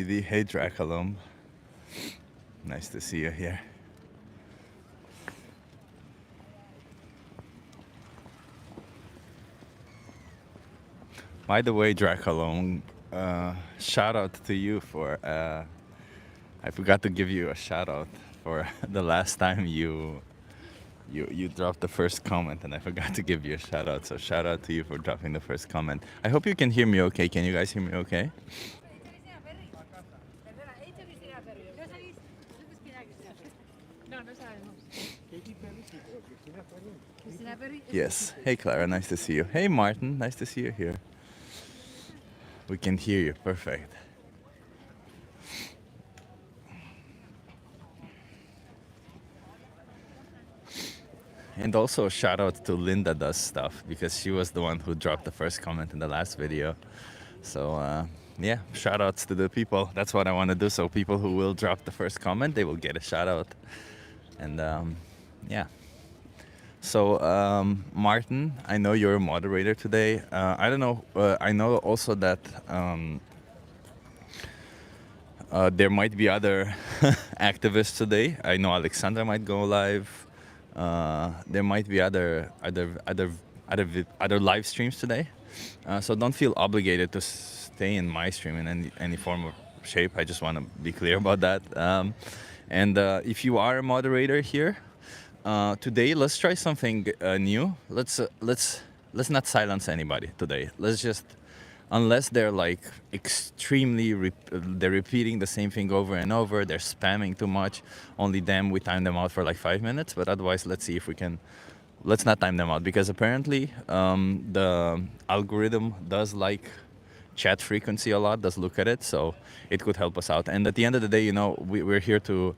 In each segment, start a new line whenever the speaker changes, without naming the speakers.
Hey Draculum, nice to see you here. By the way, Draculum, shout out to you for. I forgot to give you a shout out for the last time you dropped the first comment, and I forgot to give you a shout out. So shout out to you for dropping the first comment. I hope you can hear me okay. Can you guys hear me okay? Yes. Hey Clara, nice to see you. Hey Martin, nice to see you here. We can hear you. Perfect. And also a shout out to Linda Does Stuff because she was the one who dropped the first comment in the last video. So yeah, shout outs to the people. That's what I want to do. So people who will drop the first comment, they will get a shout out. And yeah. So Martin, I know you're a moderator today. I don't know. I know also that there might be other activists today. I know Alexandra might go live. There might be other live streams today. So don't feel obligated to stay in my stream in any form or shape. I just want to be clear about that. And if you are a moderator here today, let's try something new. Let's not silence anybody today. Let's just, unless they're like extremely they're repeating the same thing over and over, they're spamming too much, only them, we time them out for like 5 minutes. But otherwise, let's see if we can, let's not time them out, because apparently the algorithm does like chat frequency a lot, does look at it, so it could help us out. And at the end of the day, you know, we're here to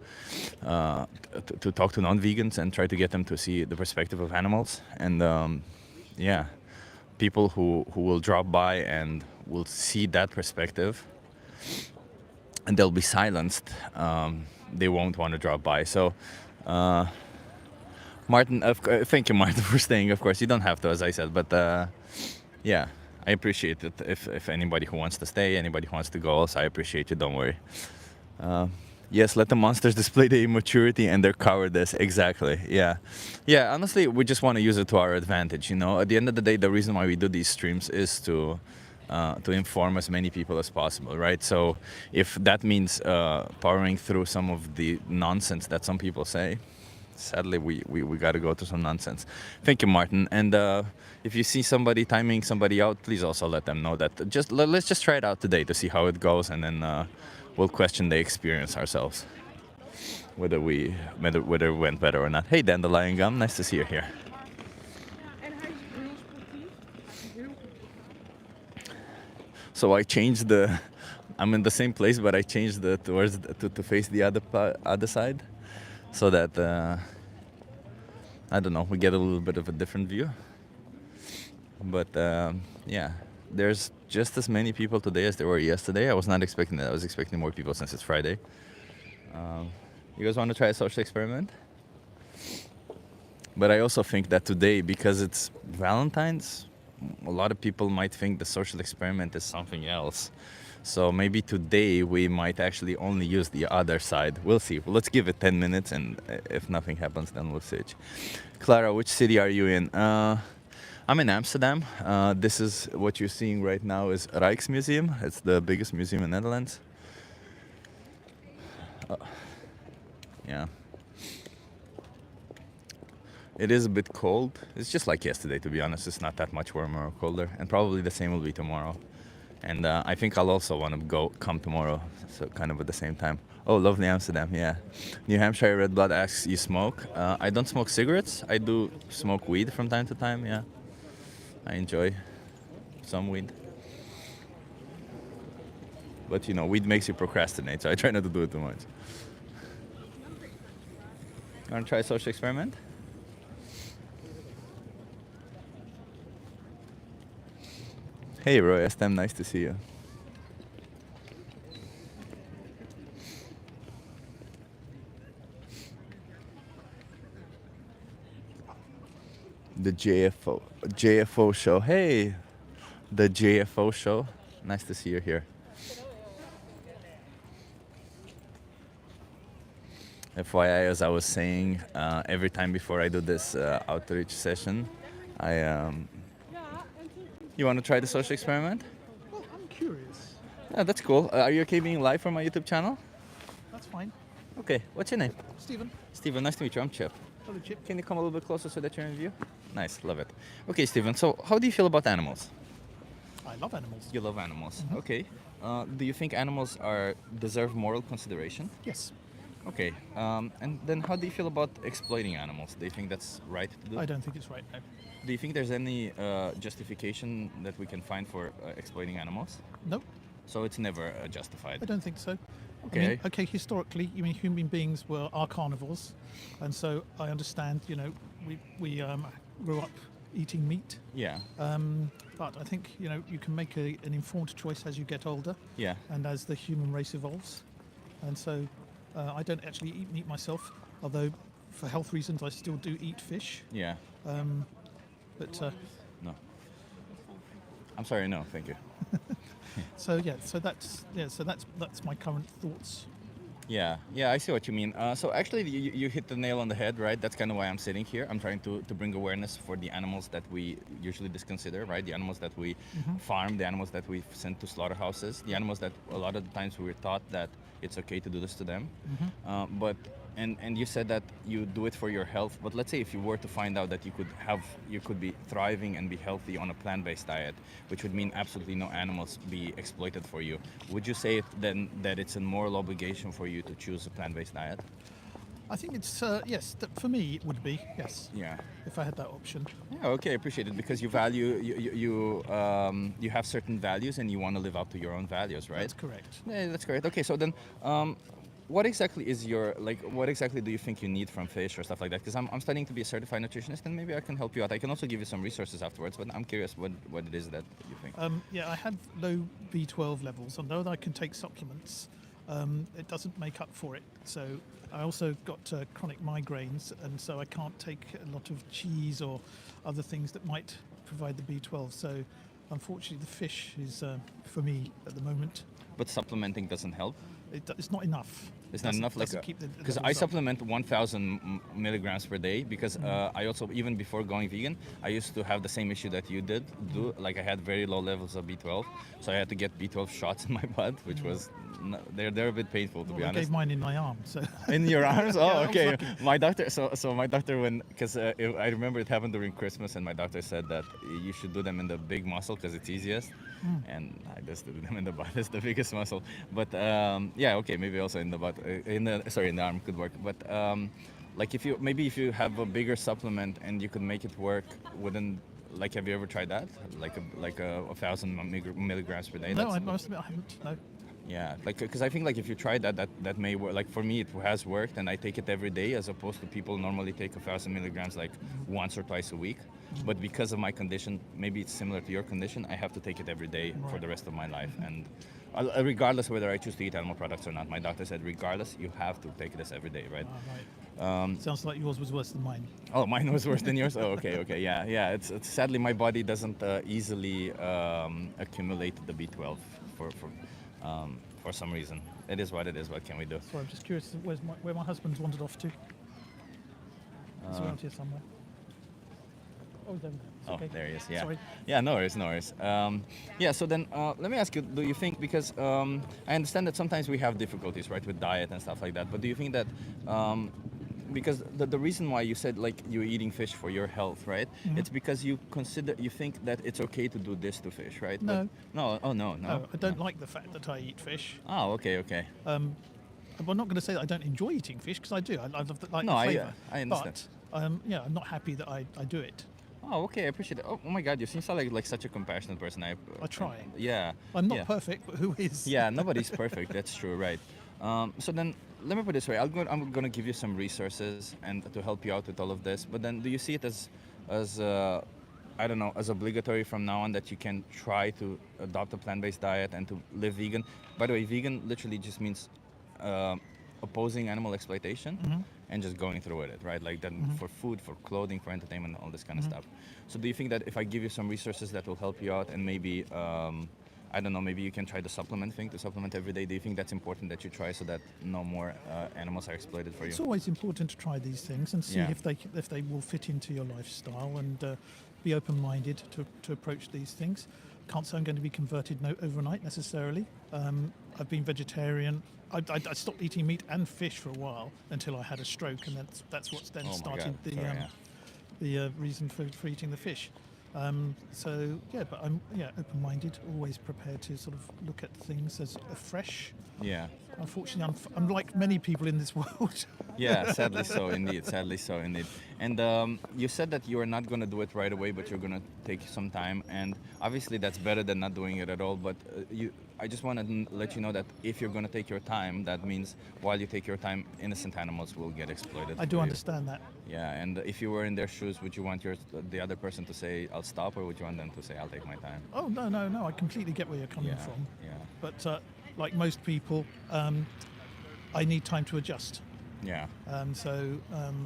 talk to non-vegans and try to get them to see the perspective of animals. And yeah, people who will drop by and will see that perspective and they'll be silenced, they won't want to drop by. So Martin, thank you, Martin, for staying. Of course, you don't have to, as I said, but yeah, I appreciate it. If anybody who wants to stay, anybody who wants to go, also, I appreciate you. Don't worry. Yes, let the monsters display their immaturity and their cowardice. Exactly. Yeah. Yeah, honestly, we just want to use it to our advantage. You know, at the end of the day, the reason why we do these streams is to inform as many people as possible, right? So if that means powering through some of the nonsense that some people say, sadly, we got to go to some nonsense. Thank you, Martin. And if you see somebody timing somebody out, please also let them know that. Let's just try it out today to see how it goes, and then we'll question the experience ourselves, whether it went better or not. Hey, Dandelion Gum, nice to see you here. So I changed the. I'm in the same place, but I changed the towards to face the other side, so that I don't know, we get a little bit of a different view. But yeah, there's just as many people today as there were yesterday. I was not expecting that. I was expecting more people since it's Friday. You guys want to try a social experiment? But I also think that today, because it's Valentine's, a lot of people might think the social experiment is something else. So maybe today we might actually only use the other side. We'll see. Let's give it 10 minutes, and if nothing happens, then we'll switch. Clara, which city are you in? I'm in Amsterdam. This is what you're seeing right now is Rijksmuseum. It's the biggest museum in the Netherlands. Yeah. It is a bit cold. It's just like yesterday, to be honest. It's not that much warmer or colder, and probably the same will be tomorrow. And I think I'll also want to come tomorrow, so kind of at the same time. Oh, lovely Amsterdam, yeah. New Hampshire Red Blood asks, you smoke? I don't smoke cigarettes. I do smoke weed from time to time, yeah. I enjoy some weed. But, you know, weed makes you procrastinate, so I try not to do it too much. Want to try a social experiment? Hey, Roy Estem, nice to see you. The JFO show. Hey, the JFO show. Nice to see you here. FYI, as I was saying, every time before I do this outreach session, I you want to try the social experiment?
Well, I'm curious.
Yeah, that's cool. Are you okay being live from my YouTube channel?
That's fine.
Okay, what's your name?
Stephen,
Steven, nice to meet you. I'm Chip.
hello, Chip.
Can you come a little bit closer so that you're in view? Nice, love it. Okay, Steven, so how do you feel about animals?
I love animals.
You love animals. Okay. Do you think animals deserve moral consideration?
Yes,
Okay. And then how do you feel about exploiting animals? Do you think that's right to do?
I don't think it's right now.
Do you think there's any justification that we can find for exploiting animals?
No,
So it's never justified.
I don't think so.
Okay.
I mean, okay, historically, human beings are carnivores, and so I understand. We grew up eating meat,
Yeah.
but I think you can make an informed choice as you get older
Yeah.
and as the human race evolves. And so, I don't actually eat meat myself, although for health reasons I still do eat fish.
Yeah.
But
No. I'm sorry. No, thank you.
so that's my current thoughts.
Yeah, yeah, I see what you mean. So actually, you hit the nail on the head, right? That's kind of why I'm sitting here. I'm trying to bring awareness for the animals that we usually disconsider, right? The animals that we farm, the animals that we send to slaughterhouses, the animals that a lot of the times we were taught that it's okay to do this to them. But and you said that you do it for your health. But let's say if you were to find out that you could be thriving and be healthy on a plant-based diet, which would mean absolutely no animals be exploited for you. Would you say then that it's a moral obligation for you to choose a plant-based diet?
I think it's yes. For me, it would be yes
Yeah.
if I had that option.
Yeah. Okay. I appreciate it because you have certain values and you want to live up to your own values, right?
That's correct.
Yeah, that's correct. Okay. So then, what exactly is your like? What exactly do you think you need from fish or stuff like that? Because I'm studying to be a certified nutritionist, and maybe I can help you out. I can also give you some resources afterwards, but I'm curious what it is that you think.
Yeah, I have low B12 levels, and though I can take supplements, it doesn't make up for it. So I also got chronic migraines, and so I can't take a lot of cheese or other things that might provide the B12. So unfortunately, the fish is for me at the moment.
But supplementing doesn't help.
It's not enough.
It's not enough,
Doesn't keep the
because I
levels up.
supplement 1,000 milligrams per day because I also even before going vegan I used to have the same issue that you did do. Like I had very low levels of B12, so I had to get B12 shots in my blood, which was they're a bit painful to be
Well, I
honest.
gave mine in my arm, so
In your arms?
Yeah, I
Oh,
was
okay.
lucky.
My doctor, so my doctor, because I remember it happened during Christmas, and my doctor said that you should do them in the big muscle because it's easiest, and I just did them in the butt. It's the biggest muscle. But yeah, okay, maybe also in the butt, in the arm could work. But like if you have a bigger supplement and you could make it work within. Like, have you ever tried that? Like a 1,000 milligrams per day?
no,
That's-
I must admit I haven't. No.
yeah, like because I think like if you try that may work. Like for me, it has worked, and I take it every day, as opposed to people normally take 1,000 milligrams like once or twice a week. But because of my condition, maybe it's similar to your condition, I have to take it every day for the rest of my life, and regardless whether I choose to eat animal products or not. My doctor said regardless, you have to take this every day, right?
Right. Sounds like yours was worse than mine.
Oh, mine was worse than yours. Oh, okay, yeah, yeah. It's sadly my body doesn't easily accumulate the B12 for some reason. It is what it is. What can we do?
So I'm just curious where my husband's wandered off to. He's around here somewhere. Oh, there. It's
Oh,
okay.
there he is. Yeah.
Sorry.
Yeah, no worries, no worries. Yeah, so then let me ask you, do you think, because I understand that sometimes we have difficulties, right, with diet and stuff like that, but do you think that, because the reason why you said like you're eating fish for your health, right? It's because you think that it's okay to do this to fish, right?
No.
No, oh no.
No, I don't like the fact that I eat fish.
Oh, okay.
I'm not going to say that I don't enjoy eating fish, because I do. I love the, like
No,
the flavour.
I understand.
But yeah, I'm not happy that I do it.
Oh, okay, I appreciate it. Oh my God, you seem so like such a compassionate person.
I try.
Yeah.
I'm not
yeah.
perfect, but who is?
Yeah, nobody's perfect. That's true, right? So then, let me put it this way: I'm going to give you some resources and to help you out with all of this. But then, do you see it as I don't know, as obligatory from now on that you can try to adopt a plant-based diet and to live vegan? By the way, vegan literally just means opposing animal exploitation and just going through with it, right? Like that for food, for clothing, for entertainment, all this kind of stuff. So do you think that if I give you some resources that will help you out and maybe I don't know, maybe you can try the supplement thing, to supplement every day. Do you think that's important that you try so that no more animals are exploited for you?
It's always important to try these things and see
Yeah.
if they will fit into your lifestyle, and be open-minded to approach these things. Can't say I'm going to be converted overnight necessarily. I've been vegetarian. I stopped eating meat and fish for a while until I had a stroke, and that's what's then
Oh my
started
God. Sorry, yeah.
the reason for eating the fish. So yeah, but I'm open-minded, always prepared to sort of look at things as fresh.
Yeah.
Unfortunately, I'm like many people in this world.
Yeah, sadly so indeed. Sadly so indeed. And you said that you are not going to do it right away, but you're going to take some time. And obviously, that's better than not doing it at all. But I just want to let you know that if you're going to take your time, that means while you take your time, innocent animals will get exploited.
I
for
do
you.
understand that.
Yeah, and if you were in their shoes, would you want the other person to say, "I'll stop," or would you want them to say, "I'll take my time"?
Oh no! I completely get where you're coming
Yeah,
from.
yeah,
But like most people, I need time to adjust.
yeah,
So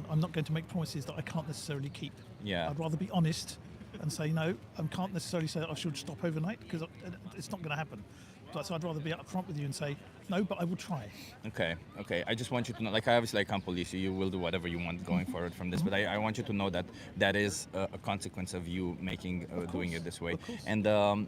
I'm not going to make promises that I can't necessarily keep.
yeah.
I'd rather be honest and say no. I can't necessarily say that I should stop overnight because it's not going to happen. So I'd rather be upfront with you and say no, but I will try.
Okay, okay. I just want you to know, like, obviously I can't police you. You will do whatever you want going forward from this, but I want you to know that that is a consequence of you doing it this way.
Of course.
And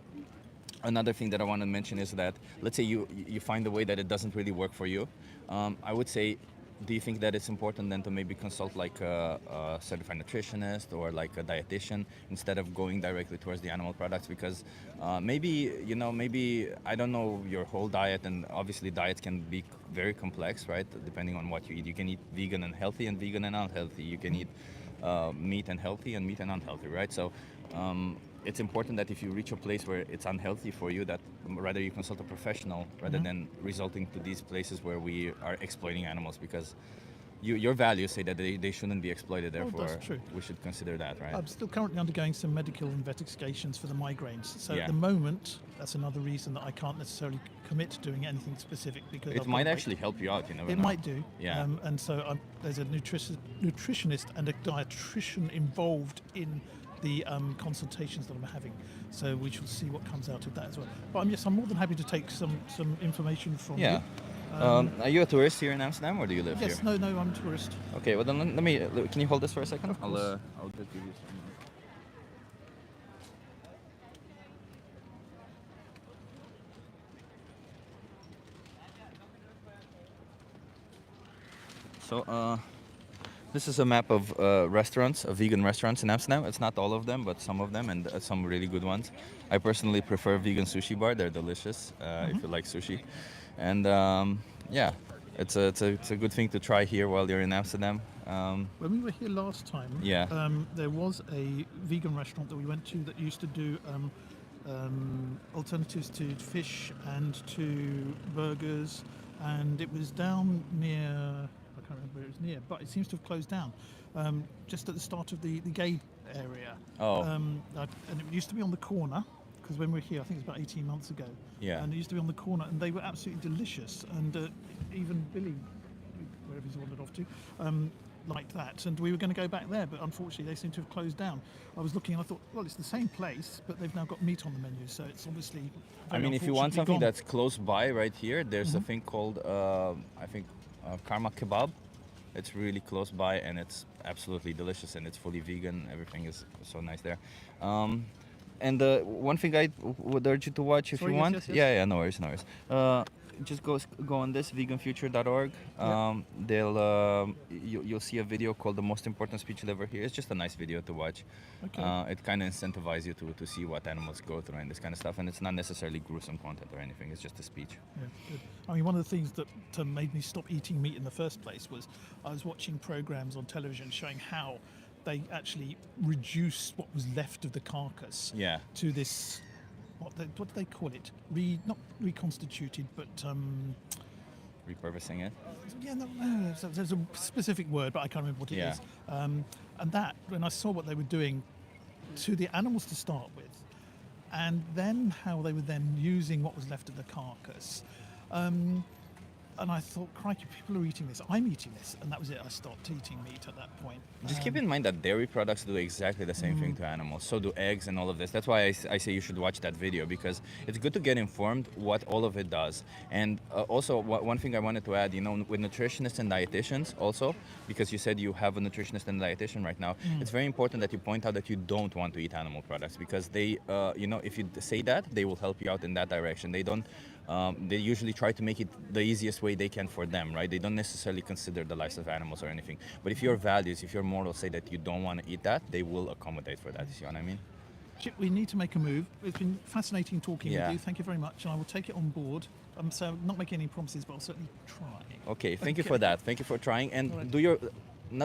another thing that I want to mention is that, let's say you find a way that it doesn't really work for you. I would say, do you think that it's important then to maybe consult like a certified nutritionist or like a dietitian instead of going directly towards the animal products? Because maybe I don't know your whole diet, and obviously diets can be very complex, right? Depending on what you eat. You can eat vegan and healthy and vegan and unhealthy. You can eat meat and healthy and meat and unhealthy, right? So it's important that if you reach a place where it's unhealthy for you, that rather you consult a professional rather than resulting to these places where we are exploiting animals, because your values say that they shouldn't be exploited. Therefore,
that's true.
we should consider that, right?
I'm still currently undergoing some medical investigations for the migraines. So
Yeah.
at the moment, that's another reason that I can't necessarily commit to doing anything specific because
It might actually help you out. You never
It
know.
might do.
Yeah.
And so there's a nutritionist and a dietitian involved in the consultations that I'm having. So we shall see what comes out of that as well. But I'm more than happy to take some information from
Yeah.
you.
Are you a tourist here in Amsterdam, or do you live
Yes,
here?
no, I'm a tourist.
Okay. Well, then let me. Can you hold this for a second?
Of course.
I'll just give you some. So, this is a map of restaurants, of vegan restaurants in Amsterdam. It's not all of them, but some of them, and some really good ones. I personally prefer vegan sushi bar. They're delicious if you like sushi. And yeah, it's a good thing to try here while you're in Amsterdam.
When we were here last time,
Yeah.
there was a vegan restaurant that we went to that used to do alternatives to fish and to burgers, and it was down near, I can't remember where it was near, but it seems to have closed down just at the start of the gay area.
Oh.
And it used to be on the corner, because when we were here, I think it was about 18 months ago.
Yeah.
And it used to be on the corner, and they were absolutely delicious. And even Billy, wherever he's wandered off to, liked that. And we were going to go back there, but unfortunately they seem to have closed down. I was looking and I thought, well, it's the same place, but they've now got meat on the menu, so it's obviously
I
very
mean, if you want
unfortunately
something
gone.
that's close by right here, there's a thing called, I think, Karma Kebab. It's really close by, and it's absolutely delicious, and it's fully vegan. Everything is so nice there. And one thing I would urge you to watch if
Sorry,
you
yes,
want.
yes, yes.
Yeah, no worries, no worries. Just go on this veganfuture.org. You'll see a video called "The Most Important Speech You'll Ever Hear." It's just a nice video to watch.
Okay.
It kind of incentivizes you to see what animals go through and this kind of stuff, and it's not necessarily gruesome content or anything. It's just a speech.
Yeah, good. I mean, one of the things that made me stop eating meat in the first place was I was watching programs on television showing how they actually reduced what was left of the carcass
Yeah.
to this, what do they call it? Not reconstituted, but
Repurposing it.
yeah, no, there's a specific word, but I can't remember what it
Yeah.
is. And that, when I saw what they were doing to the animals to start with, and then how they were then using what was left of the carcass, and I thought, crikey, people are eating this. I'm eating this, and that was it. I stopped eating meat at that point.
Just keep in mind that dairy products do exactly the same thing to animals. So do eggs and all of this. That's why I say you should watch that video, because it's good to get informed what all of it does. And also, one thing I wanted to add, with nutritionists and dietitians also, because you said you have a nutritionist and dietitian right now, it's very important that you point out that you don't want to eat animal products, because they, if you say that, they will help you out in that direction. They don't. They usually try to make it the easiest way they can for them, right? They don't necessarily consider the lives of animals or anything. But if your values, if your morals say that you don't want to eat that, they will accommodate for that. You see what I mean?
Chip, we need to make a move. It's been fascinating talking
Yeah.
with you. Thank you very much, and I will take it on board. So I'm not making any promises, but I'll certainly try.
Okay, thank you for that. Thank you for trying. And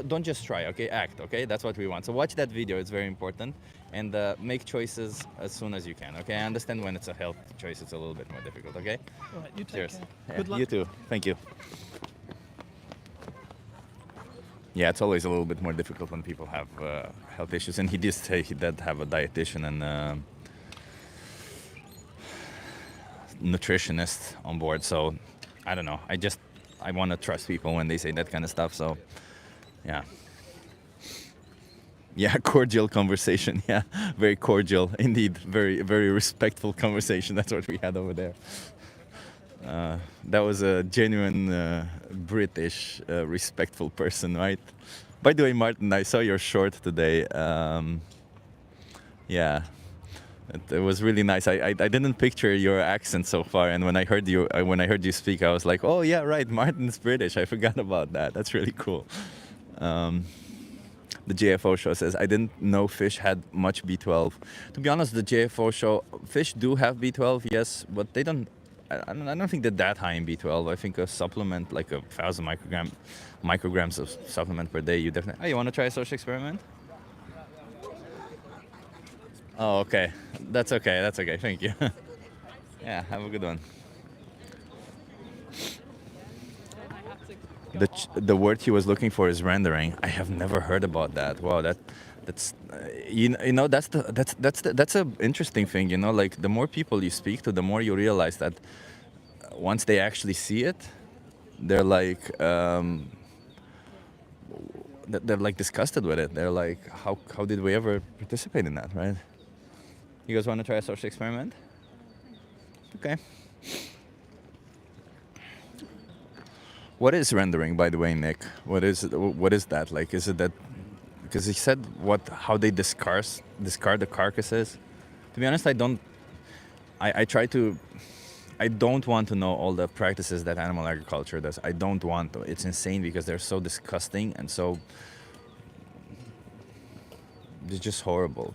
don't just try, okay? Act, okay? That's what we want. So watch that video, it's very important. And make choices as soon as you can, okay? I understand when it's a health choice, it's a little bit more difficult, okay?
All right, you take
Cheers.
care.
Yeah,
Good luck.
You too. Thank you. Yeah, it's always a little bit more difficult when people have health issues. And he did say he did have a dietitian and nutritionist on board. So I don't know. I want to trust people when they say that kind of stuff. So yeah. Yeah, cordial conversation. Yeah, very cordial indeed. Very, very respectful conversation. That's what we had over there. That was a genuine British, respectful person, right? By the way, Martin, I saw your short today. Yeah, it was really nice. I didn't picture your accent so far, and when I heard you speak, I was like, oh yeah, right, Martin's British. I forgot about that. That's really cool. The JFO show says, I didn't know fish had much B12. To be honest, the JFO show, fish do have B12, yes, but they don't. I don't think they're that high in B12. I think a supplement, like 1,000 micrograms of supplement per day, you definitely. Oh, you want to try a social experiment? Oh, okay. That's okay. That's okay. Thank you. Yeah, have a good one. The word he was looking for is rendering. I have never heard about that. Wow, that's that's a interesting thing. Like the more people you speak to, the more you realize that once they actually see it, they're like they're like disgusted with it. They're like, how did we ever participate in that, right? You guys want to try a social experiment? Okay. What is rendering, by the way, Nick? What is that? Like, is it that? Because he said how they discard the carcasses. To be honest, I don't. I try to. I don't want to know all the practices that animal agriculture does. I don't want to. It's insane because they're so disgusting and so. It's just horrible.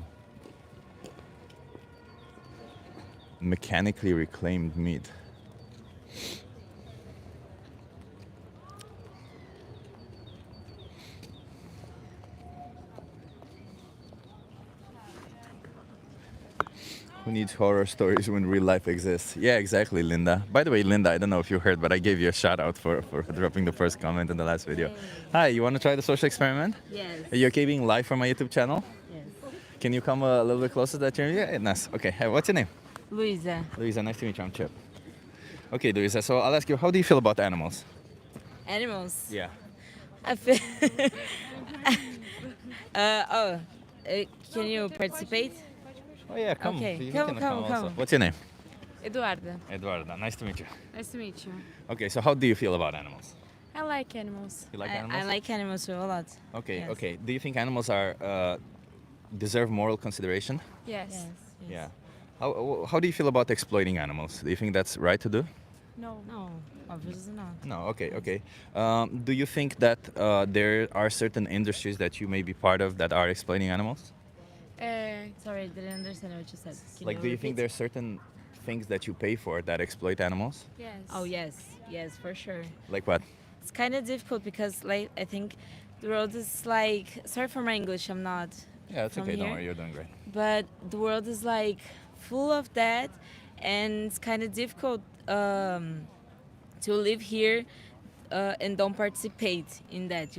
Mechanically reclaimed meat. Who needs horror stories when real life exists? Yeah, exactly, Linda. By the way, Linda, I don't know if you heard, but I gave you a shout out for dropping the first comment in the last video. Hi, you want to try the social experiment?
Yes.
Are you okay being live for my YouTube channel?
Yes.
Can you come a little bit closer to that chair? Yeah, nice. Okay, hey, what's your name?
Luisa.
Luisa, nice to meet you. I'm Chip. Okay, Luisa, so I'll ask you, how do you feel about animals?
Animals.
Yeah.
I feel. Can you participate?
Oh yeah, come.
Okay,
You
come,
can
come,
also.
come.
What's your name?
Eduarda,
Eduardo. Nice to meet you.
nice to meet you.
Okay, so how do you feel about animals?
I like animals.
You like
I
animals?
like animals too a lot.
Okay,
Yes.
okay. Do you think animals are deserve moral consideration?
Yes.
Yes. yes.
Yeah. How do you feel about exploiting animals? Do you think that's right to do?
No.
No, obviously not.
No. Okay. Okay. Do you think that there are certain industries that you may be part of that are exploiting animals?
Sorry, I didn't understand what you said. Can
Like, do you think
repeat?
there's certain things that you pay for that exploit animals?
Yes.
Oh yes, yes, for sure.
Like what?
It's kind of difficult because, like, I think the world is like. Sorry for my English. I'm not.
Yeah, it's
From
okay. Don't
here?
worry. You're doing great.
But the world is like full of that, and it's kind of difficult to live here and don't participate in that,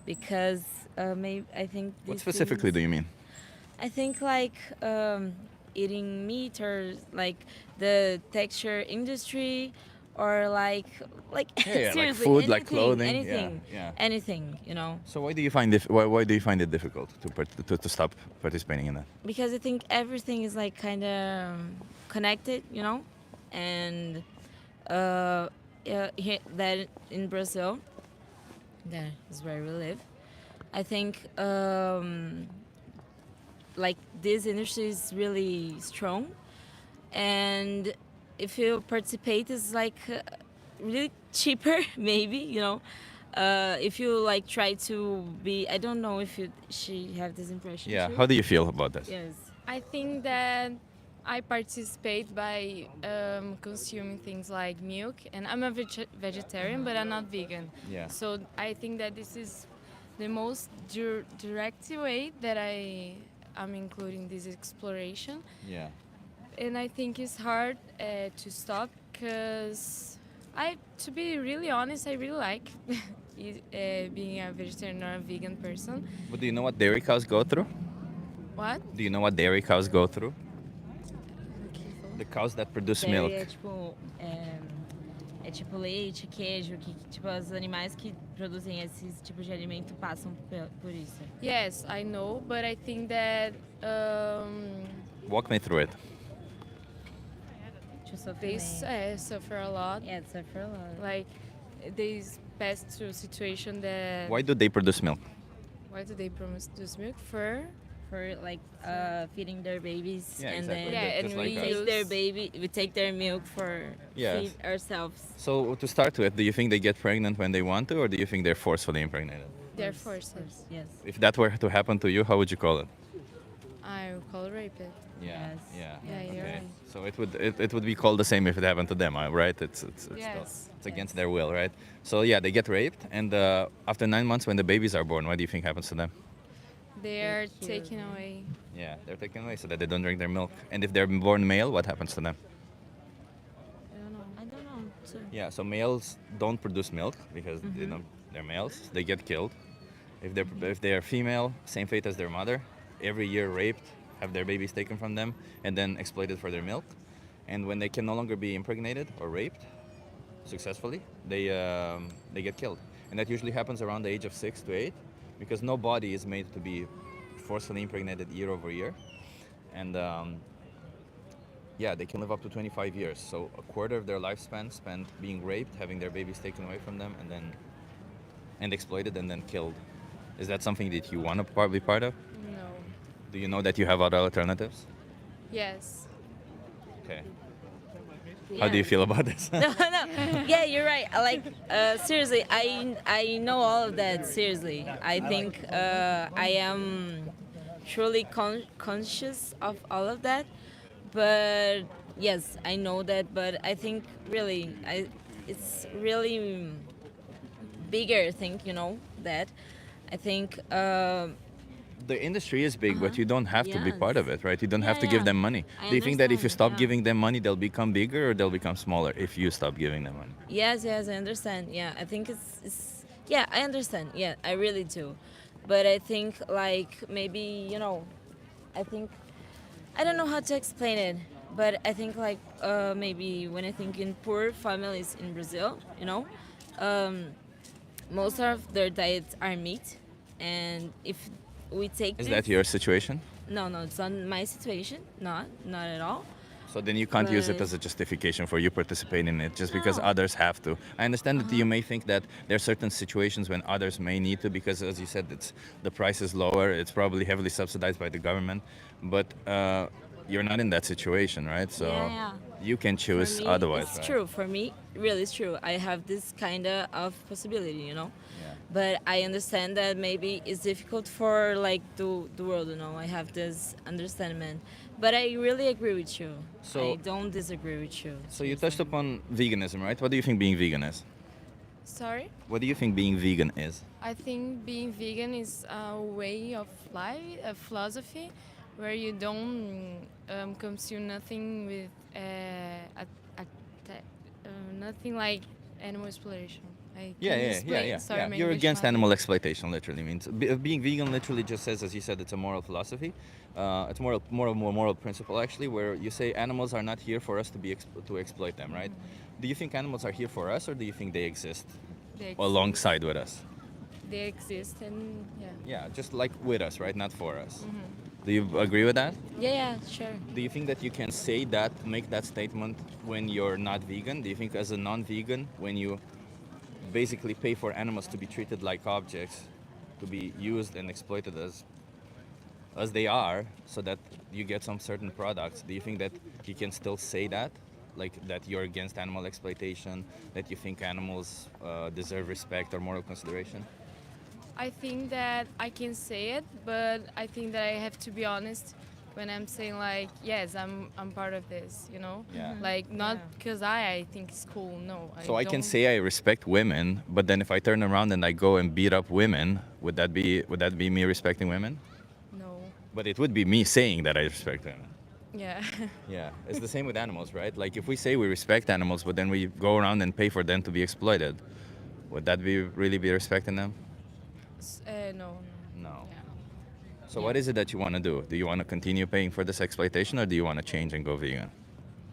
because maybe I think.
What
these
specifically do
things-
you mean?
I think like eating meat or like the texture industry or like
Yeah, like
seriously,
food,
anything,
like clothing, yeah,
anything,
yeah.
anything, you know.
So why do you find why do you find it difficult to stop participating in that?
Because I think everything is like kind of connected, you know, and that in Brazil, that is where we live. I think like this industry is really strong, and if you participate, it's like really cheaper, maybe, you know. If you like try to be, I don't know if you she have this impression
Yeah.
too.
How do you feel about this?
Yes.
I think that I participate by consuming things like milk, and I'm a vegetarian, but I'm not vegan.
Yeah.
So I think that this is the most direct way that I'm including this exploration,
Yeah.
and I think it's hard to stop because to be really honest, I really like being a vegetarian or a vegan person.
But do you know what dairy cows go through?
What?
Do you know what dairy cows go through?
O que ele falou?
The cows that produce
Dairy
milk.
é tipo leite, queijo, que tipo os animais que produzem esses tipos de alimento passam por isso.
Yes, I know, but I think that
Walk me through it.
To sofrer.
they suffer a lot.
Yeah, they suffer a lot.
Like they pass through situation that.
Why do they produce milk?
Why do they produce milk? For
For like feeding their babies,
Yeah,
and
exactly.
then
Yeah, and
Just
we
like us.
take their baby, we take their milk for
Yes.
feed ourselves.
So to start with, do you think they get pregnant when they want to, or do you think they're forcefully impregnated?
their
Force,
forces.
yes.
If that were to happen to you, how would you call it?
I will call it rape.
Yes.
Yeah.
Yeah, you're
Okay.
right.
So it would be called the same if it happened to them, right? It's
Yes.
it's against their will, right? So yeah, they get raped, and after 9 months, when the babies are born, what do you think happens to them?
They are
Thank you.
taken away.
Yeah, they're taken away so that they don't drink their milk. And if they're born male, what happens to them?
I don't know.
I don't know. Too.
Yeah, so males don't produce milk because you know they're males. They get killed. If they are female, same fate as their mother. Every year raped, have their babies taken from them, and then exploited for their milk. And when they can no longer be impregnated or raped successfully, they get killed. And that usually happens around the age of 6 to 8, because no body is made to be forcefully impregnated year over year. And yeah, they can live up to 25 years. So a quarter of their lifespan spent being raped, having their babies taken away from them, and exploited and then killed. Is that something that you want to be part of?
No.
Do you know that you have other alternatives?
Yes.
Okay. How do you feel about this?
No. Yeah, you're right. Like seriously, I know all of that. Seriously, I think I am truly conscious of all of that. But yes, I know that. But I think really, it's really bigger thing. You know that. I think.
The industry is big, but you don't have to be part of
Yes.
it, right? You don't have
Yeah,
to give
yeah.
them money.
I
Do you think that if you
understand,
stop
yeah.
giving them money, they'll become bigger or they'll become smaller if you stop giving them money?
Yes, I understand. Yeah, I think it's yeah, I understand. Yeah, I really do. But I think like maybe, you know, I think I don't know how to explain it, but I think like maybe when I think in poor families in Brazil, you know, most of their diets are meat, and if we take
Is
this,
that your situation?
no, it's not my situation, not at all.
So then you can't use it
But-
as a justification for you participating in it just because
No.
others have to. I understand that you may think that there are certain situations when others may need to because, as you said, the price is lower. It's probably heavily subsidized by the government, but you're not in that situation, right? So
Yeah.
you can
For
choose
me,
otherwise.
it's
right?
true. For me, really, it's true. I have this kind of possibility, you know.
Yeah.
But I understand that maybe it's difficult for like the world, you know. I have this understanding, but I really agree with you.
So-
I don't disagree with you.
So you touched upon veganism, right? What do you think being vegan is?
Sorry?
What do you think being vegan is?
I think being vegan is a way of life, a philosophy, where you don't consume nothing with nothing like animal exploitation. Can
Yeah,
you
yeah,
explain?
yeah.
Sorry,
Yeah.
my
You're
English
against
not
animal exploitation, literally means being vegan. Literally just says, as you said, it's a moral philosophy. It's moral principle actually, where you say animals are not here for us to to exploit them, right? Do you think animals are here for us, or do you think they exist
They exist.
alongside with us?
They exist, and yeah.
Yeah, just like with us, right? Not for us. Do you agree with that?
Yeah, yeah, sure.
Do you think that you can say that, make that statement when you're not vegan? Do you think as a non-vegan, when you basically pay for animals to be treated like objects, to be used and exploited as they are, so that you get some certain products, do you think that you can still say that? Like that you're against animal exploitation, that you think animals deserve respect or moral consideration?
I think that I can say it, but I think that I have to be honest when I'm saying like, yes, I'm part of this, you know?
Yeah.
Like not
Yeah.
because I think it's cool. No,
So I can
don't.
say I respect women, but then if I turn around and I go and beat up women, would that be me respecting women?
No.
But it would be me saying that I respect women.
Yeah.
Yeah, it's the same with animals, right? Like if we say we respect animals, but then we go around and pay for them to be exploited, would that be really be respecting them?
No.
No.
Yeah.
So what is it that you want to do? Do you want to continue paying for this exploitation, or do you want to change and go vegan?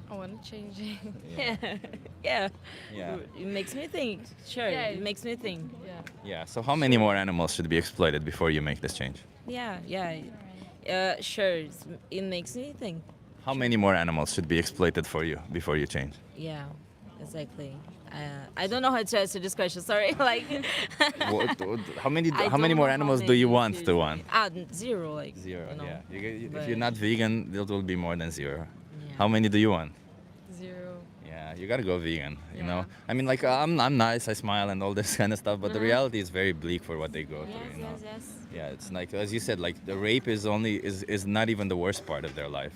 I want to change it.
Yeah. Yeah.
Yeah.
It makes me think. Sure.
Yeah.
It makes me think.
Yeah.
Yeah. So how many more animals should be exploited before you make this change?
Yeah, yeah. Sure. It makes me think.
How many more animals should be exploited for you before you change?
Yeah, exactly. I don't know how to answer this question. Sorry. Like.
How many
I
how many
don't
more
know how
animals do you
many,
want to
seriously.
want?
Zero. Like.
Zero.
You know.
Yeah. If
But-
you're not vegan, it will be more than zero.
Yeah.
How many do you want?
0.
Yeah, you gotta go vegan. You know,
Yeah.
I mean, like I'm nice, I smile and all this kind of stuff, but the reality is very bleak for what they go through.
Yes,
You know.
yes, yes.
Yeah, it's like as you said, like the rape is only is not even the worst part of their life.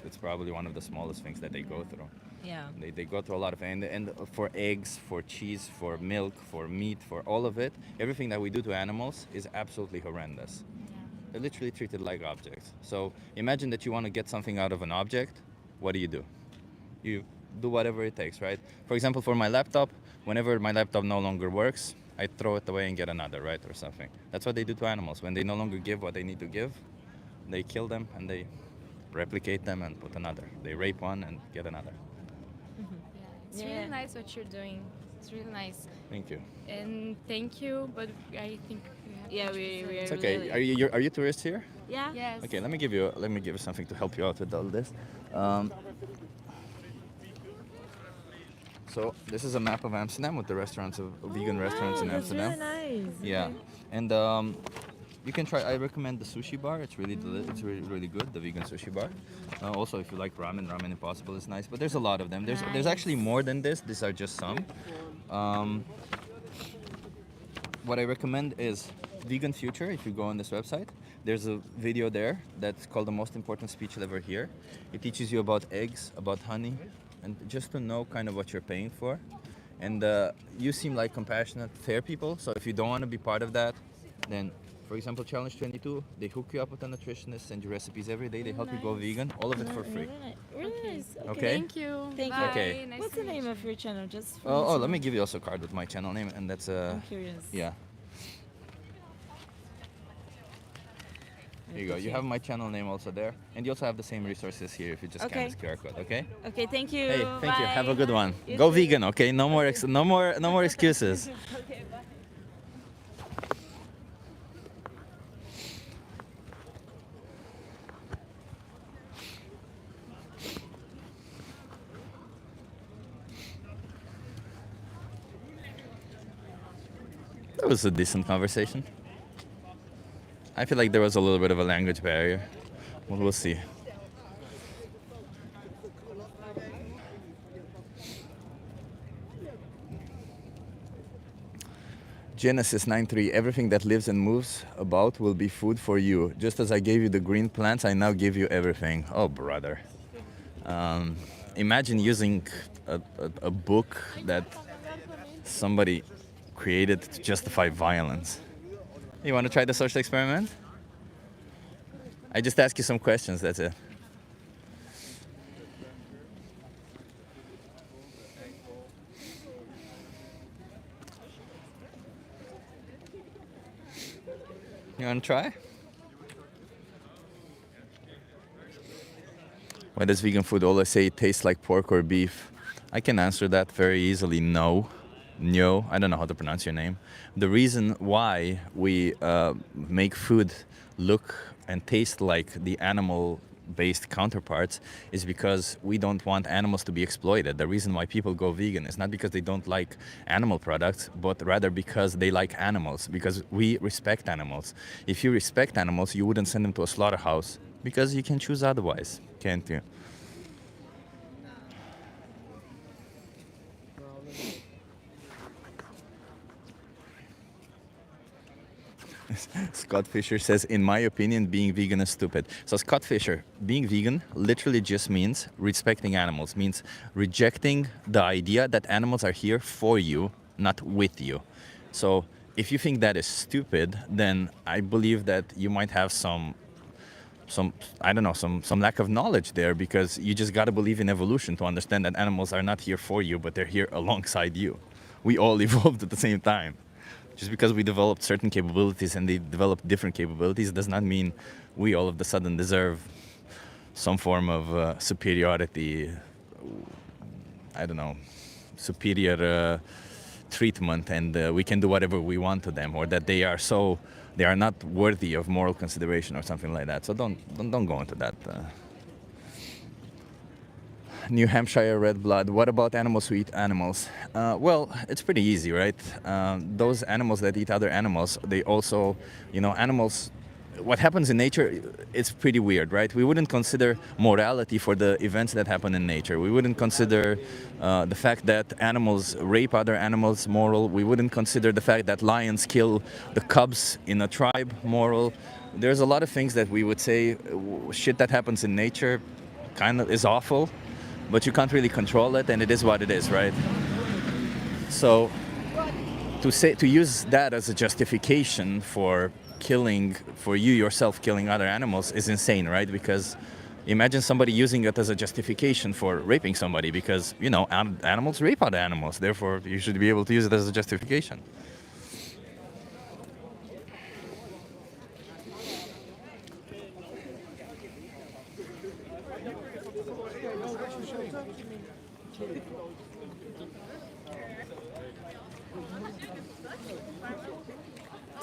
It's probably one of the smallest things that they go through.
Yeah.
They go through a lot of and for eggs, for cheese, for milk, for meat, for all of it, everything that we do to animals is absolutely horrendous. They're literally treated like objects. So imagine that you want to get something out of an object. What do? You do whatever it takes, right? For example, for my laptop, whenever my laptop no longer works, I throw it away and get another, right, or something. That's what they do to animals. When they no longer give what they need to give, they kill them and they replicate them and put another. They rape one and get another.
Yeah. It's
Yeah.
really nice what you're doing. It's really nice.
Thank you.
And thank you, but I think we have
Yeah,
much
we
to say.
are.
It's okay.
Really?
Are you tourists here?
Yeah.
Yes.
Okay, let me give you something to help you out with all this. So this is a map of Amsterdam with the restaurants of vegan restaurants in
Wow, that's
Amsterdam.
really nice.
Yeah, and you can try. I recommend the sushi bar. It's really it's really good. The vegan sushi bar. Also, if you like ramen, Ramen Impossible is nice. But there's a lot of them. There's actually more than this. These are just some. What I recommend is Vegan Future. If you go on this website, there's a video there that's called the most important speech you'll ever hear. It teaches you about eggs, about honey, and just to know kind of what you're paying for. And you seem like compassionate, fair people. So if you don't want to be part of that, then, for example, Challenge 22, they hook you up with a nutritionist, send you recipes every day. They help you go vegan, all of it for free.
Really nice.
Okay.
Thank you.
Thank you.
Bye.
Okay.
Nice
What's
to
the
meet
name
you.
of your channel? Just. For me
Oh,
to
let me
know.
give you also a card with my channel name, and that's
I'm curious.
yeah. Here you go. You have my channel name also there, and you also have the same resources here if you just scan
Okay.
this QR code. Okay.
Okay. Thank you.
Hey, thank you. Have a
Bye.
good one.
You
Go
too.
vegan, okay? No more no more excuses.
Okay. Bye.
That was a decent conversation. I feel like there was a little bit of a language barrier. Well, we'll see. Genesis 9:3. Everything that lives and moves about will be food for you. Just as I gave you the green plants, I now give you everything. Oh, brother. Imagine using a book that somebody created to justify violence. You want to try the social experiment? I just ask you some questions, that's it. You want to try? Why does vegan food always say it tastes like pork or beef? I can answer that very easily. No. No, I don't know how to pronounce your name. The reason why we make food look and taste like the animal-based counterparts is because we don't want animals to be exploited. The reason why people go vegan is not because they don't like animal products, but rather because they like animals, because we respect animals. If you respect animals, you wouldn't send them to a slaughterhouse, because you can choose otherwise, can't you? Scott Fisher says, in my opinion, being vegan is stupid. So Scott Fisher, being vegan literally just means respecting animals, means rejecting the idea that animals are here for you, not with you. So if you think that is stupid, then I believe that you might have some I don't know, some lack of knowledge there, because you just got to believe in evolution to understand that animals are not here for you, but they're here alongside you. We all evolved at the same time. Just because we developed certain capabilities and they developed different capabilities does not mean we all of a sudden deserve some form of superiority, I don't know, superior treatment, and we can do whatever we want to them, or that they are not worthy of moral consideration or something like that. So don't go into that. New Hampshire red blood. What about animals who eat animals? Well, it's pretty easy, right? Those animals that eat other animals, they also, animals. What happens in nature, it's pretty weird, right? We wouldn't consider morality for the events that happen in nature. We wouldn't consider the fact that animals rape other animals moral. We wouldn't consider the fact that lions kill the cubs in a tribe moral. There's a lot of things that we would say, shit that happens in nature kind of is awful, but you can't really control it, and it is what it is, right? So to use that as a justification for you yourself killing other animals is insane, right? Because imagine somebody using it as a justification for raping somebody, because animals rape other animals, therefore you should be able to use it as a justification.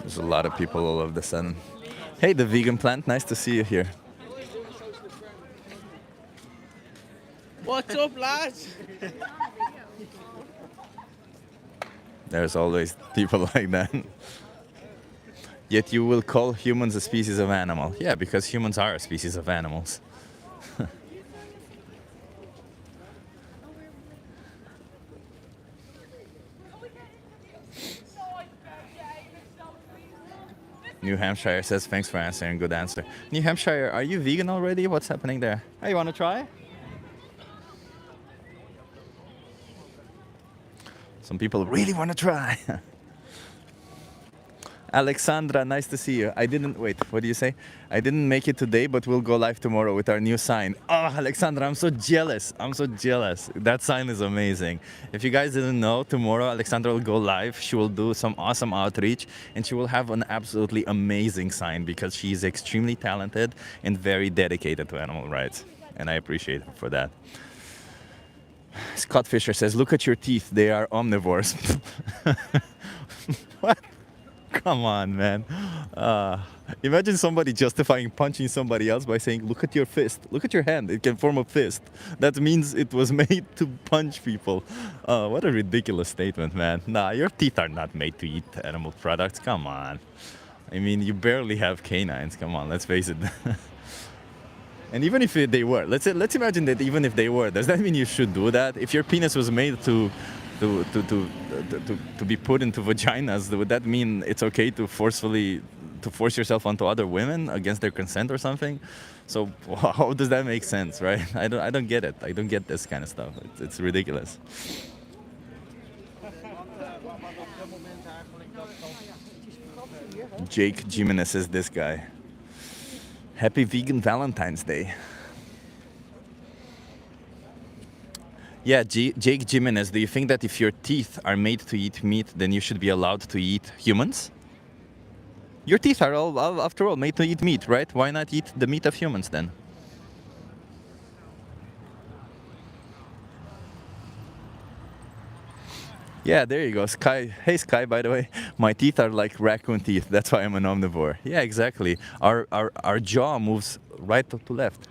There's a lot of people all of a sudden. Hey, the vegan plant, nice to see you here.
What's up, lads?
There's always people like that. Yet you will call humans a species of animal. Yeah, because humans are a species of animals. New Hampshire says, thanks for answering, good answer. New Hampshire, are you vegan already? What's happening there? Hey, you want to try? Some people really want to try. Alexandra, nice to see you. What do you say? I didn't make it today, but we'll go live tomorrow with our new sign. Oh, Alexandra, I'm so jealous. That sign is amazing. If you guys didn't know, tomorrow Alexandra will go live. She will do some awesome outreach, and she will have an absolutely amazing sign, because she is extremely talented and very dedicated to animal rights. And I appreciate her for that. Scott Fisher says, look at your teeth. They are omnivores. What? Come on, man. Imagine somebody justifying punching somebody else by saying, look at your fist. Look at your hand. It can form a fist. That means it was made to punch people. What a ridiculous statement, man. Nah, your teeth are not made to eat animal products. Come on. I mean, you barely have canines. Come on, let's face it. And even if they were, let's imagine that even if they were, does that mean you should do that? If your penis was made to be put into vaginas, would that mean it's okay to force yourself onto other women against their consent or something? So how does that make sense, right? I don't get it. I don't get this kind of stuff. It's ridiculous. Jake Jimenez is this guy. Happy Vegan Valentine's Day. Yeah, Jake Jimenez, do you think that if your teeth are made to eat meat, then you should be allowed to eat humans? Your teeth are all, after all, made to eat meat, right? Why not eat the meat of humans then? Yeah, there you go, Sky. Hey, Sky. By the way, my teeth are like raccoon teeth. That's why I'm an omnivore. Yeah, exactly. Our jaw moves right to left.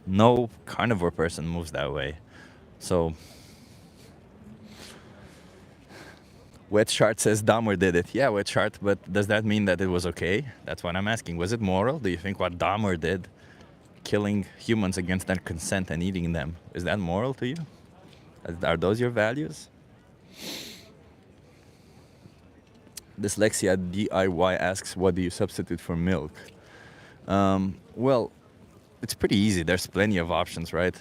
No carnivore person moves that way. So, Wet Chart says Dahmer did it. Yeah, Wet Chart, but does that mean that it was okay? That's what I'm asking. Was it moral? Do you think what Dahmer did, killing humans against their consent and eating them, is that moral to you? Are those your values? Dyslexia DIY asks, what do you substitute for milk? Well, it's pretty easy. There's plenty of options, right?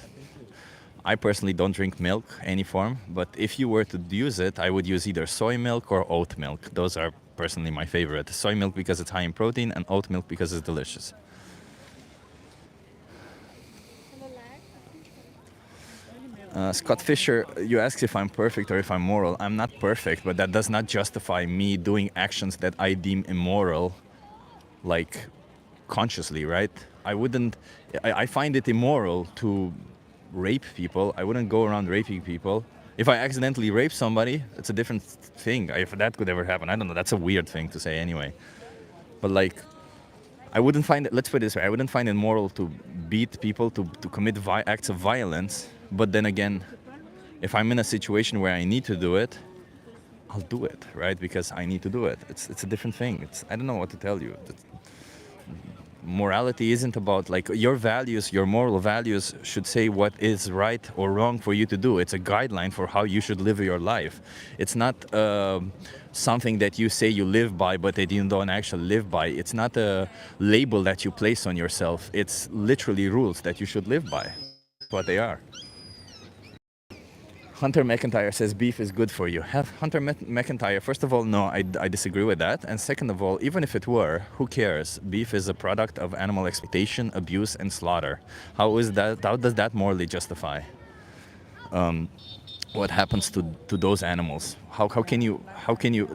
I personally don't drink milk any form, but if you were to use it, I would use either soy milk or oat milk. Those are personally my favorite. Soy milk because it's high in protein, and oat milk because it's delicious. Scott Fisher, you ask if I'm perfect or if I'm moral. I'm not perfect, but that does not justify me doing actions that I deem immoral, like consciously, right? I wouldn't. I find it immoral to rape people. I wouldn't go around raping people. If I accidentally rape somebody, it's a different thing. If that could ever happen, I don't know. That's a weird thing to say anyway. But like, I wouldn't find it. Let's put it this way: I wouldn't find it moral to beat people, to commit acts of violence. But then again, if I'm in a situation where I need to do it, I'll do it, right? Because I need to do it. It's a different thing. I don't know what to tell you. Morality isn't about like your values, your moral values should say what is right or wrong for you to do. It's a guideline for how you should live your life. It's not something that you say you live by but that you don't actually live by. It's not a label that you place on yourself. It's literally rules that you should live by. That's what they are. Hunter McIntyre says beef is good for you. Hunter McIntyre, first of all, no, I disagree with that. And second of all, even if it were, who cares? Beef is a product of animal exploitation, abuse, and slaughter. How does that morally justify what happens to those animals? How can you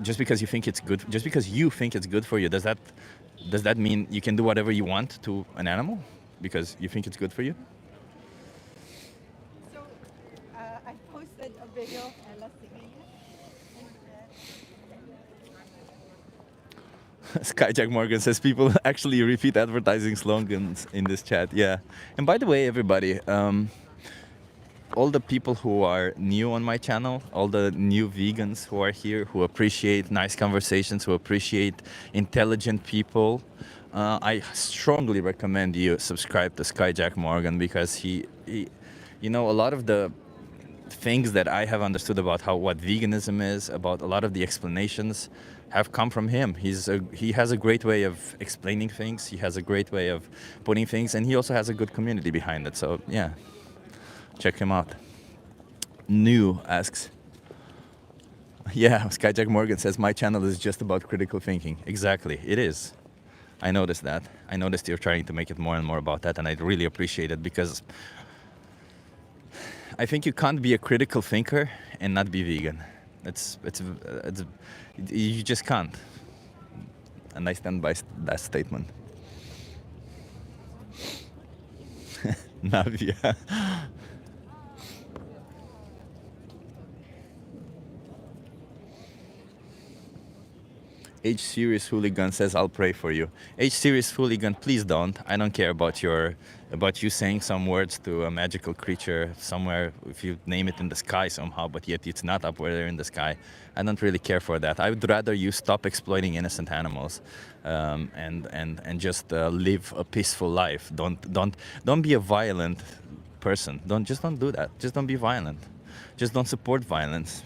just because you think it's good for you, does that mean you can do whatever you want to an animal because you think it's good for you?
I posted a video of Ella singing it.
Skyjack Morgan says people actually repeat advertising slogans in this chat. Yeah. And by the way, everybody, all the people who are new on my channel, all the new vegans who are here, who appreciate nice conversations, who appreciate intelligent people, I strongly recommend you subscribe to Skyjack Morgan because he a lot of the things that I have understood about what veganism is, about a lot of the explanations have come from him. He has a great way of explaining things. He has a great way of putting things, and he also has a good community behind it. So yeah, check him out. New asks, yeah, Skyjack Morgan says my channel is just about critical thinking. Exactly, it is. I noticed that. I noticed you're trying to make it more and more about that, and I really appreciate it because I think you can't be a critical thinker and not be vegan. You just can't. And I stand by that statement. Navia. H Series Hooligan says I'll pray for you. H Series Hooligan, please don't. I don't care about you saying some words to a magical creature somewhere, if you name it in the sky somehow, but yet it's not up where they're in the sky. I don't really care for that. I would rather you stop exploiting innocent animals, and just live a peaceful life. Don't be a violent person. Don't do that. Just don't be violent. Just don't support violence.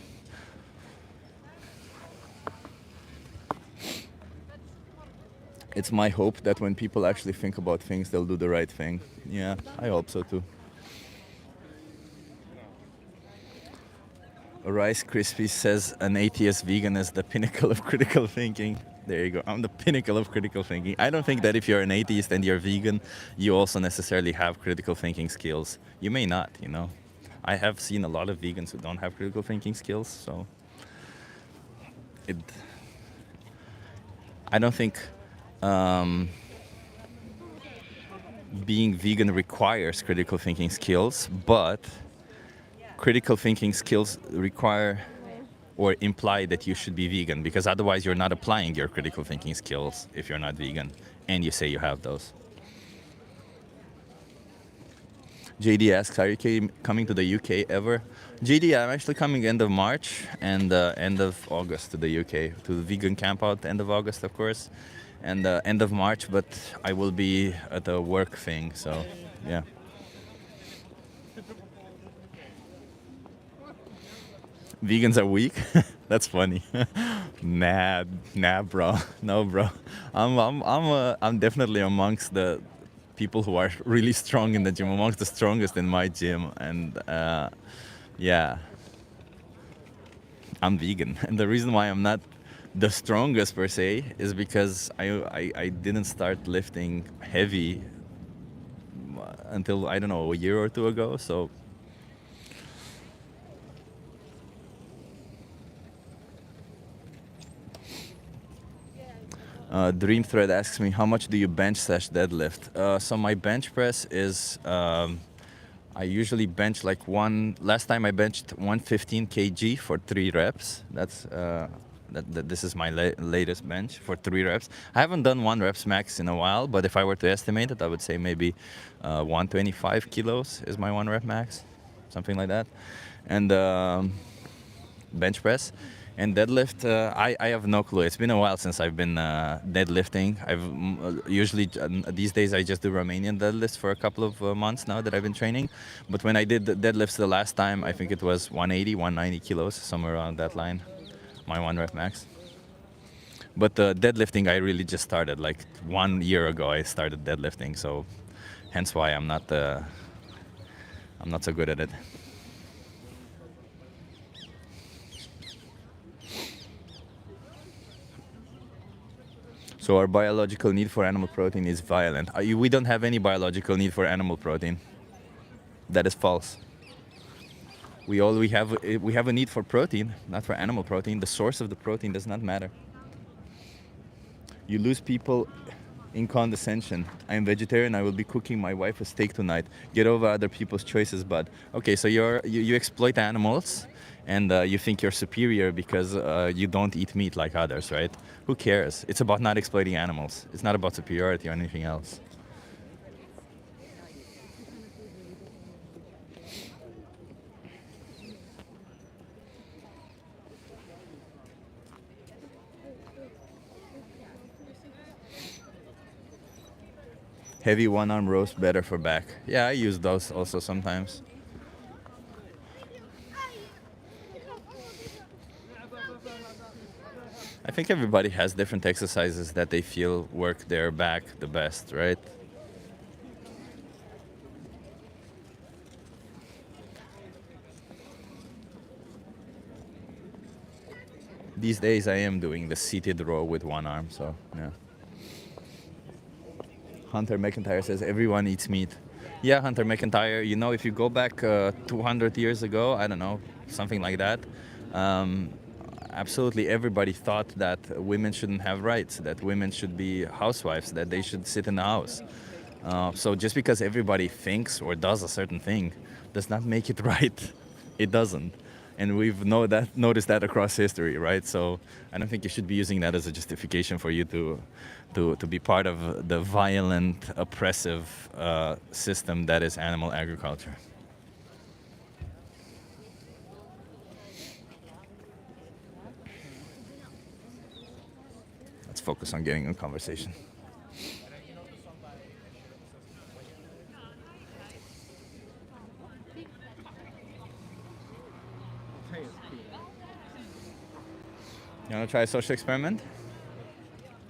It's my hope that when people actually think about things, they'll do the right thing. Yeah, I hope so too. Rice Krispie says an atheist vegan is the pinnacle of critical thinking. There you go. I'm the pinnacle of critical thinking. I don't think that if you're an atheist and you're vegan, you also necessarily have critical thinking skills. You may not, I have seen a lot of vegans who don't have critical thinking skills, so I don't think being vegan requires critical thinking skills, but critical thinking skills require or imply that you should be vegan, because otherwise you're not applying your critical thinking skills if you're not vegan and you say you have those. JD asks, are you coming to the UK ever? JD, I'm actually coming end of March and end of August to the UK, to the vegan camp out end of August, of course, and end of March, but I will be at a work thing, so yeah. Vegans are weak? That's funny. Nah, bro. No, bro. I'm definitely amongst the people who are really strong in the gym, amongst the strongest in my gym, and yeah, I'm vegan. And the reason why I'm not the strongest per se is because I didn't start lifting heavy until, I don't know, a year or two ago, so Dream Thread asks me, how much do you bench/deadlift? So my bench press is, I usually bench like last time I benched 115 kg for 3 reps. This is my latest bench for 3 reps. I haven't done 1 reps max in a while, but if I were to estimate it, I would say maybe 125 kilos is my 1 rep max, something like that. And bench press. And deadlift, I have no clue. It's been a while since I've been deadlifting. Usually these days I just do Romanian deadlifts for a couple of months now that I've been training. But when I did the deadlifts the last time, I think it was 180, 190 kilos, somewhere around that line, my 1 rep max. But deadlifting, I really just started like 1 year ago. I started deadlifting, so hence why I'm not so good at it. So our biological need for animal protein is violent. We don't have any biological need for animal protein. That is false. We have a need for protein, not for animal protein. The source of the protein does not matter. You lose people in condescension. I am vegetarian. I will be cooking my wife a steak tonight. Get over other people's choices, bud. Okay, so you exploit animals, and you think you're superior because you don't eat meat like others, right? Who cares? It's about not exploiting animals. It's not about superiority or anything else. Heavy 1-arm roast better for back. Yeah, I use those also sometimes. I think everybody has different exercises that they feel work their back the best, right? These days I am doing the seated row with 1 arm, so yeah. Hunter McIntyre says everyone eats meat. Yeah, Hunter McIntyre, you know, if you go back 200 years ago, I don't know, something like that, absolutely everybody thought that women shouldn't have rights, that women should be housewives, that they should sit in the house. So just because everybody thinks or does a certain thing does not make it right. It doesn't. And we've noticed that across history, right? So I don't think you should be using that as a justification for you to be part of the violent, oppressive system that is animal agriculture. Let's focus on getting a conversation. You want to try a social experiment?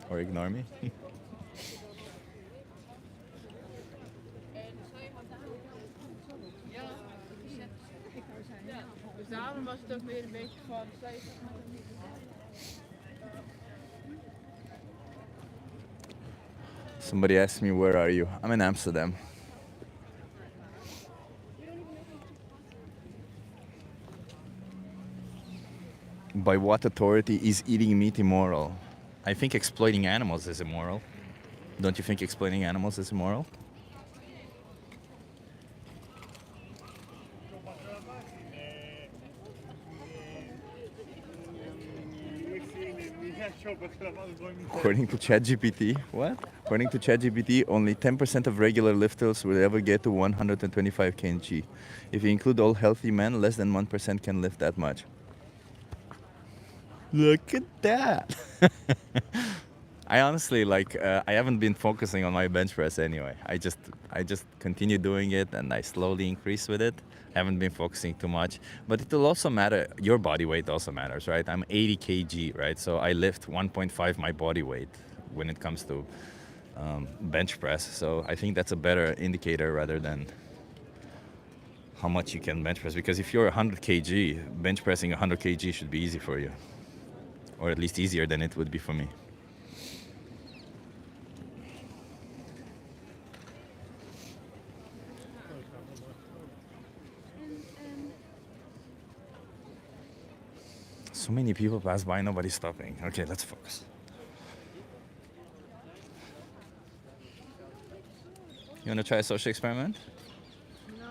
Or ignore me?
Daarom was het ook weer een beetje van.
Somebody asked me, where are you? I'm in Amsterdam. By what authority is eating meat immoral? I think exploiting animals is immoral. Don't you think exploiting animals is immoral? According to ChatGPT, what? According to ChatGPT, only 10% of regular lifters will ever get to 125 kg. If you include all healthy men, less than 1% can lift that much. Look at that. I honestly I haven't been focusing on my bench press anyway. I just continue doing it and I slowly increase with it. I haven't been focusing too much, but it will also matter. Your body weight also matters, right? I'm 80 kg, right? So I lift 1.5 my body weight when it comes to bench press. So I think that's a better indicator rather than how much you can bench press. Because if you're 100 kg, bench pressing 100 kg should be easy for you, or at least easier than it would be for me. So many people pass by, nobody's stopping. Okay, let's focus. You want to try a social experiment?
No.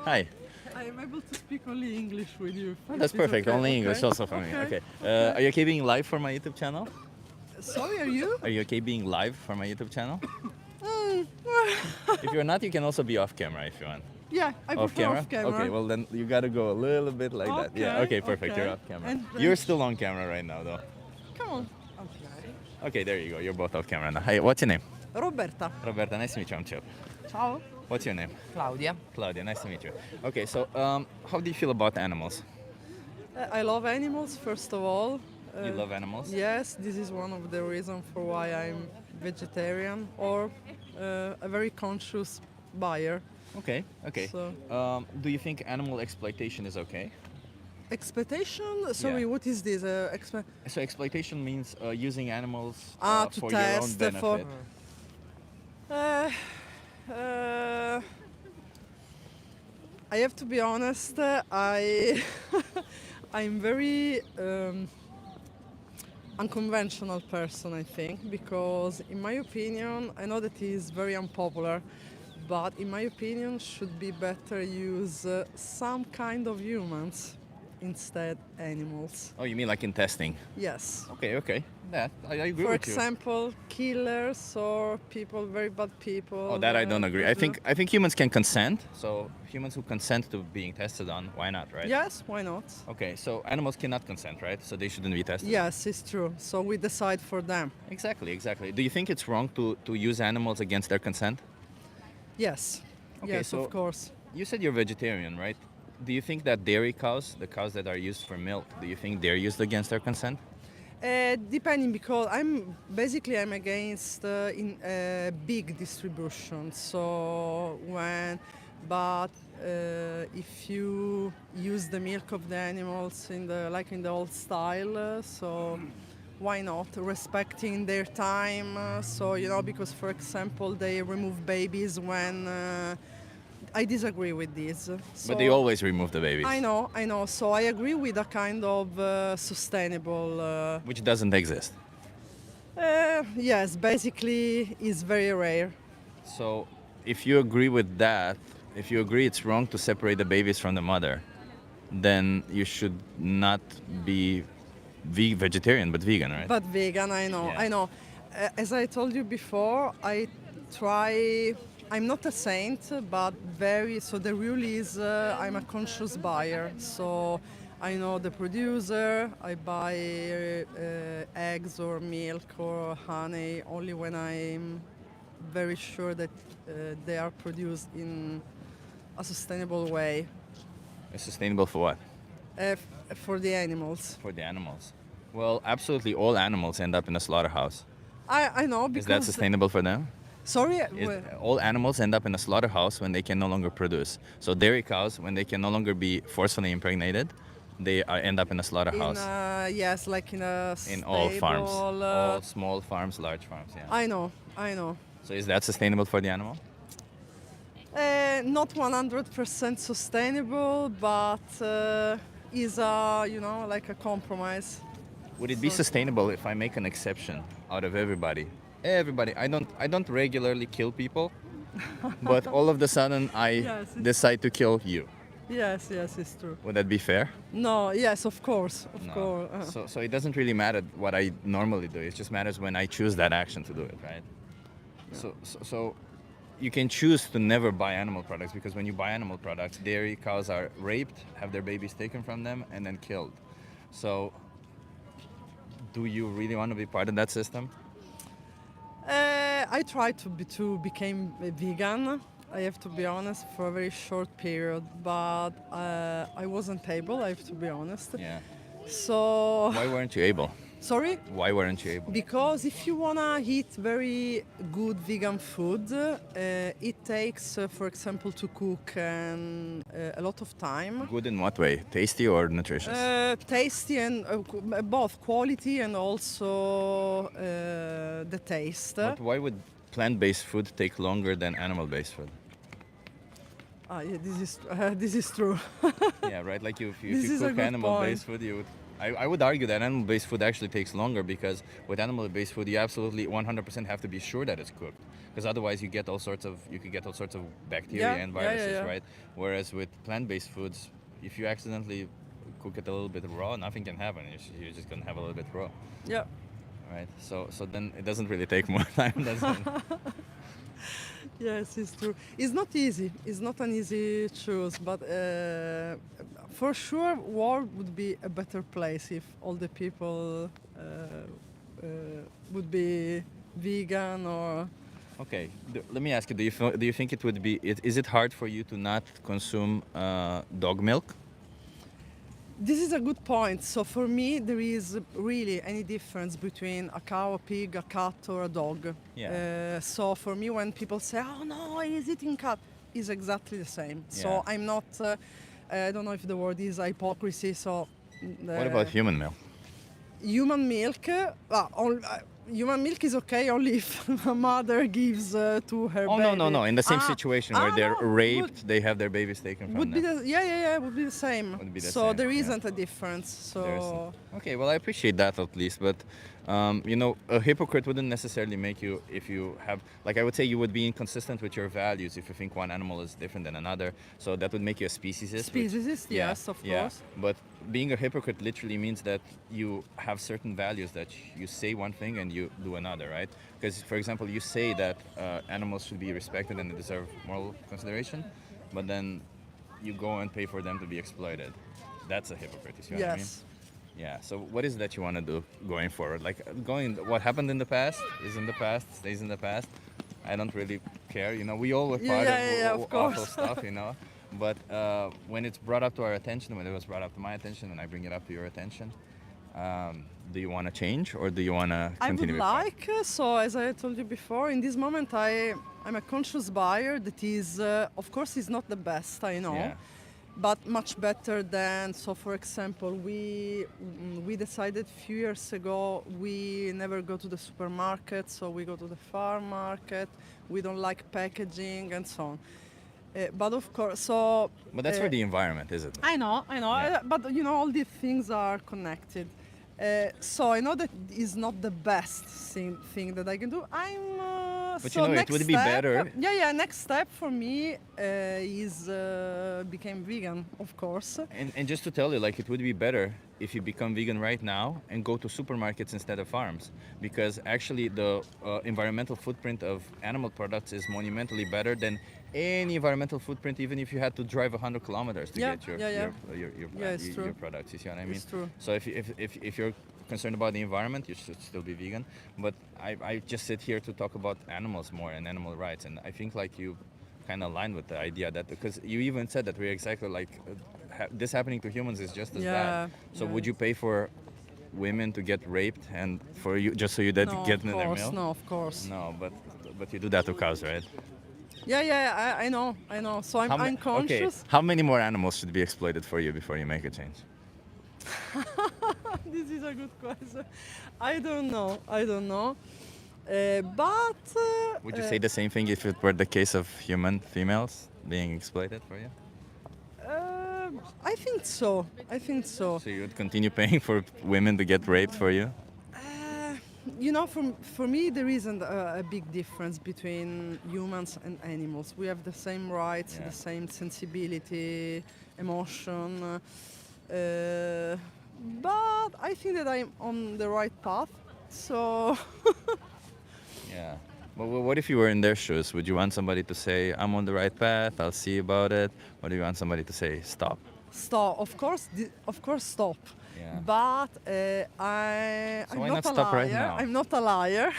Hi.
I am able to speak only English with you.
That's
It's
perfect.
okay,
Only
okay?
English also for me.
Okay.
Okay. Are you okay being live for my YouTube channel?
Sorry, are you?
Are you okay being live for my YouTube channel?
Mm,
If you're not, you can also be off camera if you want.
yeah, I prefer off camera.
Okay, well then you gotta go a little bit like that. Yeah, okay, perfect.
okay.
You're off camera.
And
You're
then-
still on camera right now though.
Come on. Okay.
Okay, there you go. You're both off camera now. Hey, what's your name?
Roberta.
Roberta, nice to meet you. I'm Chip.
Ciao.
What's your name?
Claudia.
Claudia, nice to meet you. Okay, so how do you feel about animals?
I love animals, first of all.
You love animals?
Yes, this is one of the reasons for why I'm vegetarian or a very conscious buyer.
Okay, okay.
So-
Do you think animal exploitation is okay?
Exploitation? Sorry,
Yeah.
what is this?
So exploitation means using animals
To
for your own
test,
benefit.
I have to be honest. I I'm very unconventional person. I think because, in my opinion, I know that it is very unpopular, but in my opinion, should be better use some kind of humans instead animals.
Oh, you mean like in testing?
Yes.
Okay, okay. That I agree
For
with you.
example, killers or people, very bad people.
Oh, that I don't agree. I
people-
think humans can consent. So humans who consent to being tested on, why not, right?
Yes, why not?
Okay, so animals cannot consent, right? So they shouldn't be tested.
Yes, it's true. So we decide for them.
Exactly, exactly. Do you think it's wrong to use animals against their consent?
Yes.
Okay,
yes,
so-
of course.
You said you're vegetarian, right? Do you think that dairy cows, the cows that are used for milk, do you think they're used against their consent?
Depending, because I'm against in big distribution. So if you use the milk of the animals in the old style, so why not respecting their time? Because for example they remove babies when. I disagree with this.
But they always remove the babies,
I know. So I agree with a kind of sustainable.
which doesn't exist.
Yes, basically, it's very rare.
So if you agree with that, if you agree it's wrong to separate the babies from the mother, then you should not be vegetarian, but vegan, right?
But vegan, I know,
Yeah.
I know. As I told you before, I try. I'm not a saint, but very. So the rule is, I'm a conscious buyer. So I know the producer. I buy eggs or milk or honey only when I'm very sure that they are produced in a sustainable way
It's sustainable for what?
for the animals.
For the animals. Well, absolutely all animals end up in a slaughterhouse.
I know
Is
because.
that sustainable for them?
Sorry.
All animals end up in a slaughterhouse when they can no longer produce. So dairy cows, when they can no longer be forcefully impregnated, they end up in a
In
slaughterhouse.
yes, like in a
In all farms,
stable,
all small farms, large farms. Yeah.
I know, I know.
So is that sustainable for the animal?
Not 100% sustainable, but is a like a compromise.
Would it be
So-
sustainable if I make an exception out of everybody? Everybody. I don't regularly kill people, but all of a sudden I
Yes, it's-
decide to kill you.
Yes, yes, it's true.
Would that be fair?
No, yes, of course, of
No.
course.
So it doesn't really matter what I normally do. It just matters when I choose that action to do it, right? So you can choose to never buy animal products, because when you buy animal products, dairy cows are raped, have their babies taken from them, and then killed. So do you really want to be part of that system?
I tried to become a vegan. I have to be honest, for a very short period, but I wasn't able. I have to be honest.
Yeah.
So
Why weren't you able?
sorry.
Why weren't you able?
Because if you wanna eat very good vegan food, it takes, for example, to cook and a lot of time.
Good in what way? Tasty or nutritious?
Tasty and both quality and also the taste.
But why would plant-based food take longer than animal-based food?
Yeah, this is true.
Yeah, right. Like if
This
you
is a
cook
good
animal-based
point.
food, you would. I would argue that animal-based food actually takes longer, because with animal-based food, you absolutely 100% have to be sure that it's cooked, because otherwise you could get all sorts of bacteria
Yeah,
and
yeah, yeah,
viruses,
yeah.
right? Whereas with plant-based foods, if you accidentally cook it a little bit raw, nothing can happen. You're just gonna have a little bit raw,
Yeah.
right? So then it doesn't really take more time, does it?
Yes, it's true. It's not easy. It's not an easy choice, but for sure, world would be a better place if all the people would be vegan or.
Okay, let me ask you: do you think it would be? Is it hard for you to not consume dog milk?
This is a good point. So for me, there is really any difference between a cow, a pig, a cat, or a dog.
Yeah.
So for me, when people say, "Oh no, he's eating cat," it's exactly the same.
Yeah.
So I'm not. I don't know if the word is hypocrisy. So.
What about human milk?
Human milk? Human milk is okay only if a mother gives to her
Oh
baby.
no! In the same situation where they're
no,
raped, they have their babies taken from
Would be
them.
the yeah would be the same.
Would be the
so
same,
there
yeah.
isn't a difference. So
There isn't. Okay, well, I appreciate that at least, but a hypocrite wouldn't necessarily make you, if you have, like, I would say you would be inconsistent with your values if you think one animal is different than another. So that would make you a speciesist. which-
Speciesist,
yeah,
yes, of
yeah.
course.
But being a hypocrite literally means that you have certain values, that you say one thing and you do another, right? Because, for example, you say that animals should be respected and they deserve moral consideration, but then you go and pay for them to be exploited. That's a hypocrite, you see what I mean?
yes.
Yeah. So what is it that you want to do going forward? Like what happened in the past is in the past, stays in the past. I don't really care. We all were part of
of
awful
course.
stuff, But when it's brought up to our attention, when it was brought up to my attention, and I bring it up to your attention, do you want to change or do you want to
I would
continue? with that?
like, so as I told you before, in this moment I'm a conscious buyer that is, of course, is not the best, I know.
Yeah.
But much better than, so for example, we decided a few years ago we never go to the supermarket, so we go to the farm market. We don't like packaging and so on. But of course, so.
But that's for the environment, is it?
I know,
Yeah.
but all these things are connected. So I know that is not the best thing that I can do.
But
so
it
next
would be
step-
better.
Yeah. Next step for me is become vegan, of course.
And just to tell you, like, it would be better if you become vegan right now and go to supermarkets instead of farms, because actually the environmental footprint of animal products is monumentally better than any environmental footprint, even if you had to drive 100 kilometers to
Yeah,
get your
Yeah, it's true.
your products. You see what I mean?
It's true.
So if you're concerned about the environment, you should still be vegan. But I just sit here to talk about animals more and animal rights, and I think like you kind of align with the idea that, because you even said that we're exactly like this happening to humans is just as bad. So would you pay for women to get raped and for you just so you that
No,
get
of
in their
course,
milk?
no, of course.
No, but you do that to cows, right?
Yeah, I know. So I'm
Okay.
conscious.
How many more animals should be exploited for you before you make a change?
This is a good question. I don't know. I don't know. But
Would you say the same thing if it were the case of human females being exploited for you?
I think so. I think so.
So you would continue paying for women to get raped for you?
You know, for me, there isn't a big difference between humans and animals. We have the same rights,
Yeah.
the same sensibility, emotion. But I think that I'm on the right path. So
Yeah. But what if you were in their shoes? Would you want somebody to say, I'm on the right path, I'll see about it? Or do you want somebody to say, stop?
stop. Of course, stop.
Yeah.
But
So
I'm
why
not
not
a
stop
liar.
right now?
I'm not a liar.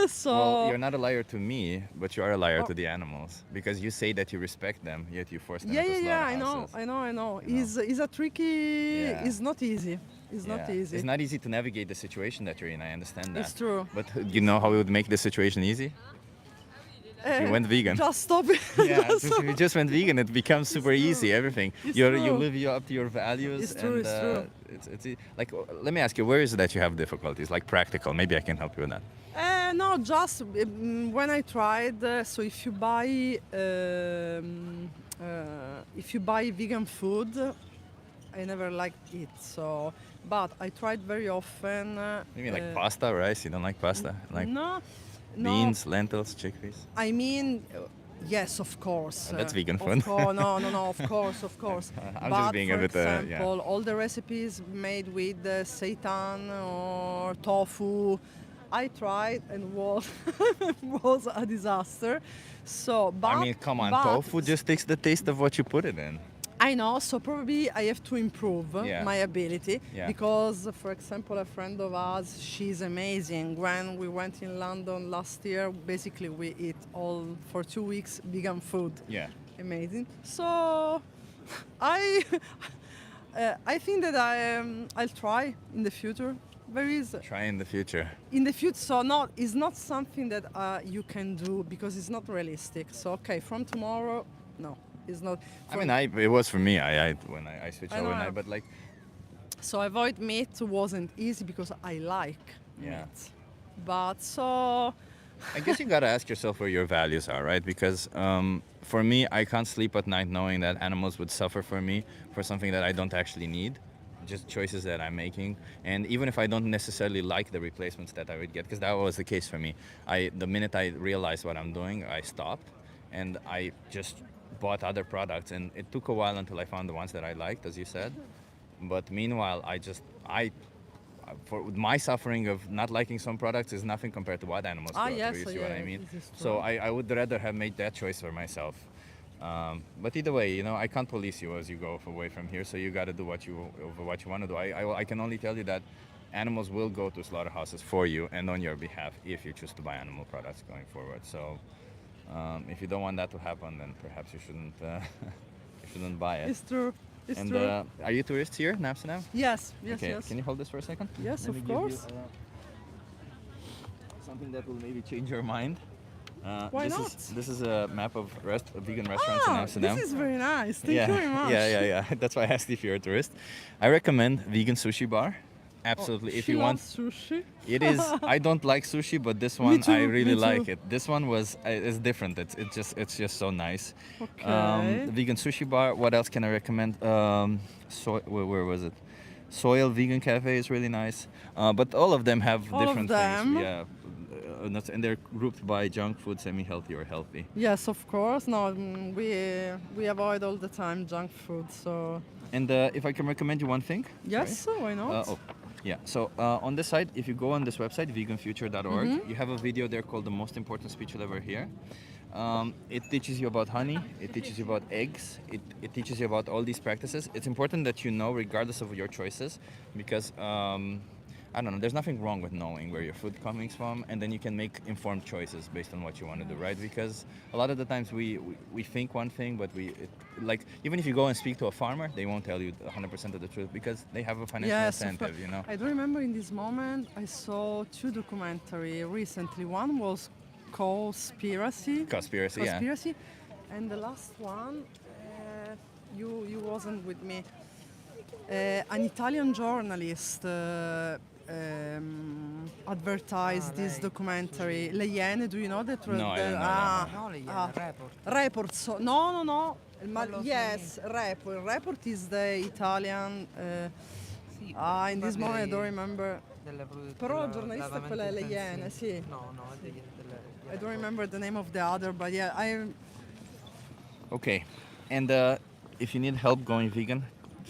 So
Well, you're not a liar to me, but you are a liar to the animals. Because you say that you respect them, yet you force them
yeah,
into
yeah, yeah. I know,
slaughterhouses.
I know, I know.
You know.
Is a tricky.
Yeah.
It's not easy. It's not
Yeah.
easy.
It's not easy to navigate the situation that you're in, I understand that.
It's true.
But you know how it would make the situation easy? If you went vegan.
Just stop it.
Yeah, if you just went vegan, it becomes super easy. Everything you
true.
live you up to your values.
It's true,
And,
it's true.
Like, let me ask you, where is it that you have difficulties? Like practical, maybe I can help you with that.
No, just when I tried. So if you buy vegan food, I never liked it. So, but I tried very often.
You mean like pasta, rice? You don't like pasta? Like
No,
beans, lentils, chickpeas?
I mean, yes, of course.
That's vegan
Of
food.
no, of course, of course.
I'm
but
just being a
for
bit, yeah.
example, all the recipes made with seitan or tofu, I tried and was a disaster. So, but
I mean, come on,
but
tofu just takes the taste of what you put it in.
I know, so probably I have to improve
Yeah.
my ability
Yeah.
because, for example, a friend of ours, she's amazing. When we went in London last year, basically we eat all for 2 weeks vegan food.
Yeah.
Amazing. So I I think that I'll try in the future. There is
Try in the future.
in the future, so not it's not something that you can do because it's not realistic. So okay, from tomorrow, no, it's not.
I mean, it was for me. When I switched
I know.
overnight, but like,
So avoid meat wasn't easy because I like
Yeah.
meat. But so
I guess you gotta ask yourself where your values are, right? Because for me, I can't sleep at night knowing that animals would suffer for me for something that I don't actually need, just choices that I'm making. And even if I don't necessarily like the replacements that I would get, because that was the case for me. The minute I realized what I'm doing, I stopped, and I just bought other products. And it took a while until I found the ones that I liked, as you said. But meanwhile, for my suffering of not liking some products is nothing compared to what animals go
yes,
through. You
so
see what
yeah,
I mean?
this is
So
true.
I would rather have made that choice for myself. But either way, I can't police you as you go away from here. So you got to do what you want to do. I can only tell you that animals will go to slaughterhouses for you and on your behalf if you choose to buy animal products going forward. So if you don't want that to happen, then perhaps you shouldn't you shouldn't buy it.
it's true. It's
And
true.
are you tourists here in Amsterdam?
Yes, yes,
Okay,
yes.
can you hold this for a second?
Yes,
Let
of
me give you,
course.
something that will maybe change your mind.
Why
this
not?
This is a map of vegan restaurants in Amsterdam.
This is very nice. Thank
yeah,
you very much.
yeah. That's why I asked if you're a tourist. I recommend vegan sushi bar. Absolutely, if
She
you want.
loves sushi.
It is. I don't like sushi, but this
Me
one
too,
I really
me
like
too.
it. This one is different. It's just so nice.
Okay.
Vegan sushi bar. What else can I recommend? Where was it? Soil Vegan Cafe is really nice. But all of them have
All of
different
them?
things. Yeah. And they're grouped by junk food, semi-healthy, or healthy.
Yes, of course. No, we avoid all the time junk food. So
And if I can recommend you one thing.
yes, why not?
Yeah. So on this side, if you go on this website, veganfuture.org,
Mm-hmm.
you have a video there called "The Most Important Speech You'll Ever Hear." It teaches you about honey. It teaches you about eggs. It teaches you about all these practices. It's important that you know, regardless of your choices, because I don't know. There's nothing wrong with knowing where your food coming from, and then you can make informed choices based on what you want to do, right? Because a lot of the times we think one thing, but like even if you go and speak to a farmer, they won't tell you 100% of the truth because they have a financial
Yes, of
incentive,
course. I do remember in this moment I saw 2 documentaries recently. One was Conspiracy,
Conspiracy.
and the last one, you wasn't with me. An Italian journalist advertised this documentary. Le Iene, do you know that?
No, I don't know that
No, le Iene, Report.
Report. So, no, no, no.
Quello
Yes, Report. Report is the Italian.
Sì,
In this moment I don't remember. Però il
della-
giornalista è
della
quella delle
intensive.
Iene, sì.
No, no, è
I don't remember the name of the other, but yeah,
Okay. And if you need help going vegan,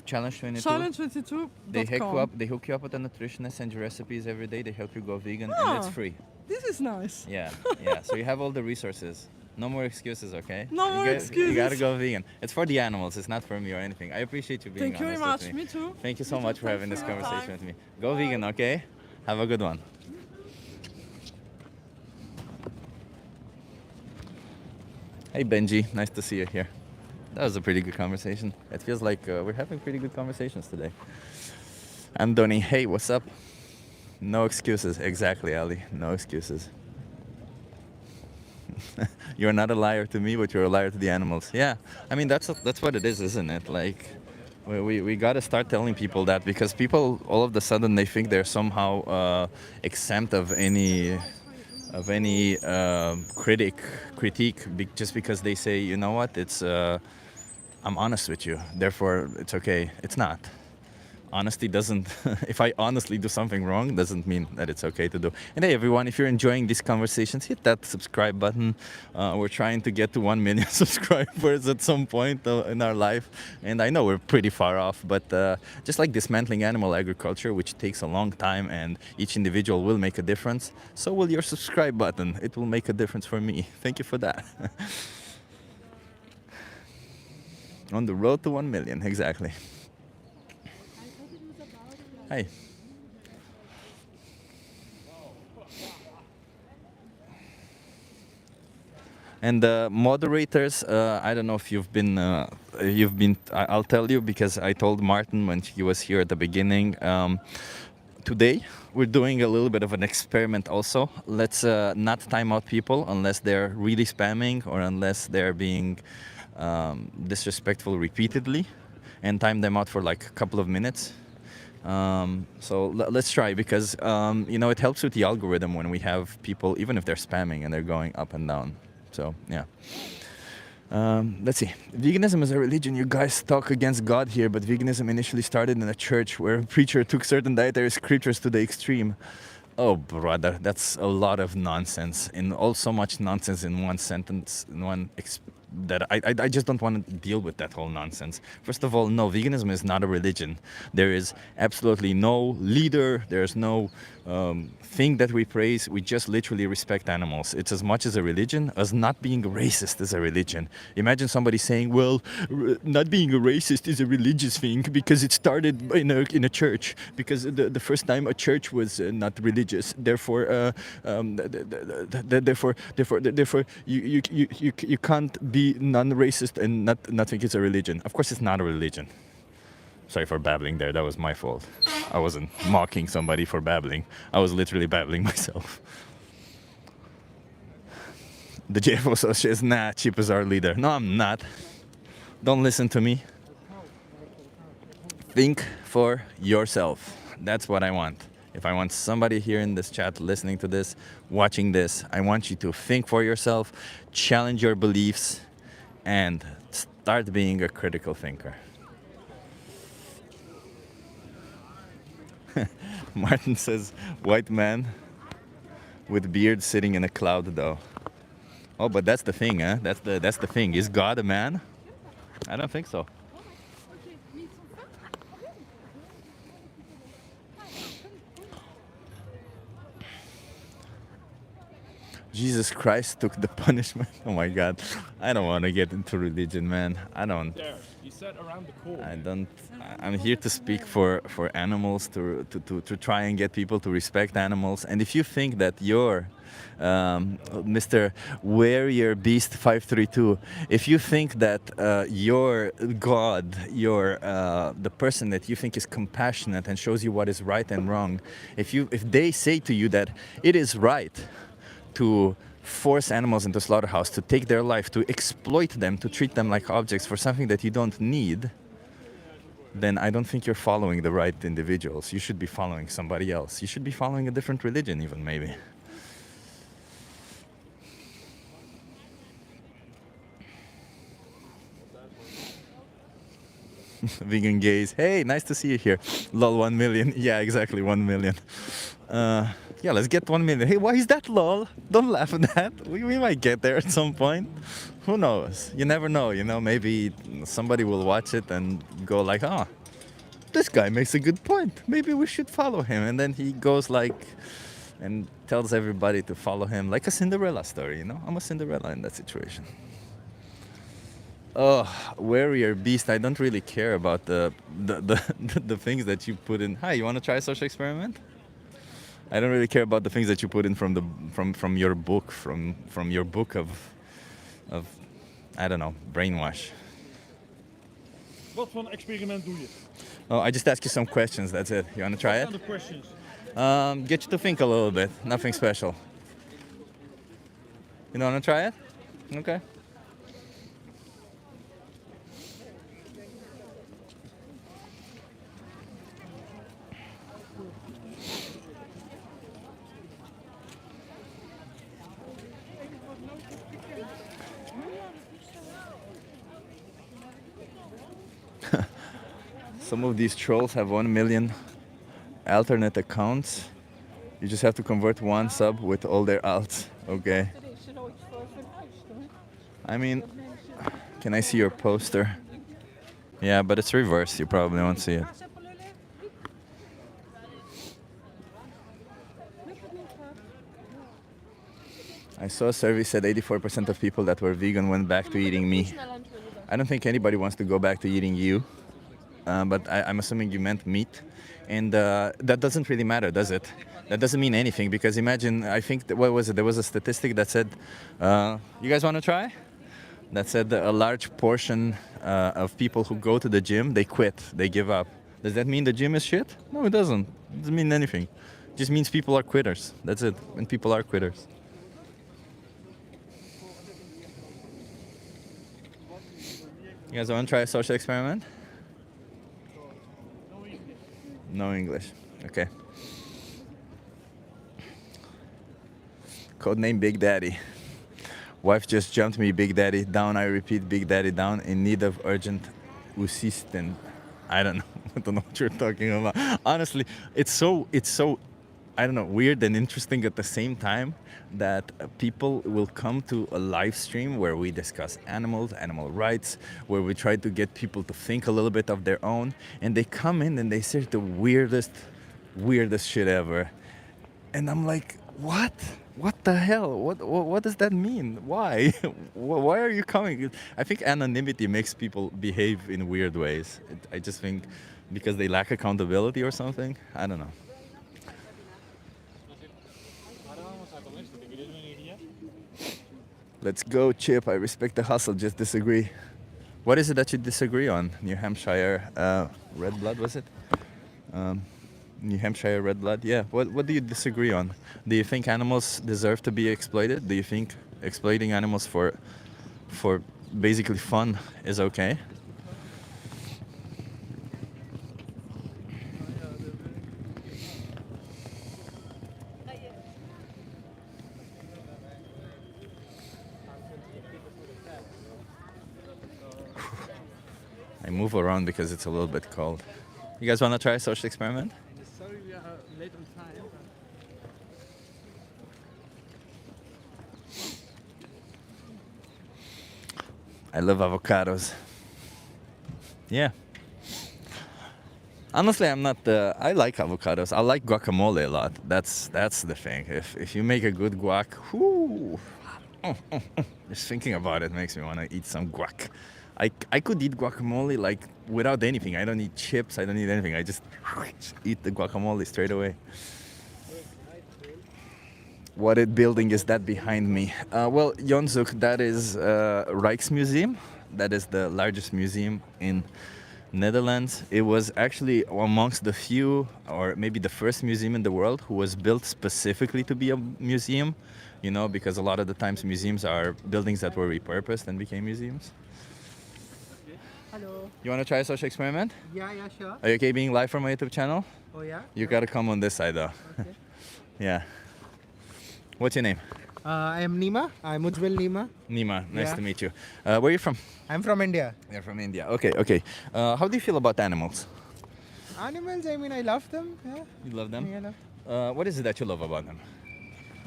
Challenge 22.
Challenge22.com.
They hook you up with a nutritionist, send you recipes every day. They help you go vegan, and it's
Ah.
free.
This is nice.
Yeah, yeah. So you have all the resources. No more excuses, okay?
No
You
more
You
excuses.
gotta go vegan. It's for the animals. It's not for me or anything. I appreciate you being
Thank you very
honest
much.
with me.
Me too.
Thank you so
Me too.
much for
Thanks
having this
for your
conversation
time.
with me. Go vegan, okay? Have a good one. Hey Benji, nice to see you here. That was a pretty good conversation. It feels like we're having pretty good conversations today. Andoni, hey, what's up? No excuses. Exactly, Ali. No excuses. You're not a liar to me, but you're a liar to the animals. Yeah, I mean that's what it is, isn't it? Like, we gotta start telling people that, because people all of a sudden they think they're somehow exempt of any critique just because they say, you know what, it's I'm honest with you, therefore it's okay. It's not. Honesty doesn't if I honestly do something wrong, doesn't mean that it's okay to do. And hey everyone, if you're enjoying these conversations, hit that subscribe button. We're trying to get to 1 million subscribers at some point in our life, and I know we're pretty far off, but just like dismantling animal agriculture, which takes a long time and each individual will make a difference, so will your subscribe button. It will make a difference for me. Thank you for that. On the road to 1 million, exactly. Hi. And moderators, I don't know if I'll tell you, because I told Martin when he was here at the beginning. Today, we're doing a little bit of an experiment also. Let's not time out people unless they're really spamming or unless they're being disrespectful repeatedly, and time them out for like a couple of minutes. So let's try, because it helps with the algorithm when we have people, even if they're spamming and they're going up and down. So yeah. Let's see. Veganism is a religion. You guys talk against God here, but veganism initially started in a church where a preacher took certain dietary scriptures to the extreme. Oh, brother, that's a lot of nonsense, and all so much nonsense in one sentence, in one that I just don't want to deal with that whole nonsense. First of all, no, veganism is not a religion. There is absolutely no leader. There's no thing that we praise. We just literally respect animals. It's as much as a religion as not being racist is a religion. Imagine somebody saying, well, not being a racist is a religious thing because it started in a church, because the first time a church was not religious. Therefore, therefore, you can't be non-racist and not think it's a religion. Of course, it's not a religion. Sorry for babbling there. That was my fault. I wasn't mocking somebody for babbling. I was literally babbling myself. The JFO says, nah, Chip is our leader. No, I'm not. Don't listen to me. Think for yourself. That's what I want. If I want somebody here in this chat listening to this, watching this, I want you to think for yourself, challenge your beliefs, and start being a critical thinker. Martin says, white man with beard sitting in a cloud though. Oh, but that's the thing, huh? That's the thing. Is God a man? I don't think so. Jesus Christ took the punishment. Oh my God. I don't want to get into religion, man. I don't.
There, you said around the corner.
I don't. I'm here to speak for animals, to try and get people to respect animals. And if you think that you're Mr. Warrior Beast 532, if you think that your God, the person that you think is compassionate and shows you what is right and wrong, if they say to you that it is right to force animals into slaughterhouse, to take their life, to exploit them, to treat them like objects for something that you don't need, then I don't think you're following the right individuals. You should be following somebody else. You should be following a different religion even, maybe. Vegan gays. Hey, nice to see you here. Lol, 1 million. Yeah, exactly, 1 million. Yeah, let's get 1 million. Hey, why is that lol? Don't laugh at that. We might get there at some point. Who knows? You never know, you know, maybe somebody will watch it and go like, oh, this guy makes a good point. Maybe we should follow him. And then he goes like, and tells everybody to follow him, like a Cinderella story, you know? I'm a Cinderella in that situation. Oh, warrior beast. I don't really care about the things that you put in. Hi, you want to try a social experiment? I don't really care about the things that you put in from your book, from your book of I don't know, brainwash.
Wat voor een experiment doe je?
Oh, I just ask you some questions. That's it. You want to try
What
it?
kind of questions?
Get you to think a little bit. Nothing special. You don't want to try it? Okay. Some of these trolls have 1 million alternate accounts. You just have to convert one sub with all their alts. Okay. I mean, can I see your poster? Yeah, but it's reversed. You probably won't see it. I saw a survey said 84% of people that were vegan went back to eating me. I don't think anybody wants to go back to eating you. But I'm assuming you meant meat. And that doesn't really matter, does it? That doesn't mean anything because imagine, I think, what was it? There was a statistic that said, you guys want to try? That said a large portion of people who go to the gym, they quit, they give up. Does that mean the gym is shit? No, it doesn't. It doesn't mean anything. It just means people are quitters. That's it. And people are quitters. You guys want to try a social experiment? No English. Okay. Codename Big Daddy. Wife just jumped me, Big Daddy down. I repeat, Big Daddy down. In need of urgent assistance. I don't know. I don't know what you're talking about. Honestly, it's so I don't know, weird and interesting at the same time that people will come to a live stream where we discuss animals, animal rights, where we try to get people to think a little bit of their own, and they come in and they say the weirdest shit ever. And I'm like, what? What the hell? What does that mean? Why? Why are you coming? I think anonymity makes people behave in weird ways. I just think because they lack accountability or something. I don't know. Let's go, Chip. I respect the hustle, just disagree. What is it that you disagree on? New Hampshire red blood, was it? New Hampshire red blood, yeah. What do you disagree on? Do you think animals deserve to be exploited? Do you think exploiting animals for basically fun is okay? I move around because it's a little bit cold. You guys want to try a social experiment?
Sorry, we are late on time.
I love avocados. Yeah. Honestly, I'm not. I like avocados. I like guacamole a lot. That's the thing. If you make a good guac, whoo, just thinking about it makes me want to eat some guac. I could eat guacamole like without anything. I don't need chips. I don't need anything. I just eat the guacamole straight away. What building is that behind me? Well, Jonzuk, that is Rijksmuseum. That is the largest museum in Netherlands. It was actually amongst the few, or maybe the first museum in the world who was built specifically to be a museum. You know, because a lot of the times museums are buildings that were repurposed and became museums.
Hello.
You want to try a social experiment?
Yeah, sure.
Are you okay being live from my YouTube channel?
Oh, yeah?
You gotta come on this side though.
Okay.
Yeah. What's your name?
I am Nima. I'm Ujjwal Nima.
Nima. Nice
Yeah.
to meet you. Where are you from?
I'm from India.
You're from India. Okay. How do you feel about animals?
Animals, I mean, I love them. Yeah.
You love them?
Yeah, I love.
What is it that you love about them?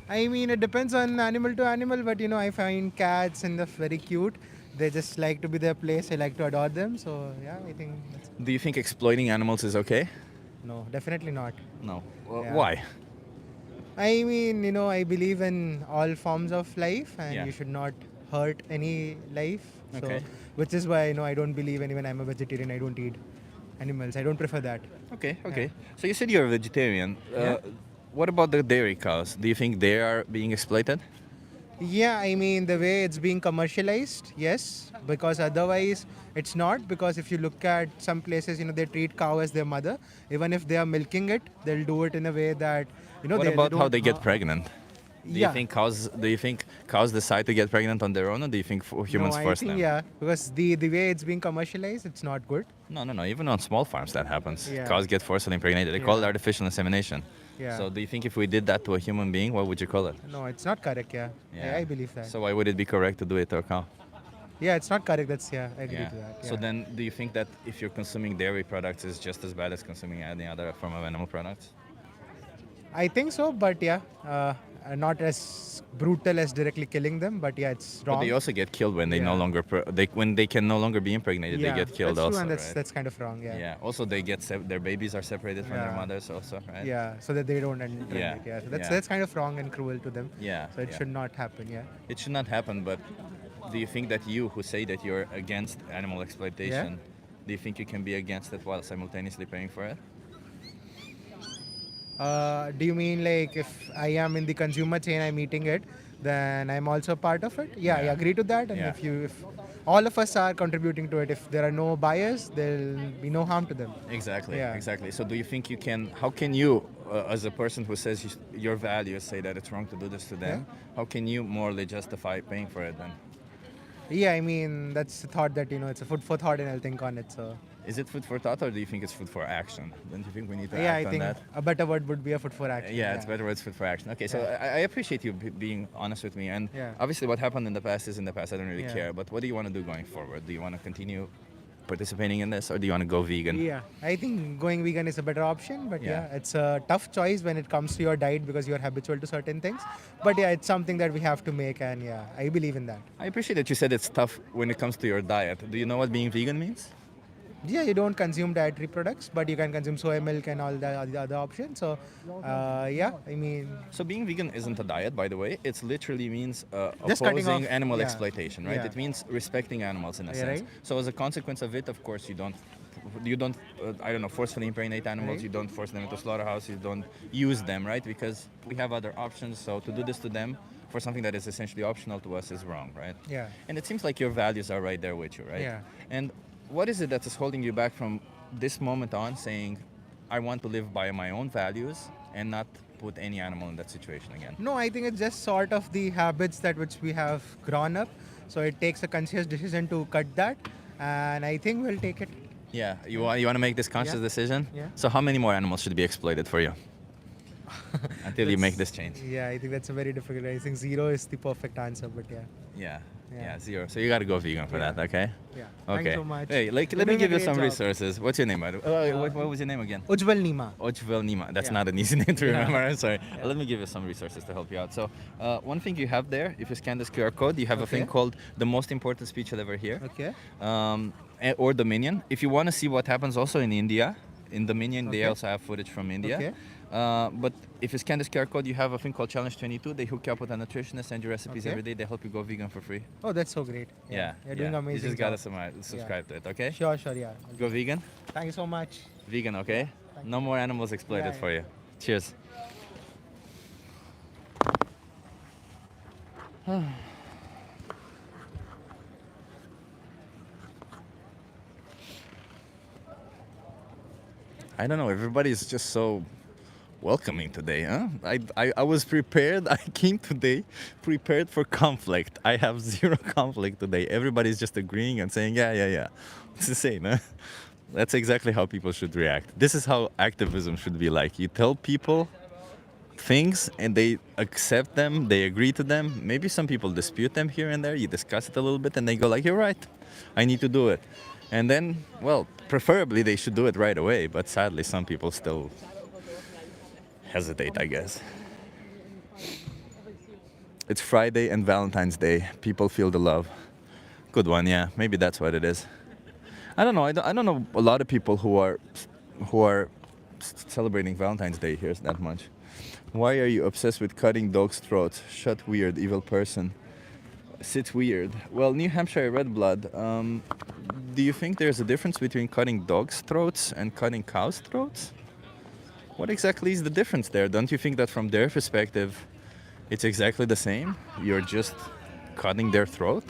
I mean, it depends on animal to animal, but I find cats and stuff very cute. They just like to be their place. I like to adore them. So, yeah, I think that's.
Do you think exploiting animals is okay?
No, definitely not.
No.
Yeah.
Why?
I mean, I believe in all forms of life and
Yeah.
you should not hurt any life. So,
Okay.
which is why, I don't believe, and even I'm a vegetarian, I don't eat animals. I don't prefer that.
Okay. So you said you're a vegetarian.
Yeah.
What about the dairy cows? Do you think they are being exploited?
Yeah, I mean, the way it's being commercialized, yes, because otherwise it's not. Because if you look at some places, they treat cow as their mother. Even if they are milking it, they'll do it in a way that,
What about how they get pregnant? Do
Yeah.
you think cows decide to get pregnant on their own, or do you think humans
No, I
force
think,
them?
yeah, because the way it's being commercialized, it's not good.
No. Even on small farms that happens.
Yeah.
Cows get forcibly impregnated. They call it
Yeah.
artificial insemination.
Yeah.
So do you think if we did that to a human being, what would you call it?
No, it's not correct, yeah. I believe that.
So why would it be correct to do it to a cow?
Yeah, it's not correct. That's, I agree
Yeah.
to that.
So
yeah.
then, do you think that if you're consuming dairy products, is just as bad as consuming any other form of animal products?
I think so, but yeah, not as brutal as directly killing them, but yeah, it's wrong.
But they also get killed when they no
Yeah.
longer when they can no longer be impregnated.
yeah,
They get killed
that's
also,
true, and
right?
that's kind of wrong, yeah.
Yeah. Also, they get their babies are separated from their
Yeah.
mothers, also, right?
Yeah, so that they don't impregnate.
Yeah,
Yeah, so that's
yeah.
that's kind of wrong and cruel to them.
Yeah.
So it
yeah.
should not happen. Yeah.
It should not happen. But do you think that you, who say that you're against animal exploitation, do you think you can be against it while simultaneously paying for it?
Do you mean like if I am in the consumer chain, I'm eating it, then I'm also part of it? Yeah, I
Yeah.
agree to that. And
Yeah.
if all of us are contributing to it, if there are no buyers, there'll be no harm to them.
Exactly.
Yeah.
Exactly. So do you think you can? How can you, as a person who says your values say that it's wrong to do this to them, how can you morally justify paying for it then?
Yeah, I mean that's a thought that it's a food for thought, and I'll think on it. So
Is it food for thought, or do you think it's food for action? Don't you think we need to
yeah,
act
I
on
think
that?
a better word would be a food for action.
Yeah, it's better words food for action. Okay, so I appreciate you being honest with me. And
Yeah.
obviously, what happened in the past is in the past. I don't really
Yeah.
care. But what do you want to do going forward? Do you want to continue participating in this, or do you want to go vegan?
Yeah, I think going vegan is a better option, but
Yeah.
yeah, it's a tough choice when it comes to your diet because you're habitual to certain things. But yeah, it's something that we have to make, and yeah, I believe in that.
I appreciate that you said it's tough when it comes to your diet. Do you know what being vegan means?
Yeah, you don't consume dietary products, but you can consume soy milk and all the other options. So, yeah, I mean,
So being vegan isn't a diet, by the way. It literally means
Just cutting
opposing
off-
animal
yeah.
exploitation, right?
Yeah.
It means respecting animals in a
Yeah,
sense.
right.
So as a consequence of it, of course, you don't I don't know, forcefully impregnate animals.
Right.
You don't force them into slaughterhouse. You don't use them, right? Because we have other options. So to do this to them for something that is essentially optional to us is wrong, right?
yeah.
And it seems like your values are right there with you, right?
Yeah.
And what is it that is holding you back from this moment on saying, I want to live by my own values and not put any animal in that situation again?
No, I think it's just sort of the habits that which we have grown up. So it takes a conscious decision to cut that, and I think we'll take it.
Yeah, you want to make this conscious
Yeah.
decision?
Yeah.
So how many more animals should be exploited for you until you make this change?
Yeah, I think that's a very difficult. I think 0 is the perfect answer, but yeah.
Yeah,
Yeah.
0. So you got to go vegan for
Yeah.
that, okay?
Yeah.
Okay.
Thank you so much.
Hey,
You're
let me
doing a
give you
great
some
job.
resources. What's your name, by the way? What was your name again?
Ujjwal Nima.
Ojvel Nima. That's
Yeah.
not an easy name to
Yeah.
remember. I'm sorry. Let me give you some resources to help you out. So, one thing you have there, if you scan this QR code, you have a thing
Okay.
called the most important speech you'll ever hear,
Okay.
or Dominion. If you want to see what happens also in India, in Dominion, they
Okay.
also have footage from India.
Okay.
But if you scan this QR code, you have a thing called Challenge 22. They hook you up with a nutritionist, send you recipes
Okay.
every day. They help you go vegan for free.
Oh, that's so great.
Yeah,
You're doing amazing.
You just gotta
job.
subscribe to it, okay?
Sure, yeah.
Go vegan.
Thank you so much.
Vegan, okay? No more animals exploited
Yeah,
for you. Cheers. I don't know, everybody's just so welcoming today, huh? I was prepared. I came today prepared for conflict. I have zero conflict today. Everybody's just agreeing and saying, yeah, yeah, yeah. It's the same, huh? That's exactly how people should react. This is how activism should be like. You tell people things and they accept them, they agree to them. Maybe some people dispute them here and there. You discuss it a little bit and they go like, you're right, I need to do it. And then, well, preferably they should do it right away, but sadly some people still hesitate, I guess. It's Friday and Valentine's Day. People feel the love. Good one, yeah. Maybe that's what it is. I don't know. I don't know a lot of people who are celebrating Valentine's Day here that much. Why are you obsessed with cutting dogs' throats? Shut weird, evil person. Sit weird. Well, New Hampshire red blood. Do you think there's a difference between cutting dogs' throats and cutting cows' throats? What exactly is the difference there? Don't you think that from their perspective, it's exactly the same? You're just cutting their throat?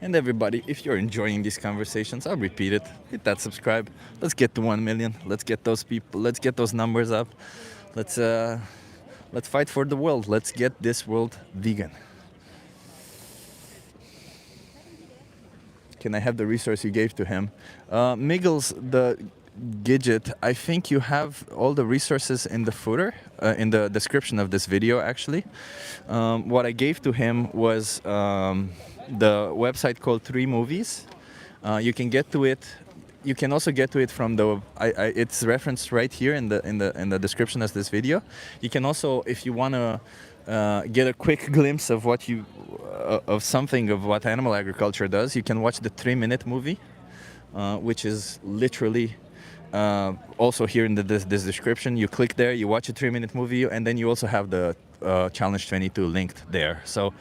And everybody, if you're enjoying these conversations, I'll repeat it. Hit that subscribe. Let's get to 1 million. Let's get those people. Let's get those numbers up. Let's fight for the world. Let's get this world vegan. Can I have the resource you gave to him? Miggles, the Gidget, I think you have all the resources in the footer, in the description of this video, actually. What I gave to him was the website called 3 Movies. You can get to it. You can also get to it from the. It's referenced right here in the description of this video. You can also, if you want to get a quick glimpse of what animal agriculture does, you can watch the 3-minute movie, which is literally also here in this description. You click there, you watch a 3-minute movie, and then you also have the Challenge 22 linked there. So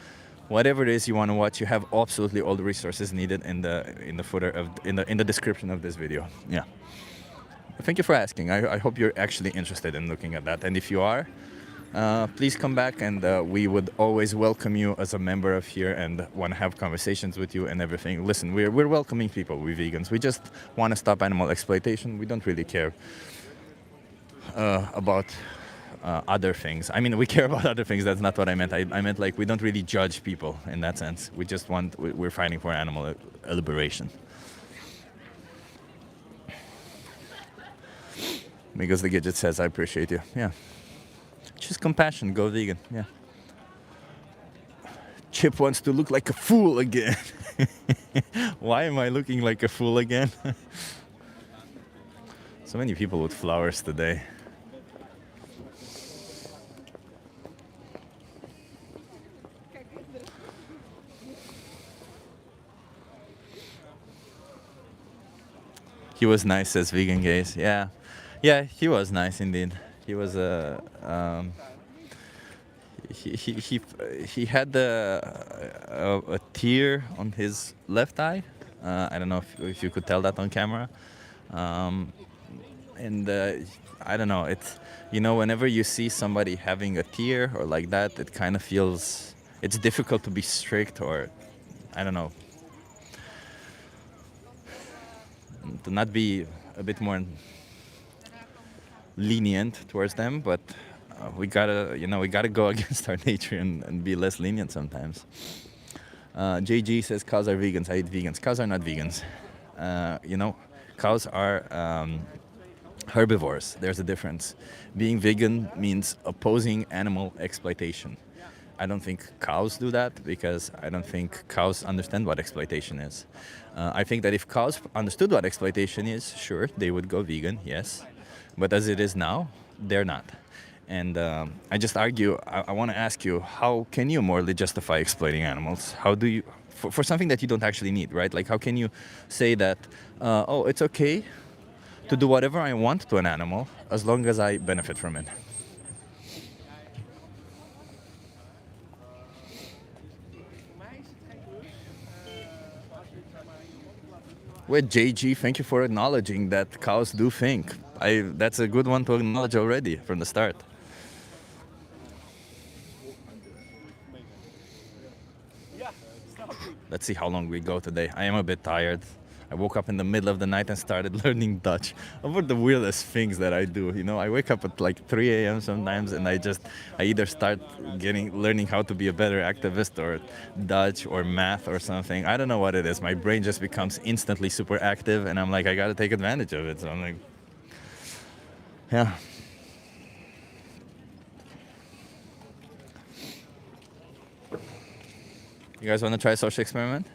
whatever it is you want to watch, you have absolutely all the resources needed in the footer of in the description of this video. Yeah. Thank you for asking. I hope you're actually interested in looking at that, and if you are, please come back, and we would always welcome you as a member of here and want to have conversations with you and everything. Listen, we're welcoming people, we vegans. We just want to stop animal exploitation. We don't really care about other things. I mean, we care about other things. That's not what I meant. I meant like we don't really judge people in that sense. We just we're fighting for animal liberation. Because the Gidget says, I appreciate you. Yeah. Choose compassion, go vegan. Yeah. Chip wants to look like a fool again. Why am I looking like a fool again? So many people with flowers today. He was nice, says Vegan Gaze. Yeah. Yeah, he was nice indeed. He was he had a tear on his left eye. I don't know if you could tell that on camera. And I don't know. It's whenever you see somebody having a tear or like that, it kind of feels it's difficult to be strict or I don't know, to not be a bit more lenient towards them, but we gotta go against our nature and be less lenient sometimes. JG says cows are vegans. I eat vegans. Cows are not vegans. Cows are herbivores. There's a difference. Being vegan means opposing animal exploitation. I don't think cows do that because I don't think cows understand what exploitation is. I think that if cows understood what exploitation is, sure, they would go vegan, yes. But as it is now, they're not. And I just argue, I want to ask you, how can you morally justify exploiting animals? How do you, for something that you don't actually need, right? Like, how can you say that, oh, it's okay to do whatever I want to an animal as long as I benefit from it? Well, JG, thank you for acknowledging that cows do think. That's a good one to acknowledge already from the start. Let's see how long we go today. I am a bit tired. I woke up in the middle of the night and started learning Dutch. Over the weirdest things that I do, you know, I wake up at like 3 a.m. sometimes, and I either start learning how to be a better activist, or Dutch, or math, or something. I don't know what it is. My brain just becomes instantly super active, and I'm like, I gotta take advantage of it. So I'm like, yeah. You guys want to try a social experiment?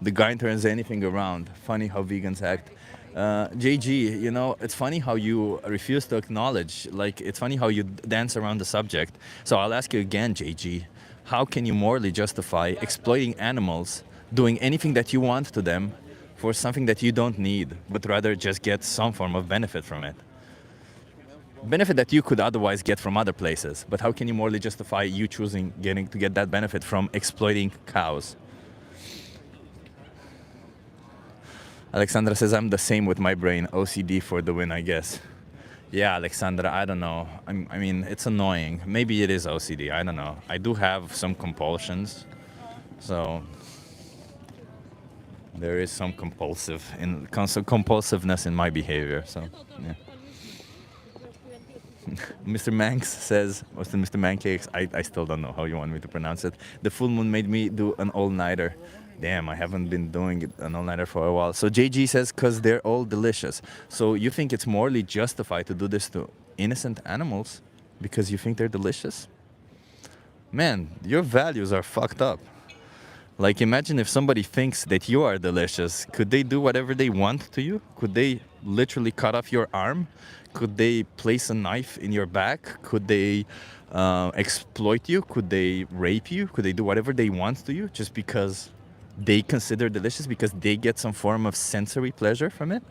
The guy turns anything around. Funny how vegans act. JG, you know, it's funny how you refuse to acknowledge, like, it's funny how you dance around the subject. So I'll ask you again, JG, how can you morally justify exploiting animals, doing anything that you want to them for something that you don't need, but rather just get some form of benefit from it? Benefit that you could otherwise get from other places, but how can you morally justify you choosing to get that benefit from exploiting cows? Alexandra says, I'm the same with my brain. OCD for the win, I guess. Yeah, Alexandra, I don't know. I mean, it's annoying. Maybe it is OCD, I don't know. I do have some compulsions, so there is some compulsiveness in my behavior, so yeah. Mr. Manx says, Mr. Mancakes, I still don't know how you want me to pronounce it. The full moon made me do an all-nighter. Damn, I haven't been doing an all-nighter for a while. So JG says, because they're all delicious. So you think it's morally justified to do this to innocent animals because you think they're delicious? Man, your values are fucked up. Like, imagine if somebody thinks that you are delicious. Could they do whatever they want to you? Could they literally cut off your arm? Could they place a knife in your back? Could they exploit you? Could they rape you? Could they do whatever they want to you just because they consider delicious, because they get some form of sensory pleasure from it?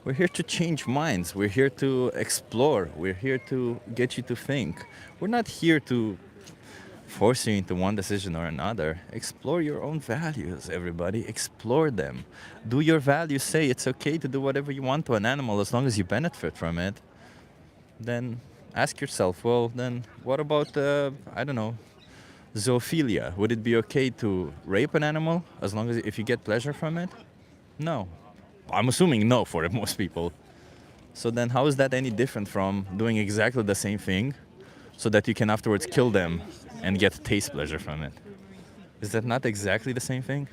We're here to change minds. We're here to explore. We're here to get you to think. We're not here to force you into one decision or another. Explore your own values, everybody. Explore them. Do your values say it's okay to do whatever you want to an animal as long as you benefit from it? Then ask yourself, well, then what about, I don't know, zoophilia? Would it be okay to rape an animal as long as if you get pleasure from it? No. I'm assuming no for most people. So then how is that any different from doing exactly the same thing so that you can afterwards kill them and get taste pleasure from it? Is that not exactly the same thing?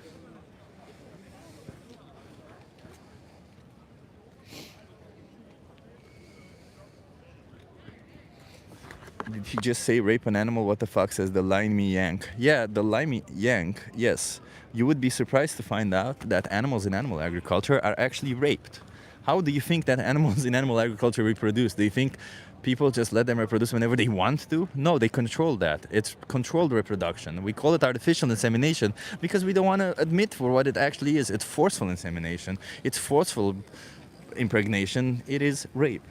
Did he just say rape an animal? What the fuck, says the line me yank. Yeah, the line me yank, yes. You would be surprised to find out that animals in animal agriculture are actually raped. How do you think that animals in animal agriculture reproduce? Do you think people just let them reproduce whenever they want to? No, they control that. It's controlled reproduction. We call it artificial insemination because we don't want to admit for what it actually is. It's forceful insemination. It's forceful impregnation. It is rape.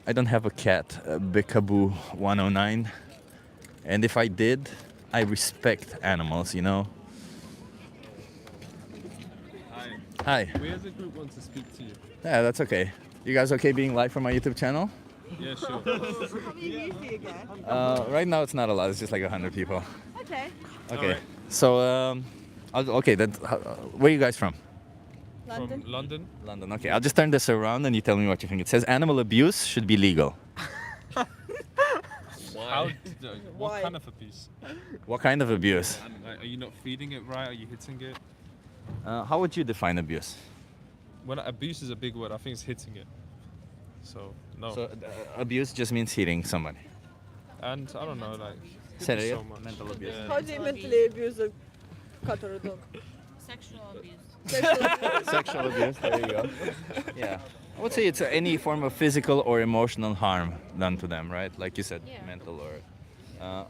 I don't have a cat, Bekaboo 109. And if I did, I respect animals, you know?
Hi.
Hi.
We as a group want to speak to you.
Yeah, that's okay. You guys okay being live from my YouTube channel?
Yeah, sure.
How many views do you get?
Right now it's not a lot, it's just like 100 people.
Okay.
Okay.
Alright.
So, okay, then, where are you guys from?
London.
From London?
London, okay. I'll just turn this around and you tell me what you think. It says animal abuse should be legal.
How, what
Why?
kind of abuse?
What kind of abuse?
Like, are you not feeding it right? Are you hitting it?
How would you define abuse?
Well, abuse is a big word. I think it's hitting it. So, no.
So, abuse just means hitting somebody.
And I don't know, like, could
Say
be
it
so
again?
much.
Mental abuse.
Yeah.
How do you mentally abuse a cat or a dog?
Sexual abuse.
Sexual abuse, there you go. Yeah. I would say it's any form of physical or emotional harm done to them, right? Like you said,
Yeah.
mental or...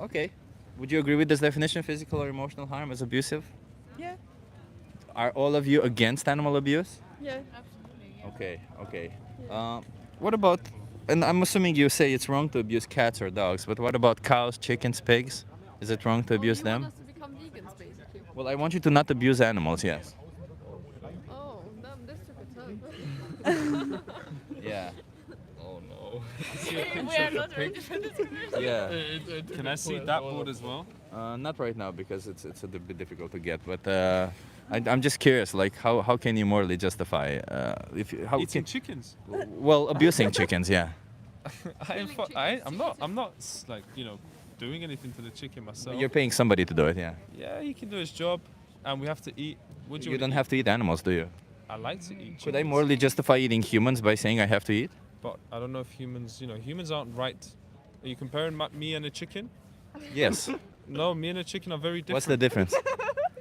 okay. Would you agree with this definition, physical or emotional harm as abusive?
Yeah.
Are all of you against animal abuse?
Yeah.
Absolutely.
Okay, okay. What about? And I'm assuming you say it's wrong to abuse cats or dogs, but what about cows, chickens, pigs? Is it wrong to abuse them?
us to become vegans, basically.
Well, I want you to not abuse animals. Yes.
Oh, this took a turn.
Yeah.
Oh no.
We are not ready for this conversation.
Yeah.
Can I see that board as well?
Not right now because it's a bit difficult to get. But I'm just curious, like how can you morally justify how
Eating
can,
chickens.
well, abusing chickens? Yeah.
I'm not like, you know, doing anything to the chicken myself.
You're paying somebody to do it. Yeah.
Yeah, he can do his job, and we have to eat. What do
You
wanna
don't
eat?
have to eat animals, do you?
I like to eat.
Could I
chickens,
morally justify eating humans by saying I have to eat?
But I don't know if humans, you know, humans aren't right. Are you comparing me and a chicken?
Yes.
No, me and a chicken are very different.
What's the difference?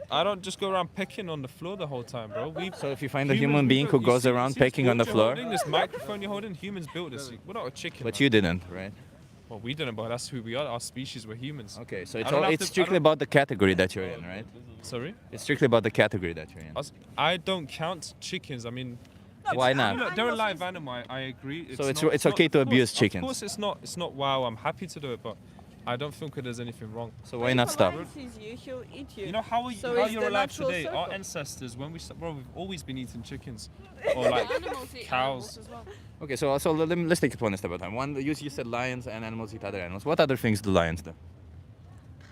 I don't just go around pecking on the floor the whole time, bro.
So if you find a
Humans,
human
we
being
built-
who
you
goes
see-
around
see
pecking
this
on the
board
floor,
you're holding, this microphone you're holding, humans built this. We're not a chicken.
but
man.
you didn't, right?
Well, we didn't, but that's who we are. Our species, we're humans.
Okay, so
I
it's
don't have
it's
to- I
strictly
don't-
about the category that you're in, right?
Sorry?
It's strictly about the category that you're in.
I don't count chickens. I mean,
Why not?
look, they're a live animal. I agree.
So it's
not-
it's okay
not-
to
of
abuse
course-
chickens.
Of course, it's not. Wow, I'm happy to do it, but I don't think there's anything wrong.
So why not stop?
She'll eat you.
You know how
So
how
it's
you're
the
alive
natural
today? Our
circle.
ancestors, when bro, we've always been eating chickens or like
Animals eat
cows.
animals as well.
Okay, so let's take it one step at a time. One, you said lions and animals eat other animals. What other things do lions do?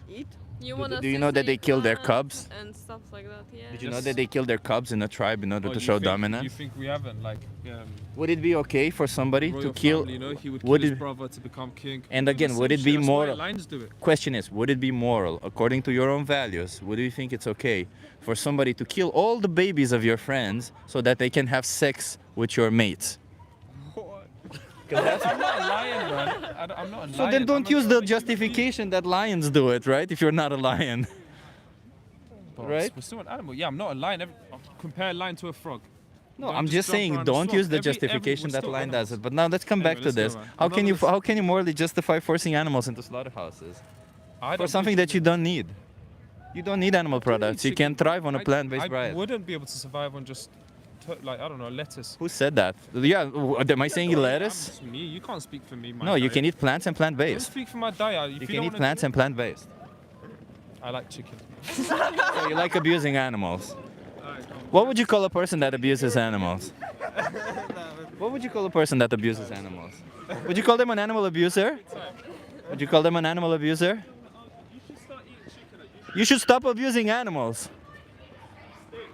Eat.
You
Do-
want us
do you
to
know that
say
they kill their
plants
cubs?
and stuff like that? Yeah.
Did you know
Yes.
that they kill their cubs in a tribe in order
Oh,
to
you
show
think- You
dominance?
think we haven't like
Would it be okay for somebody
royal
to kill?
family, you know, he would
would
kill his
it-
brother to become king.
And
We do
again,
the
would
same
it be
shit. That's why
moral?
Lions do it.
Question is, would it be moral, according to your own values? Would you think it's okay for somebody to kill all the babies of your friends so that they can have sex with your mates?
I'm not a lion, man. I'm not a lion.
So then don't
I'm a-
use
I'm
the
a human
justification that lions do it, right? If you're not a lion.
being. But
right?
We're still an animal. Yeah, I'm not a lion. Compare a lion to a frog.
No,
Don't
I'm
just
just
jump
saying
around the
don't
swamp.
use the
Every-
justification
we're
that
still
lion does
animals.
it. But now let's come back
Anyway,
to
let's
this.
go, man.
How
I'm
can
not
you
gonna
how can you morally justify forcing animals into slaughterhouses
I
for
don't
something
think
that you don't need? You don't need animal products. You can thrive on a plant-based
I
diet.
wouldn't be able to survive on just like I don't know, lettuce.
Who said that? Yeah, am I saying lettuce?
It's me. You can't speak for me. My
No, you
diet.
can eat plants and
Don't
plant-based.
speak for my diet. If
You
you
can
don't
eat
wanna
plants
do
and plant-based.
it, I like chicken.
So you like abusing animals. What would you call a person that abuses animals? What would you call a person that abuses animals? Would you call them an animal abuser? Would you call them an animal abuser? You should stop abusing animals.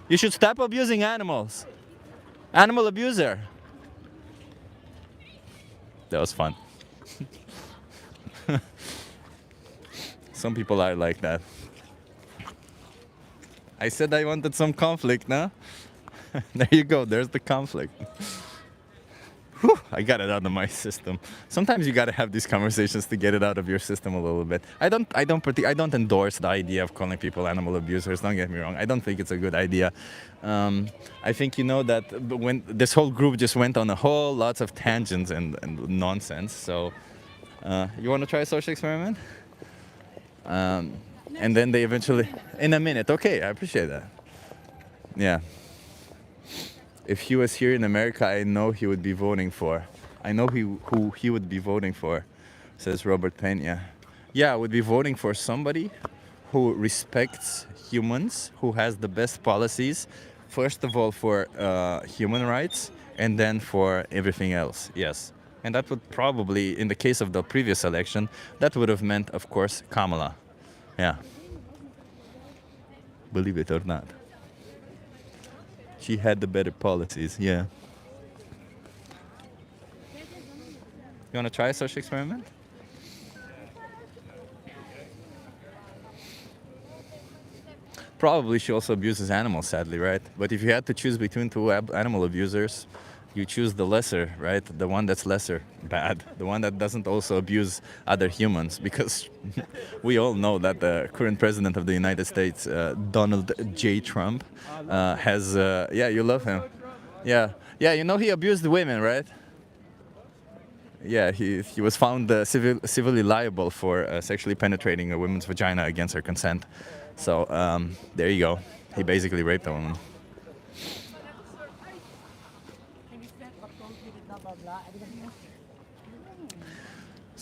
You should stop abusing animals. Animal abuser. That was fun. Some people are like that. I said I wanted some conflict, no? There you go, there's the conflict. Whew, I got it out of my system. Sometimes you gotta have these conversations to get it out of your system a little bit. I don't endorse the idea of calling people animal abusers. Don't get me wrong. I don't think it's a good idea. I think you know that when this whole group just went on a whole lots of tangents and nonsense. So you want to try a social experiment? And then they eventually, in a minute. Okay, I appreciate that. Yeah. If he was here in America, I know he would be voting for. I know who he would be voting for, says Robert Pena. Yeah, I would be voting for somebody who respects humans, who has the best policies, first of all for human rights, and then for everything else, yes. And that would probably, in the case of the previous election, that would have meant, of course, Kamala. Yeah. Believe it or not. She had the better policies, yeah. You want to try a social experiment? Probably she also abuses animals, sadly, right? But if you had to choose between two animal abusers, you choose the lesser, right? The one that's lesser bad, the one that doesn't also abuse other humans, because we all know that the current president of the United States, Donald J. Trump, has, yeah, you love him. Yeah, yeah, you know he abused women, right? Yeah, he was found civilly liable for sexually penetrating a woman's vagina against her consent. So there you go. He basically raped a woman.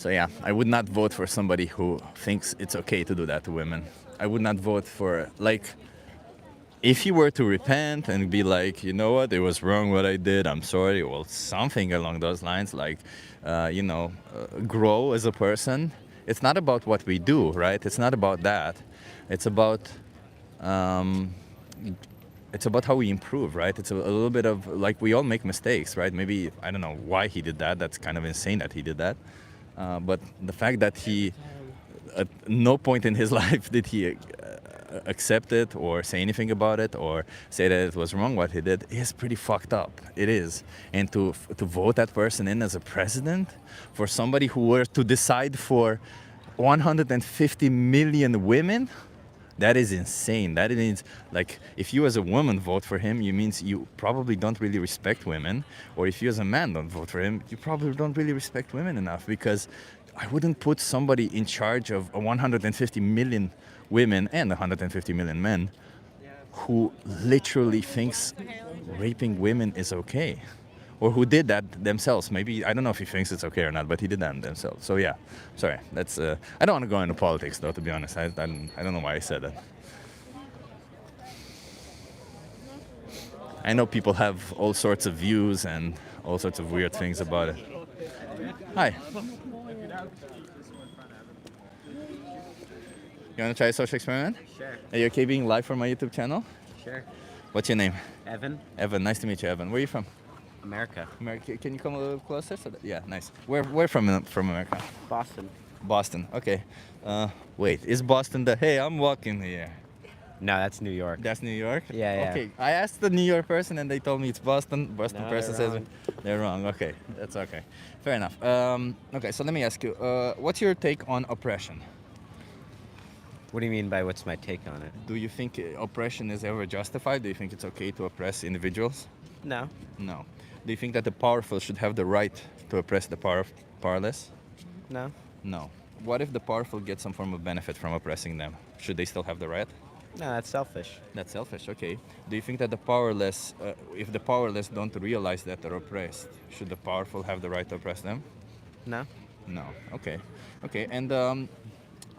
So yeah, I would not vote for somebody who thinks it's okay to do that to women. I would not vote for, like, if he were to repent and be like, you know what, it was wrong what I did, I'm sorry, well, something along those lines, like, grow as a person. It's not about what we do, right? It's not about that. It's about how we improve, right? It's a little bit of, like, we all make mistakes, right? Maybe, I don't know why he did that. That's kind of insane that he did that. But the fact that he, at no point in his life did he accept it or say anything about it or say that it was wrong what he did is pretty fucked up. It is. And to vote that person in as a president for somebody who were to decide for 150 million women, that is insane. That means, like, if you as a woman vote for him, you means you probably don't really respect women. Or if you as a man don't vote for him, you probably don't really respect women enough, because I wouldn't put somebody in charge of 150 million women and 150 million men who literally thinks raping women is okay. Or who did that themselves. Maybe, I don't know if he thinks it's okay or not, but he did that themselves. So yeah, sorry. That's I don't want to go into politics, though, to be honest. I don't know why I said that. I know people have all sorts of views and all sorts of weird things about it. Hi. You want to try a social experiment?
Sure.
Are you okay being live for my YouTube channel?
Sure.
What's your name?
Evan,
Evan. Nice to meet you, Evan. Where are you from?
America.
America. Can you come a little closer? Yeah, nice. Where from America?
Boston.
Boston. Okay. Wait, is Boston the? Hey, I'm walking here.
No, that's New York.
That's New York.
Yeah, yeah.
Okay. I asked the New York person and they told me it's Boston. Boston
No,
person
they're
says
wrong.
they're wrong. Okay, that's okay. Fair enough. Okay, so let me ask you. What's your take on oppression?
What do you mean by what's my take on it?
Do you think oppression is ever justified? Do you think it's okay to oppress individuals?
No.
No. Do you think that the powerful should have the right to oppress the powerless?
No.
No. What if the powerful get some form of benefit from oppressing them? Should they still have the right?
No, that's selfish.
That's selfish, okay. Do you think that the powerless, if the powerless don't realize that they're oppressed, should the powerful have the right to oppress them?
No.
No. Okay. Okay. And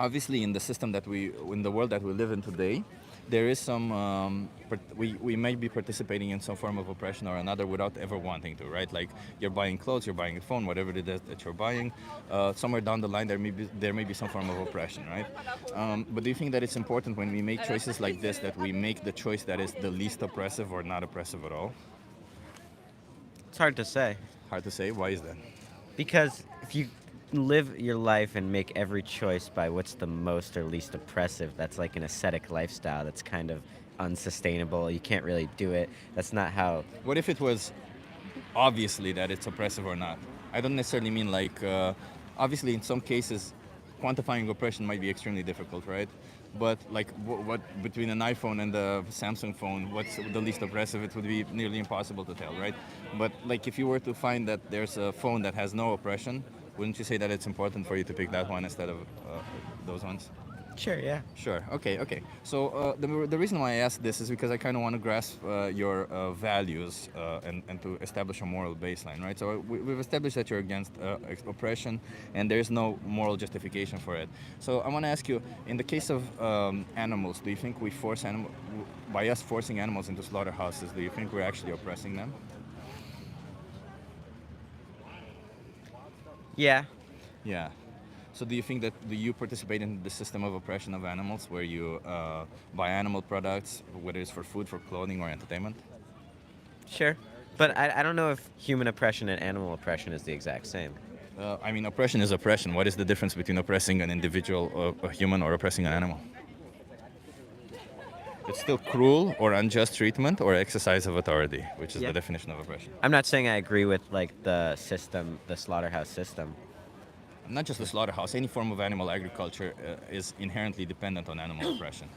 obviously, in the system in the world that we live in today, there is some, we may be participating in some form of oppression or another without ever wanting to, right? Like, you're buying clothes, you're buying a phone, whatever it is that you're buying. Somewhere down the line, there may be some form of oppression, right? But do you think that it's important when we make choices like this that we make the choice that is the least oppressive or not oppressive at all?
It's hard to say.
Hard to say. Why is that?
Because if you live your life and make every choice by what's the most or least oppressive, that's like an ascetic lifestyle that's kind of unsustainable. You can't really do it. That's not how.
What if it was obviously that it's oppressive or not? I don't necessarily mean like, obviously in some cases, quantifying oppression might be extremely difficult, right? But like, what between an iPhone and the Samsung phone, what's the least oppressive? It would be nearly impossible to tell, right? But like, if you were to find that there's a phone that has no oppression, wouldn't you say that it's important for you to pick that one instead of those ones?
Sure, yeah.
Sure. Okay. Okay. So the reason why I ask this is because I kind of want to grasp your values and to establish a moral baseline, right? So we've established that you're against oppression, and there is no moral justification for it. So I want to ask you, in the case of animals, do you think we force by us forcing animals into slaughterhouses? Do you think we're actually oppressing them?
Yeah.
Yeah. So do you think that you participate in the system of oppression of animals where you buy animal products, whether it's for food, for clothing, or entertainment?
Sure. But I don't know if human oppression and animal oppression is the exact same.
I mean, oppression is oppression. What is the difference between oppressing an individual, a human, or oppressing an animal? It's still cruel or unjust treatment or exercise of authority, which is the definition of oppression.
I'm not saying I agree with like the system, the slaughterhouse system.
Not just the slaughterhouse. Any form of animal agriculture is inherently dependent on animal oppression.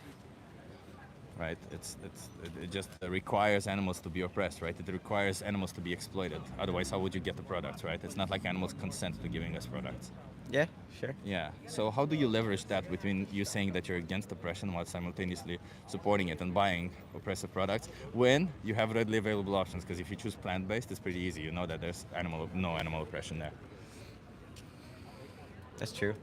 Right? It just requires animals to be oppressed, right? It requires animals to be exploited. Otherwise, how would you get the products, right? It's not like animals consent to giving us products.
Yeah, sure.
Yeah. So how do you leverage that between you saying that you're against oppression while simultaneously supporting it and buying oppressive products when you have readily available options? Because if you choose plant-based, it's pretty easy. You know that there's no animal oppression there.
That's true.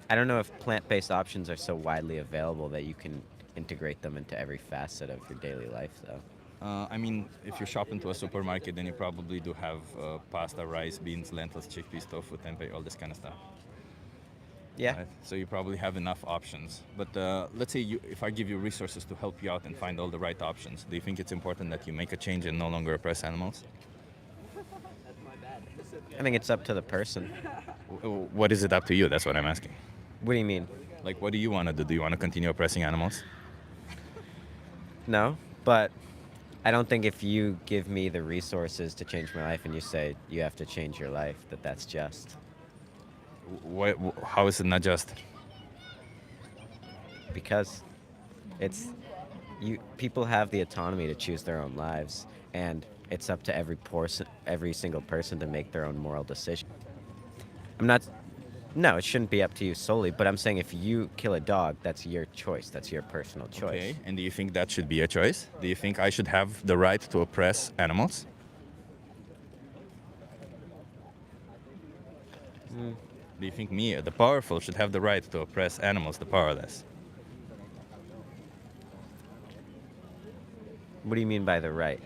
I don't know if plant-based options are so widely available that you can integrate them into every facet of your daily life, though.
I mean, if you shop into a supermarket, then you probably do have pasta, rice, beans, lentils, chickpeas, tofu, tempeh, all this kind of stuff.
Yeah.
Right? So you probably have enough options. But let's say if I give you resources to help you out and find all the right options, do you think it's important that you make a change and no longer oppress animals?
I think it's up to the person.
What is it up to you? That's what I'm asking.
What do you mean?
Like, what do you want to do? Do you want to continue oppressing animals?
No, but I don't think if you give me the resources to change my life and you say you have to change your life, that's just.
How is it not just?
Because people have the autonomy to choose their own lives, and it's up to every single person to make their own moral decision. No, it shouldn't be up to you solely, but I'm saying if you kill a dog, that's your choice. That's your personal choice.
Okay, and do you think that should be a choice? Do you think I should have the right to oppress animals? Do you think me, the powerful, should have the right to oppress animals, the powerless?
What do you mean by the right?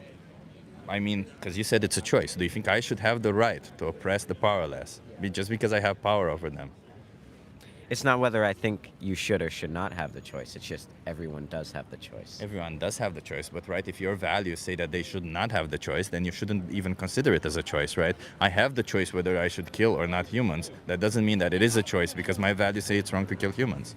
I mean, because you said it's a choice. Do you think I should have the right to oppress the powerless just because I have power over them?
It's not whether I think you should or should not have the choice. It's just everyone does have the choice.
Everyone does have the choice, but right, if your values say that they should not have the choice, then you shouldn't even consider it as a choice, right? I have the choice whether I should kill or not humans. That doesn't mean that it is a choice because my values say it's wrong to kill humans.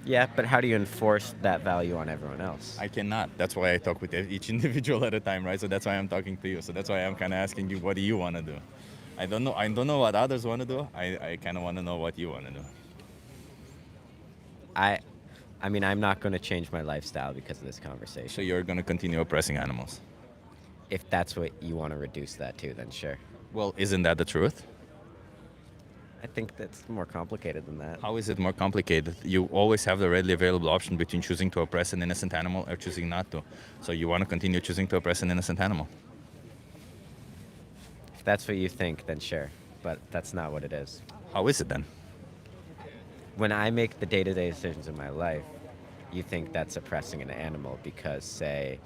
Yeah, but how do you enforce that value on everyone else?
I cannot. That's why I talk with each individual at a time, right? So that's why I'm talking to you. So that's why I'm kind of asking you, what do you want to do? I don't know what others want to do. I kind of want to know what you want to do.
I mean, I'm not going to change my lifestyle because of this conversation.
So you're going to continue oppressing animals?
If that's what you want to reduce that to, then sure.
Well, isn't that the truth?
I think that's more complicated than that.
How is it more complicated? You always have the readily available option between choosing to oppress an innocent animal or choosing not to. So you want to continue choosing to oppress an innocent animal?
If that's what you think, then sure. But that's not what it is.
How is it then?
When I make the day-to-day decisions in my life, you think that's oppressing an animal because, say,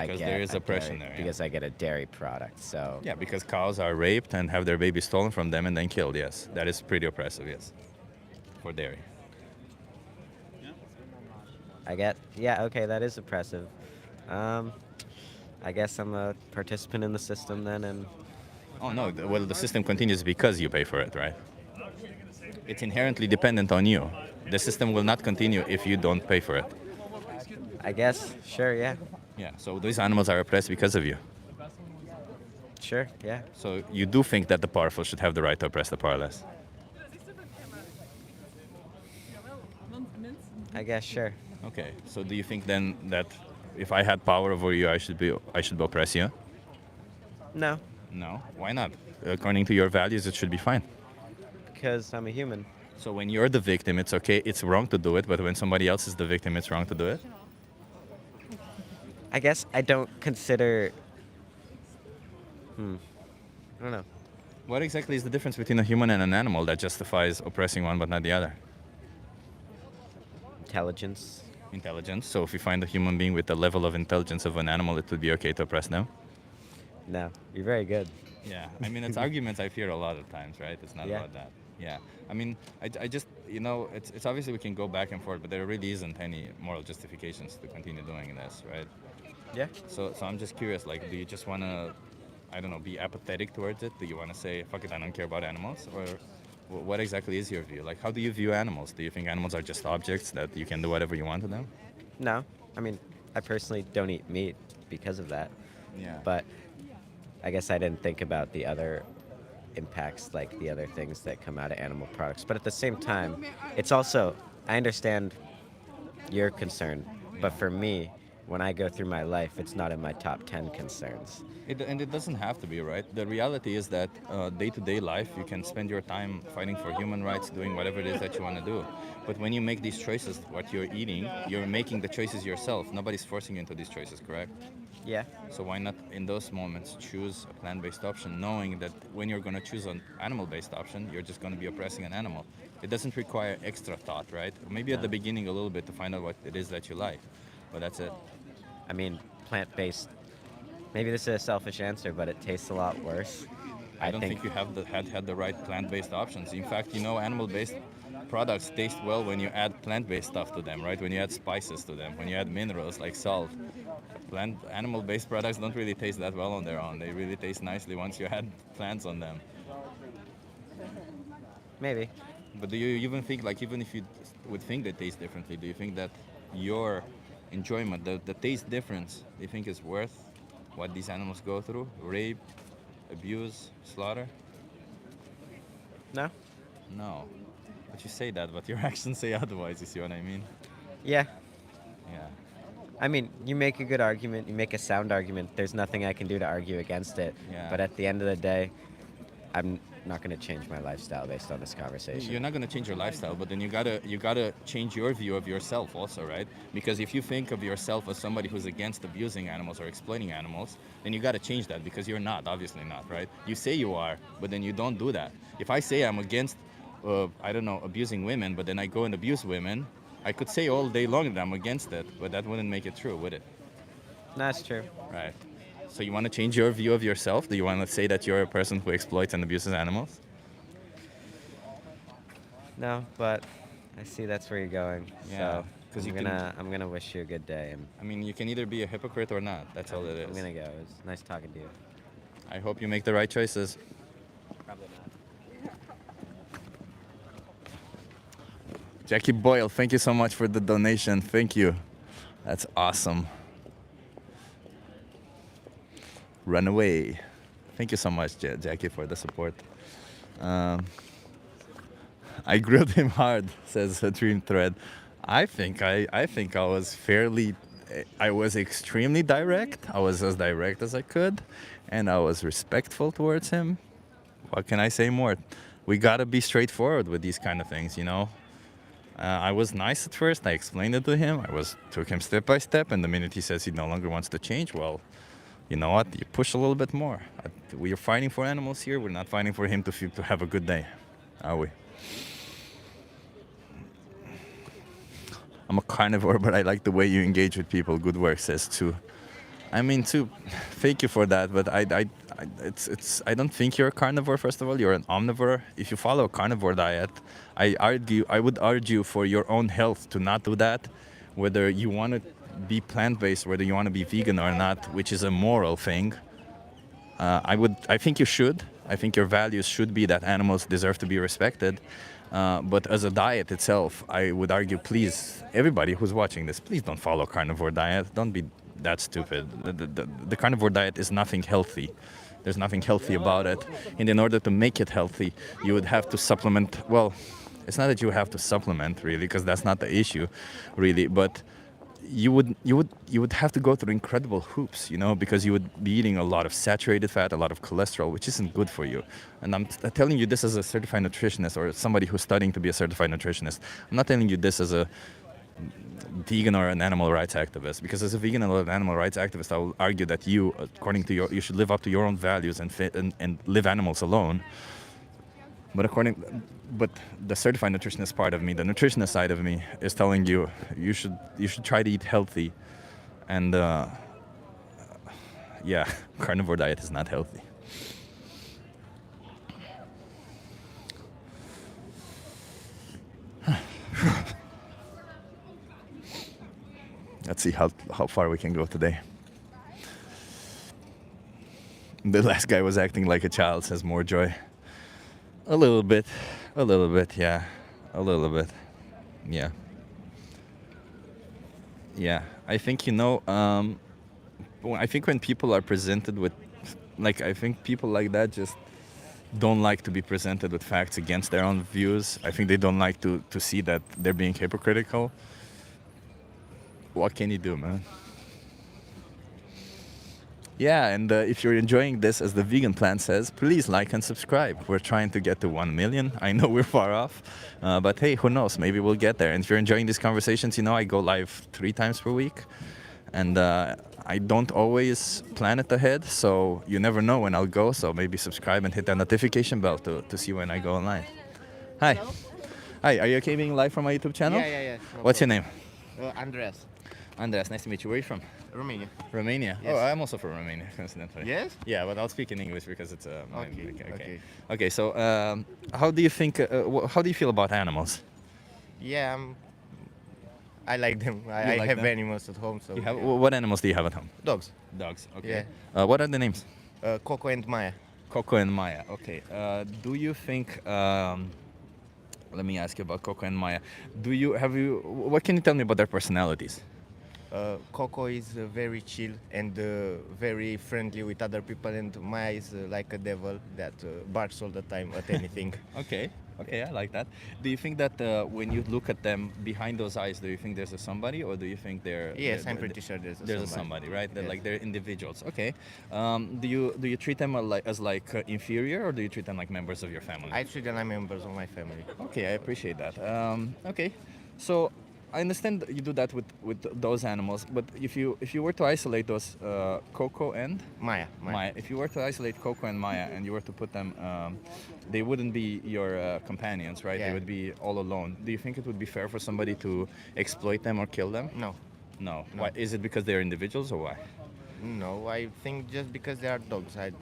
Because there is oppression there. Yeah.
Because I get a dairy product, so...
Yeah, because cows are raped and have their babies stolen from them and then killed, yes. That is pretty oppressive, yes. For dairy.
Yeah, okay, that is oppressive. I guess I'm a participant in the system then, and...
Oh, no, well, the system continues because you pay for it, right? It's inherently dependent on you. The system will not continue if you don't pay for it.
I guess, sure, yeah.
Yeah, so these animals are oppressed because of you.
Sure, yeah.
So you do think that the powerful should have the right to oppress the powerless?
I guess, sure.
Okay, so do you think then that if I had power over you, I should oppress you?
No.
No? Why not? According to your values, it should be fine.
Because I'm a human.
So when you're the victim, it's okay, it's wrong to do it, but when somebody else is the victim, it's wrong to do it?
I guess I don't consider... I don't know.
What exactly is the difference between a human and an animal that justifies oppressing one but not the other?
Intelligence.
Intelligence. So if you find a human being with the level of intelligence of an animal, it would be okay to oppress them?
No, you're very good.
Yeah, I mean, it's arguments I hear a lot of times, right? It's not
Yeah.
about that. Yeah, I mean, I just, it's obviously we can go back and forth, but there really isn't any moral justifications to continue doing this, right?
Yeah.
So I'm just curious, like, do you just want to, I don't know, be apathetic towards it? Do you want to say, fuck it, I don't care about animals? Or what exactly is your view? Like, how do you view animals? Do you think animals are just objects that you can do whatever you want to them?
No. I mean, I personally don't eat meat because of that.
Yeah.
But I guess I didn't think about the other impacts, like the other things that come out of animal products. But at the same time, it's also, I understand your concern, but for me, when I go through my life, it's not in my top 10 concerns.
And it doesn't have to be, right? The reality is that day-to-day life, you can spend your time fighting for human rights, doing whatever it is that you want to do. But when you make these choices, what you're eating, you're making the choices yourself. Nobody's forcing you into these choices, correct?
Yeah.
So why not in those moments choose a plant-based option, knowing that when you're going to choose an animal-based option, you're just going to be oppressing an animal. It doesn't require extra thought, right? Maybe at the beginning a little bit to find out what it is that you like, but that's it.
I mean, plant-based. Maybe this is a selfish answer, but it tastes a lot worse.
I don't think you have had the right plant-based options. In fact, animal-based products taste well when you add plant-based stuff to them, right? When you add spices to them, when you add minerals like salt. Animal-based products don't really taste that well on their own. They really taste nicely once you add plants on them.
Maybe.
But do you even think, like, even if you would think they taste differently, do you think that your enjoyment, the taste difference, do you think is worth what these animals go through? Rape, abuse, slaughter?
No.
No. But you say that, but your actions say otherwise, you see what I mean?
Yeah.
Yeah.
I mean, you make a good argument. You make a sound argument. There's nothing I can do to argue against it.
Yeah.
But at the end of the day, I'm not going to change my lifestyle based on this conversation.
You're not gonna change your lifestyle, but then you gotta change your view of yourself also, right? Because if you think of yourself as somebody who's against abusing animals or exploiting animals, then you gotta change that, because you're not, obviously not, right? You say you are, but then you don't do that. If I say I'm against, abusing women, but then I go and abuse women, I could say all day long that I'm against it, but that wouldn't make it true, would it?
That's true.
Right. So you want to change your view of yourself? Do you want to say that you're a person who exploits and abuses animals?
No, but I see that's where you're going.
Yeah,
So
'cause
I'm gonna wish you a good day. And
I mean, you can either be a hypocrite or not. That's all it is.
I'm gonna go. It was nice talking to you.
I hope you make the right choices.
Probably not.
Jackie Boyle, thank you so much for the donation. Thank you. That's awesome. Runaway. Thank you so much, Jackie, for the support. I grilled him hard, says a dream thread. I think I was extremely direct. I was as direct as I could, and I was respectful towards him. What can I say more? We gotta be straightforward with these kind of things, I was nice at first. I explained it to him. Took him step by step, and the minute he says he no longer wants to change, well, you know what? You push a little bit more. We are fighting for animals here. We're not fighting for him to have a good day, are we? I'm a carnivore, but I like the way you engage with people. Good work, says too. I mean, too. Thank you for that, but I don't think you're a carnivore. First of all, you're an omnivore. If you follow a carnivore diet, I would argue for your own health to not do that. Whether you want to be plant-based, whether you want to be vegan or not, which is a moral thing. I think you should. I think your values should be that animals deserve to be respected. But as a diet itself, I would argue, please, everybody who's watching this, please don't follow a carnivore diet. Don't be that stupid. The carnivore diet is nothing healthy. There's nothing healthy about it. And in order to make it healthy, you would have to supplement. Well, it's not that you have to supplement, really, because that's not the issue, really. But you would have to go through incredible hoops, because you would be eating a lot of saturated fat, a lot of cholesterol, which isn't good for you. And I'm telling you this as a certified nutritionist or somebody who's studying to be a certified nutritionist. I'm not telling you this as a vegan or an animal rights activist, because as a vegan or an animal rights activist, I will argue that you you should live up to your own values and live animals alone. But the certified nutritionist part of me, the nutritionist side of me, is telling you you should try to eat healthy, and carnivore diet is not healthy. Let's see how far we can go today. The last guy was acting like a child, says More Joy. A little bit, yeah. A little bit, yeah. Yeah, I think, I think when people are presented with, I think people like that just don't like to be presented with facts against their own views. I think they don't like to see that they're being hypocritical. What can you do, man? Yeah, and if you're enjoying this, as the vegan plan says, please like and subscribe. We're trying to get to 1 million. I know we're far off, but hey, who knows? Maybe we'll get there. And if you're enjoying these conversations, I go live 3 times per week. And I don't always plan it ahead, so you never know when I'll go. So maybe subscribe and hit that notification bell to see when I go online. Hi.
Hello?
Hi, are you okay being live from my YouTube channel?
Yeah. No
What's your
problem.
name?
Andreas,
Andreas, nice to meet you. Where are you from?
Romania.
Romania?
Yes.
Oh, I'm also from Romania, coincidentally.
Yes?
Yeah, but I'll speak in English because it's
Okay.
Okay, so how do you think, how do you feel about animals?
Yeah, I like them.
You
I
like
have
them?
animals at home, so
You have, what animals do you have at home?
dogs.
Dogs, okay.
Yeah.
What are the names?
Coco and Maya.
Coco and Maya, okay. Do you think, let me ask you about Coco and Maya. What can you tell me about their personalities?
Coco is very chill and very friendly with other people, and Maya is like a devil that barks all the time at anything.
Okay, I like that. Do you think that when you look at them behind those eyes, do you think there's a somebody, or do you think
Yes, I'm pretty sure there's
a somebody, right? They're
Yes.
like they're individuals. Okay. Do you treat them as inferior, or do you treat them like members of your family?
I treat them like members of my family.
Okay, I appreciate that. Okay, so I understand that you do that with those animals, but if you were to isolate those Coco and
Maya.
if you were to isolate Coco and Maya and you were to put them, they wouldn't be your companions, right? They
Yeah.
would be all alone. Do you think it would be fair for somebody to exploit them or kill them?
No.
No.
No.
Why? Is it because they're individuals, or why?
No, I think just because they are dogs, I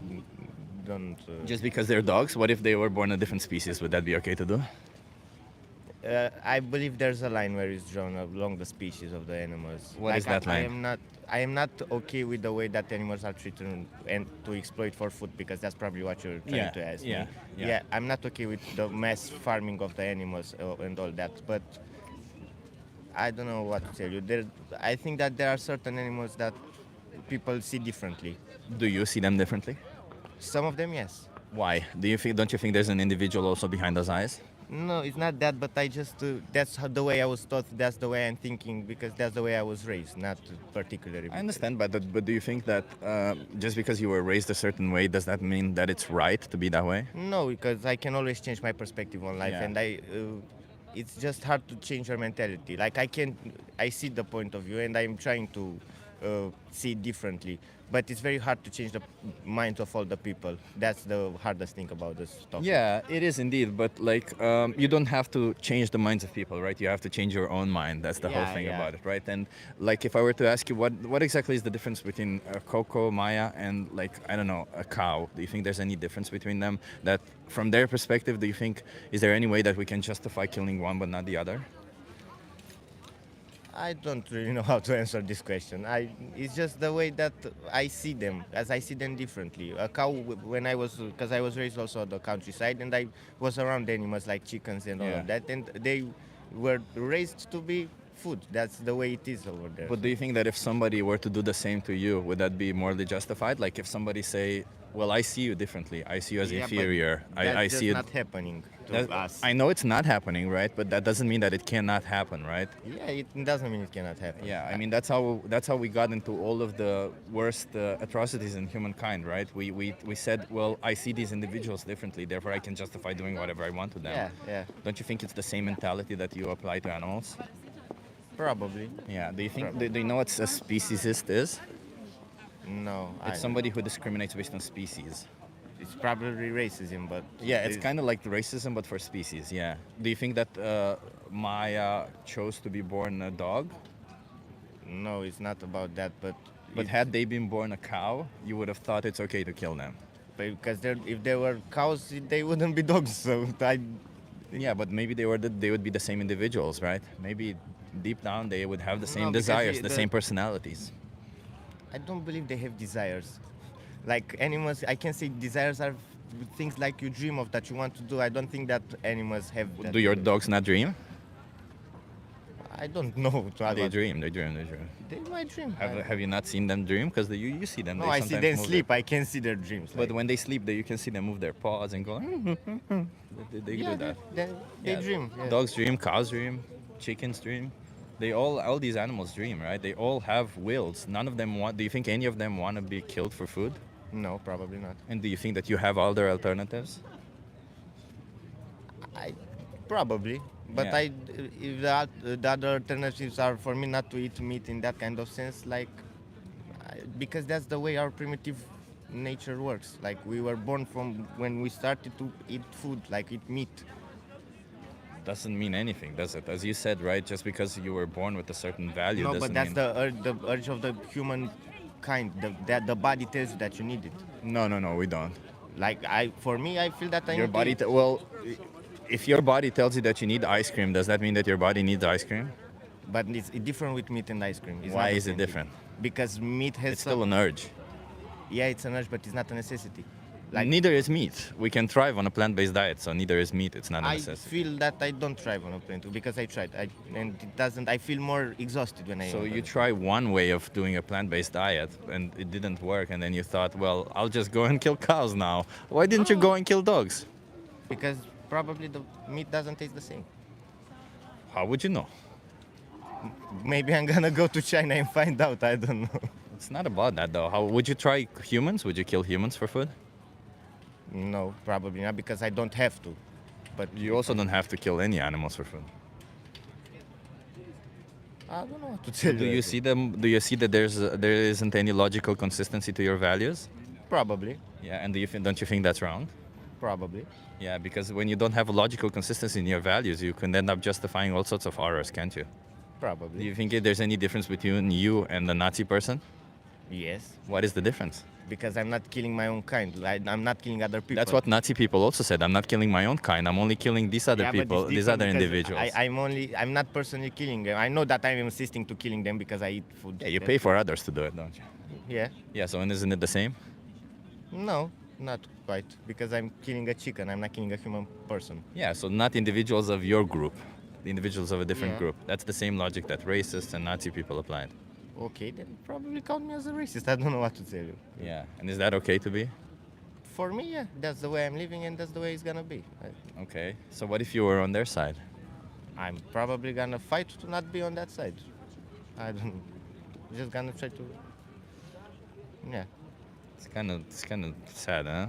don't.
Just because they're dogs? What if they were born a different species? Would that be okay to do?
I believe there's a line where it's drawn along the species of the animals.
What is that line?
I am not okay with the way that animals are treated and to exploit for food, because that's probably what you're trying to ask me. Yeah, I'm not okay with the mass farming of the animals and all that. But I don't know what to tell you. I think that there are certain animals that people see differently.
Do you see them differently?
Some of them, yes.
Why? Don't you think there's an individual also behind those eyes?
No, it's not that, but I just, the way I was taught, that's the way I'm thinking, because that's the way I was raised, not particularly.
I understand, but do you think that just because you were raised a certain way, does that mean that it's right to be that way?
No, because I can always change my perspective on life, and it's just hard to change your mentality. Like I see the point of view, and I'm trying to see it differently. But it's very hard to change the minds of all the people. That's the hardest thing about this topic.
Yeah, it is indeed. But you don't have to change the minds of people, right? You have to change your own mind. That's the whole thing about it, right? And if I were to ask you, what exactly is the difference between Coco, Maya, and I don't know, a cow? Do you think there's any difference between them? That from their perspective, do you think is there any way that we can justify killing one but not the other?
I don't really know how to answer this question. It's just the way that I see them, as I see them differently. A cow, because I was raised also on the countryside, and I was around animals like chickens and all of that, and they were raised to be food. That's the way it is over there.
But do you think that if somebody were to do the same to you, would that be morally justified? Like if somebody say, well, I see you differently. I see you as inferior.
That's
I see
not happening to us.
I know it's not happening, right? But that doesn't mean that it cannot happen, right?
Yeah, it doesn't mean it cannot happen.
Yeah, I mean that's how we got into all of the worst atrocities in humankind, right? We said, well, I see these individuals differently, therefore I can justify doing whatever I want to them.
Yeah.
Don't you think it's the same mentality that you apply to animals?
Probably.
Yeah. Do you think? Do you know what a speciesist is?
No.
It's somebody who discriminates based on species.
It's probably racism, but
yeah, it's kind of like racism, but for species. Yeah. Do you think that Maya chose to be born a dog?
No, it's not about that.
But had they been born a cow, you would have thought it's okay to kill them.
Because if they were cows, they wouldn't be dogs. So
yeah, but maybe they would be the same individuals, right? Maybe deep down they would have the same
because
desires, the same personalities.
I don't believe they have desires. Like animals, I can say desires are things like you dream of that you want to do. I don't think that animals have that.
Do your dogs not dream?
I don't know.
They dream. They
might dream.
Have you not seen them dream? Because you see them.
No, I see them sleep. I can see their dreams.
But when they sleep, you can see them move their paws and go. They do that.
They dream. Yeah.
Dogs dream. Cows dream. Chickens dream. All these animals dream, right? They all have wills. None of them want. Do you think any of them want to be killed for food?
No, probably not.
And do you think that you have other alternatives?
Probably. But if the other alternatives are for me not to eat meat in that kind of sense, like because that's the way our primitive nature works. Like we were born from when we started to eat food, like eat meat.
Doesn't mean anything, does it? As you said, right? Just because you were born with a certain value
No,
doesn't
but that's
mean...
the urge of the human kind. That the body tells you that you need it.
No, we don't.
Like for me, I feel that I
Your
need
body...
to eat.
well, if your body tells you that you need ice cream, does that mean that your body needs ice cream?
But it's different with meat and ice cream. It's
Why
not the
is it
same thing.
different?
Because meat has
It's still an urge.
Yeah, it's an urge, but it's not a necessity. Like
Neither is meat. We can thrive on a plant-based diet, so neither is meat. It's not a
I
necessity.
feel that I don't thrive on a plant because I tried, and it doesn't. I feel more exhausted when I.
So
eat
you
it.
try one way of doing a plant-based diet, and it didn't work, and then you thought, well, I'll just go and kill cows now. Why didn't you go and kill dogs?
Because probably the meat doesn't taste the same.
How would you know?
Maybe I'm gonna go to China and find out. I don't know.
It's not about that, though. How would you try humans? Would you kill humans for food?
No, probably not because I don't have to. But
You also don't have to kill any animals for food.
I don't know what to tell
Do you see them? Do you see that there isn't any logical consistency to your values?
Probably,
Yeah, and don't you think that's wrong?
probably.
Yeah, because when you don't have a logical consistency in your values, you can end up justifying all sorts of horrors, can't you? Do
Probably.
you think there's any difference between you and the Nazi person?
Yes,
What is the difference?
because I'm not killing my own kind. I'm not killing other people.
That's what Nazi people also said. I'm not killing my own kind. I'm only killing these other
Yeah, but
people,
it's
these
different
other
because
individuals.
I'm not personally killing them. I know that I'm insisting to killing them because I eat food.
Yeah, you pay for others to do it, don't you?
Yeah.
Yeah, so isn't it the same?
No, not quite. Because I'm killing a chicken. I'm not killing a human person.
Yeah, so not individuals of your group, the individuals of a different
Yeah.
group. That's the same logic that racists and Nazi people applied.
Okay, then probably count me as a racist. I don't know what to tell you.
Yeah, and is that okay to be?
For me, yeah, that's the way I'm living and that's the way it's gonna be.
Okay, so what if you were on their side?
I'm probably gonna fight to not be on that side. I don't. Just gonna try to. Yeah.
It's kind of sad, huh?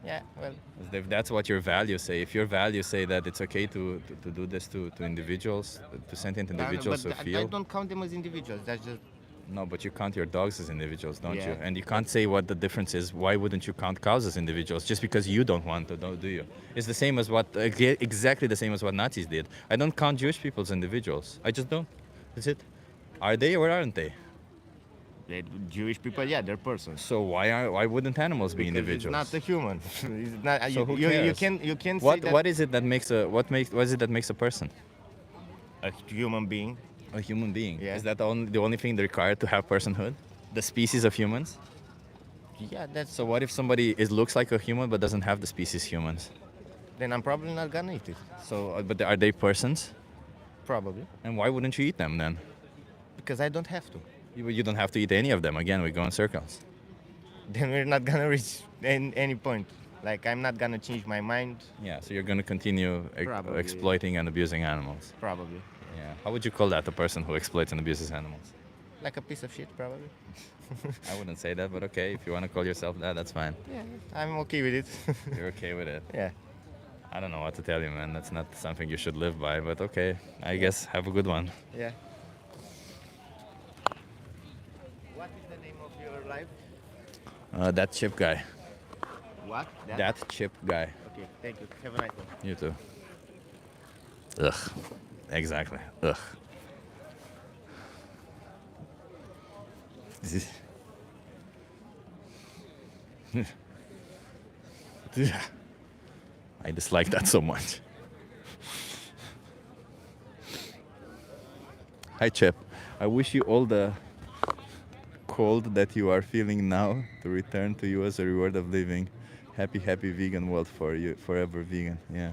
Yeah. Well.
If that's what your values say, if your values say that it's okay to do this to individuals, to sentient individuals who
but I
feel...
don't count them as individuals. That's just.
No, but you count your dogs as individuals, don't you?
Yeah.
And you can't say what the difference is. Why wouldn't you count cows as individuals? Just because you don't want to, do you? It's the same as exactly the same as what Nazis did. I don't count Jewish people as individuals. I just don't. That's it. Are they or aren't they?
Jewish people, yeah, they're persons.
So why wouldn't animals be
Because
individuals?
It's not a human. It's not,
So who
you
cares?
can say
What
that
what is it that makes what is it that makes a person?
a human being.
A human being.
Yeah.
Is that the only thing required to have personhood? The species of humans?
Yeah, that's
So what if somebody looks like a human but doesn't have the species humans?
then I'm probably not gonna eat it.
So but are they persons?
Probably
And why wouldn't you eat them then?
because I don't have to.
You don't have to eat any of them. Again, we go in circles.
Then we're not gonna reach any point. Like I'm not gonna change my mind.
Yeah, so you're going to continue
Probably.
exploiting and abusing animals.
Probably
Yeah. How would you call that, a person who exploits and abuses animals?
like a piece of shit. Probably.
I wouldn't say that, but okay, if you want to call yourself that, that's fine.
Yeah, I'm okay with it.
You're okay with it.
Yeah.
I don't know what to tell you, man. That's not something you should live by, but okay. I guess have a good one.
Yeah. What is the name of your life?
That chip guy.
What?
That chip guy.
Okay, thank you. Have a nice one.
You too. Ugh. Exactly. Ugh. I dislike that so much. Hi, Chip. I wish you all the cold that you are feeling now to return to you as a reward of living. Happy, happy vegan world for you, forever vegan. Yeah.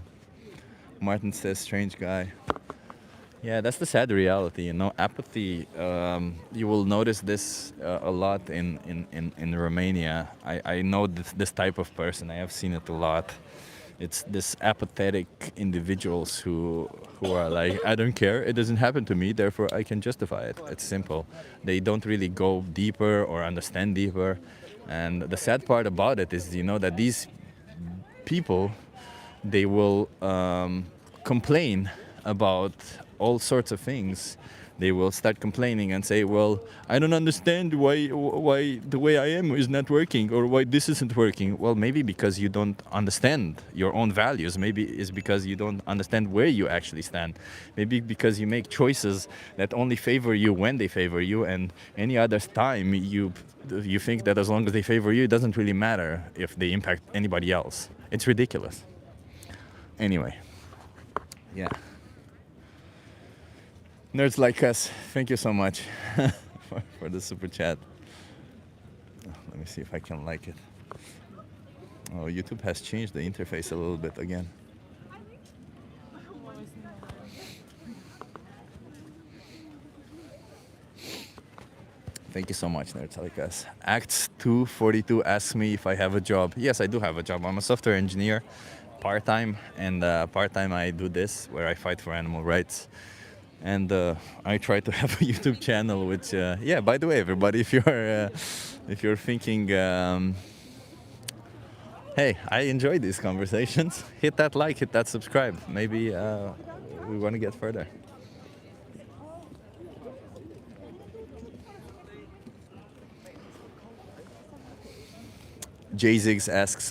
Martin says, strange guy. Yeah, that's the sad reality, you know. Apathy, you will notice this a lot in Romania. I know this type of person. I have seen it a lot. It's this apathetic individuals who are like, I don't care, it doesn't happen to me, therefore I can justify it. It's simple. They don't really go deeper or understand deeper. And the sad part about it is, you know, that these people, they will complain about all sorts of things, they will start complaining and say, well, I don't understand why the way I am is not working, or why this isn't working. Well, maybe because you don't understand your own values. Maybe it's because you don't understand where you actually stand. Maybe because you make choices that only favor you when they favor you, and any other time you think that as long as they favor you, it doesn't really matter if they impact anybody else. It's ridiculous. Anyway, yeah. Nerds like us, thank you so much for the super chat. Let me see if I can like it. Oh, YouTube has changed the interface a little bit again. Thank you so much, Nerds like us. Acts 242 asks me if I have a job. Yes, I do have a job. I'm a software engineer, part-time, and part-time I do this, where I fight for animal rights. And I try to have a YouTube channel, which, yeah, by the way, everybody, if you're thinking, hey, I enjoy these conversations, hit that like, hit that subscribe. Maybe we want to get further. Jzig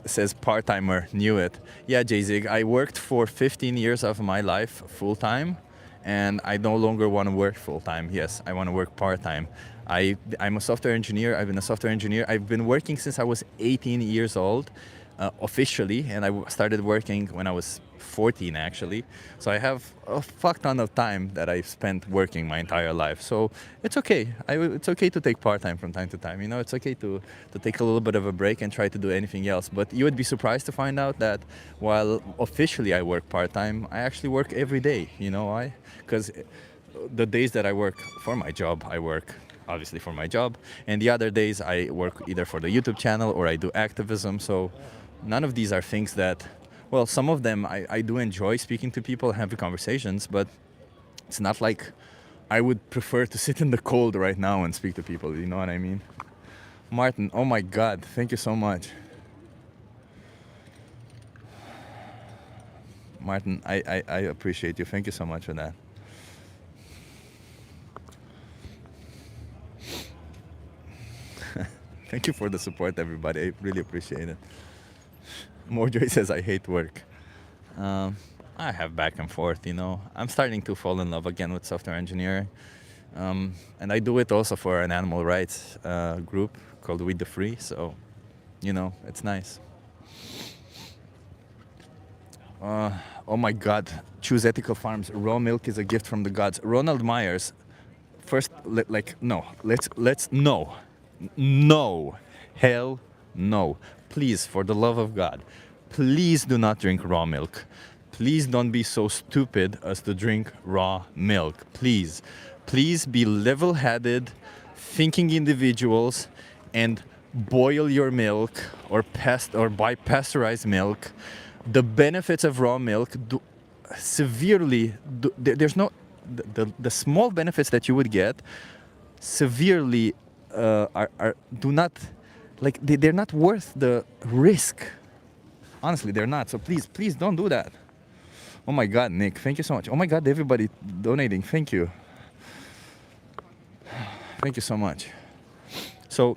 says part-timer, knew it. Yeah, Jzig, I worked for 15 years of my life full-time, and I no longer want to work full-time. Yes, I want to work part-time. I'm a software engineer. I've been a software engineer. I've been working since I was 18 years old, officially, and I started working when I was 14, actually. So I have a fuck ton of time that I've spent working my entire life. So it's okay. It's okay to take part-time from time to time. You know, it's okay to take a little bit of a break and try to do anything else. But you would be surprised to find out that while officially I work part-time, I actually work every day. You know why? Because the days that I work for my job, I work obviously for my job. And the other days I work either for the YouTube channel or I do activism. So none of these are things that, well, some of them I do enjoy speaking to people, having conversations, but it's not like I would prefer to sit in the cold right now and speak to people, you know what I mean? Martin, oh my God, thank you so much. Martin, I appreciate you. Thank you so much for that. Thank you for the support, everybody. I really appreciate it. Mojoy says, I hate work. I have back and forth, you know. I'm starting to fall in love again with software engineering. And I do it also for an animal rights group called We the Free. So, you know, it's nice. Oh my God, choose ethical farms. Raw milk is a gift from the gods. Ronald Myers, first, no. No. Hell no. Please, for the love of God, please do not drink raw milk. Please don't be so stupid as to drink raw milk. Please. Please be level-headed, thinking individuals, and boil your milk or buy pasteurized milk. The benefits of raw milk there's no, the small benefits that you would get severely do not, like, they're not worth the risk. Honestly, they're not. So please don't do that. Oh my God, Nick, thank you so much. Oh my God, everybody donating, thank you. Thank you so much. So,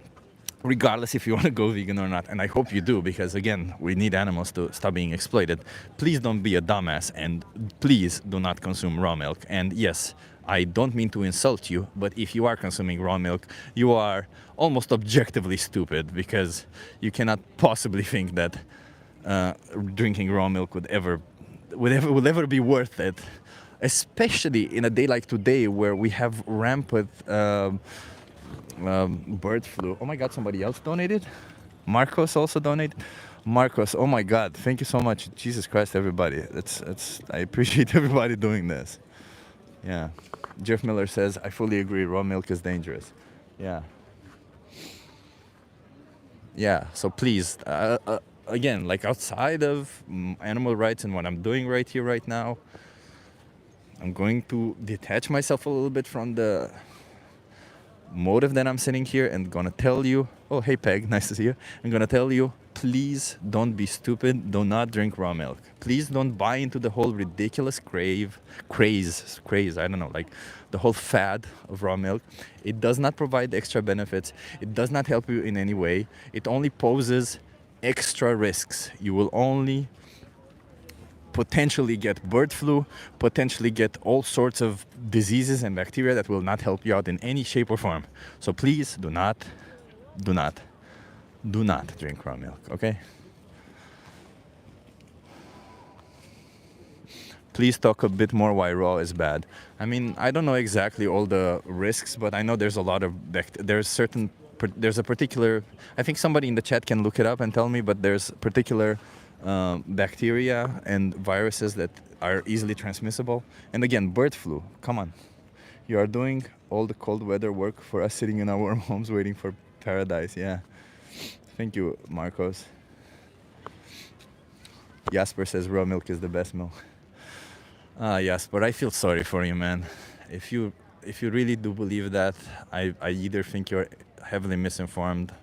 regardless if you want to go vegan or not, and I hope you do, because again, we need animals to stop being exploited, please don't be a dumbass, and please do not consume raw milk. And yes, I don't mean to insult you, but if you are consuming raw milk, you are almost objectively stupid, because you cannot possibly think that drinking raw milk would ever be worth it, especially in a day like today where we have rampant bird flu. Oh my God, somebody else donated? Marcos also donated? Marcos, oh my God, thank you so much. Jesus Christ, everybody. I appreciate everybody doing this. Yeah. Jeff Miller says, I fully agree, raw milk is dangerous. Yeah. Yeah, so please, again, like outside of animal rights and what I'm doing right here, right now, I'm going to detach myself a little bit from the motive that I'm sitting here and gonna tell you, oh, hey Peg, nice to see you. I'm gonna tell you please don't be stupid. Do not drink raw milk. Please don't buy into the whole ridiculous craze. I don't know, like the whole fad of raw milk. It does not provide extra benefits. It does not help you in any way. It only poses extra risks. You will only potentially get bird flu, potentially get all sorts of diseases and bacteria that will not help you out in any shape or form. So please do not drink raw milk, okay? Please talk a bit more why raw is bad. I mean, I don't know exactly all the risks, but I know there's a lot of, there's a particular, I think somebody in the chat can look it up and tell me, but there's particular bacteria and viruses that are easily transmissible. And again, bird flu, come on. You are doing all the cold weather work for us sitting in our warm homes waiting for paradise, yeah. Thank you, Marcos. Jasper says raw milk is the best milk. Jasper, I feel sorry for you, man. If you really do believe that, I either think you're heavily misinformed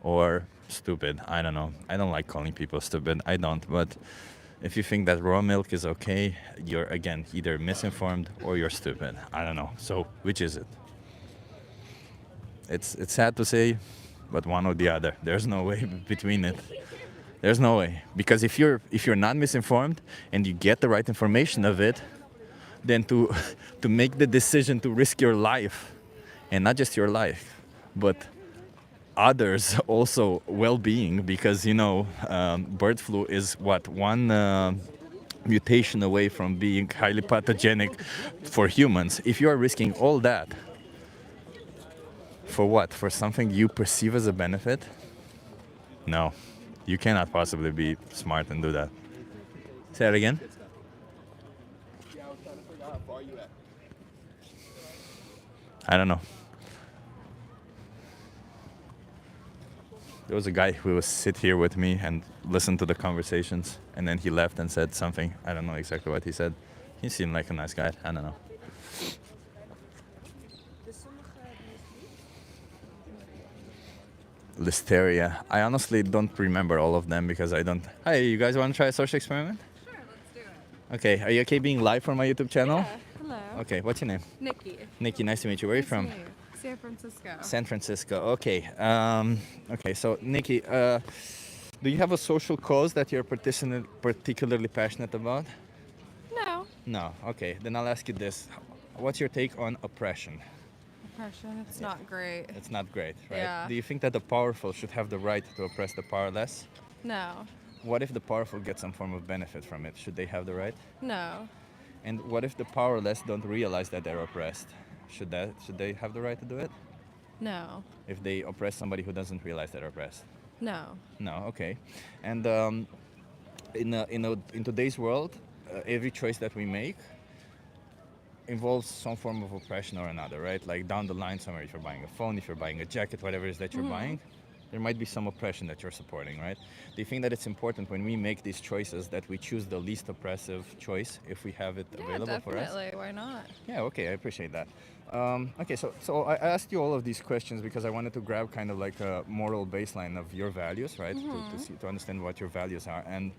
or stupid. I don't know. I don't like calling people stupid. I don't. But if you think that raw milk is okay, you're, again, either misinformed or you're stupid. I don't know. So which is it? It's sad to say, but one or the other. There's no way between it. There's no way. Because if you're not misinformed and you get the right information of it, then to make the decision to risk your life, and not just your life, but others also well-being, because bird flu is one mutation away from being highly pathogenic for humans. If you are risking all that, for what? For something you perceive as a benefit? No, you cannot possibly be smart and do that. Say that again. I don't know. There was a guy who would sit here with me and listen to the conversations, and then he left and said something. I don't know exactly what he said. He seemed like a nice guy. I don't know. Listeria. I honestly don't remember all of them because I don't... Hey, you guys want to try a social experiment?
Sure, let's do it.
Okay, are you okay being live on my YouTube channel?
Yeah, hello.
Okay, what's your name?
Nikki.
Nikki, nice to meet you. Where are you
Nice
from?
to meet you. San Francisco.
San Francisco. Okay. Okay. So, Nikki, do you have a social cause that you're particularly passionate about?
No.
No. Okay. Then I'll ask you this: what's your take on oppression?
Oppression, it's not great.
It's not great, right?
Yeah.
Do you think that the powerful should have the right to oppress the powerless?
No.
What if the powerful get some form of benefit from it? Should they have the right?
No.
And what if the powerless don't realize that they're oppressed? Should they have the right to do it?
No.
If they oppress somebody who doesn't realize they're oppressed?
No.
No, okay. And in today's world, every choice that we make involves some form of oppression or another, right? Like down the line somewhere, if you're buying a phone, if you're buying a jacket, whatever it is that you're buying, there might be some oppression that you're supporting, right? Do you think that it's important when we make these choices that we choose the least oppressive choice if we have it available for us?
Definitely. Why not?
Yeah, okay, I appreciate that. Okay, so I asked you all of these questions because I wanted to grab kind of like a moral baseline of your values, right? To understand what your values are. And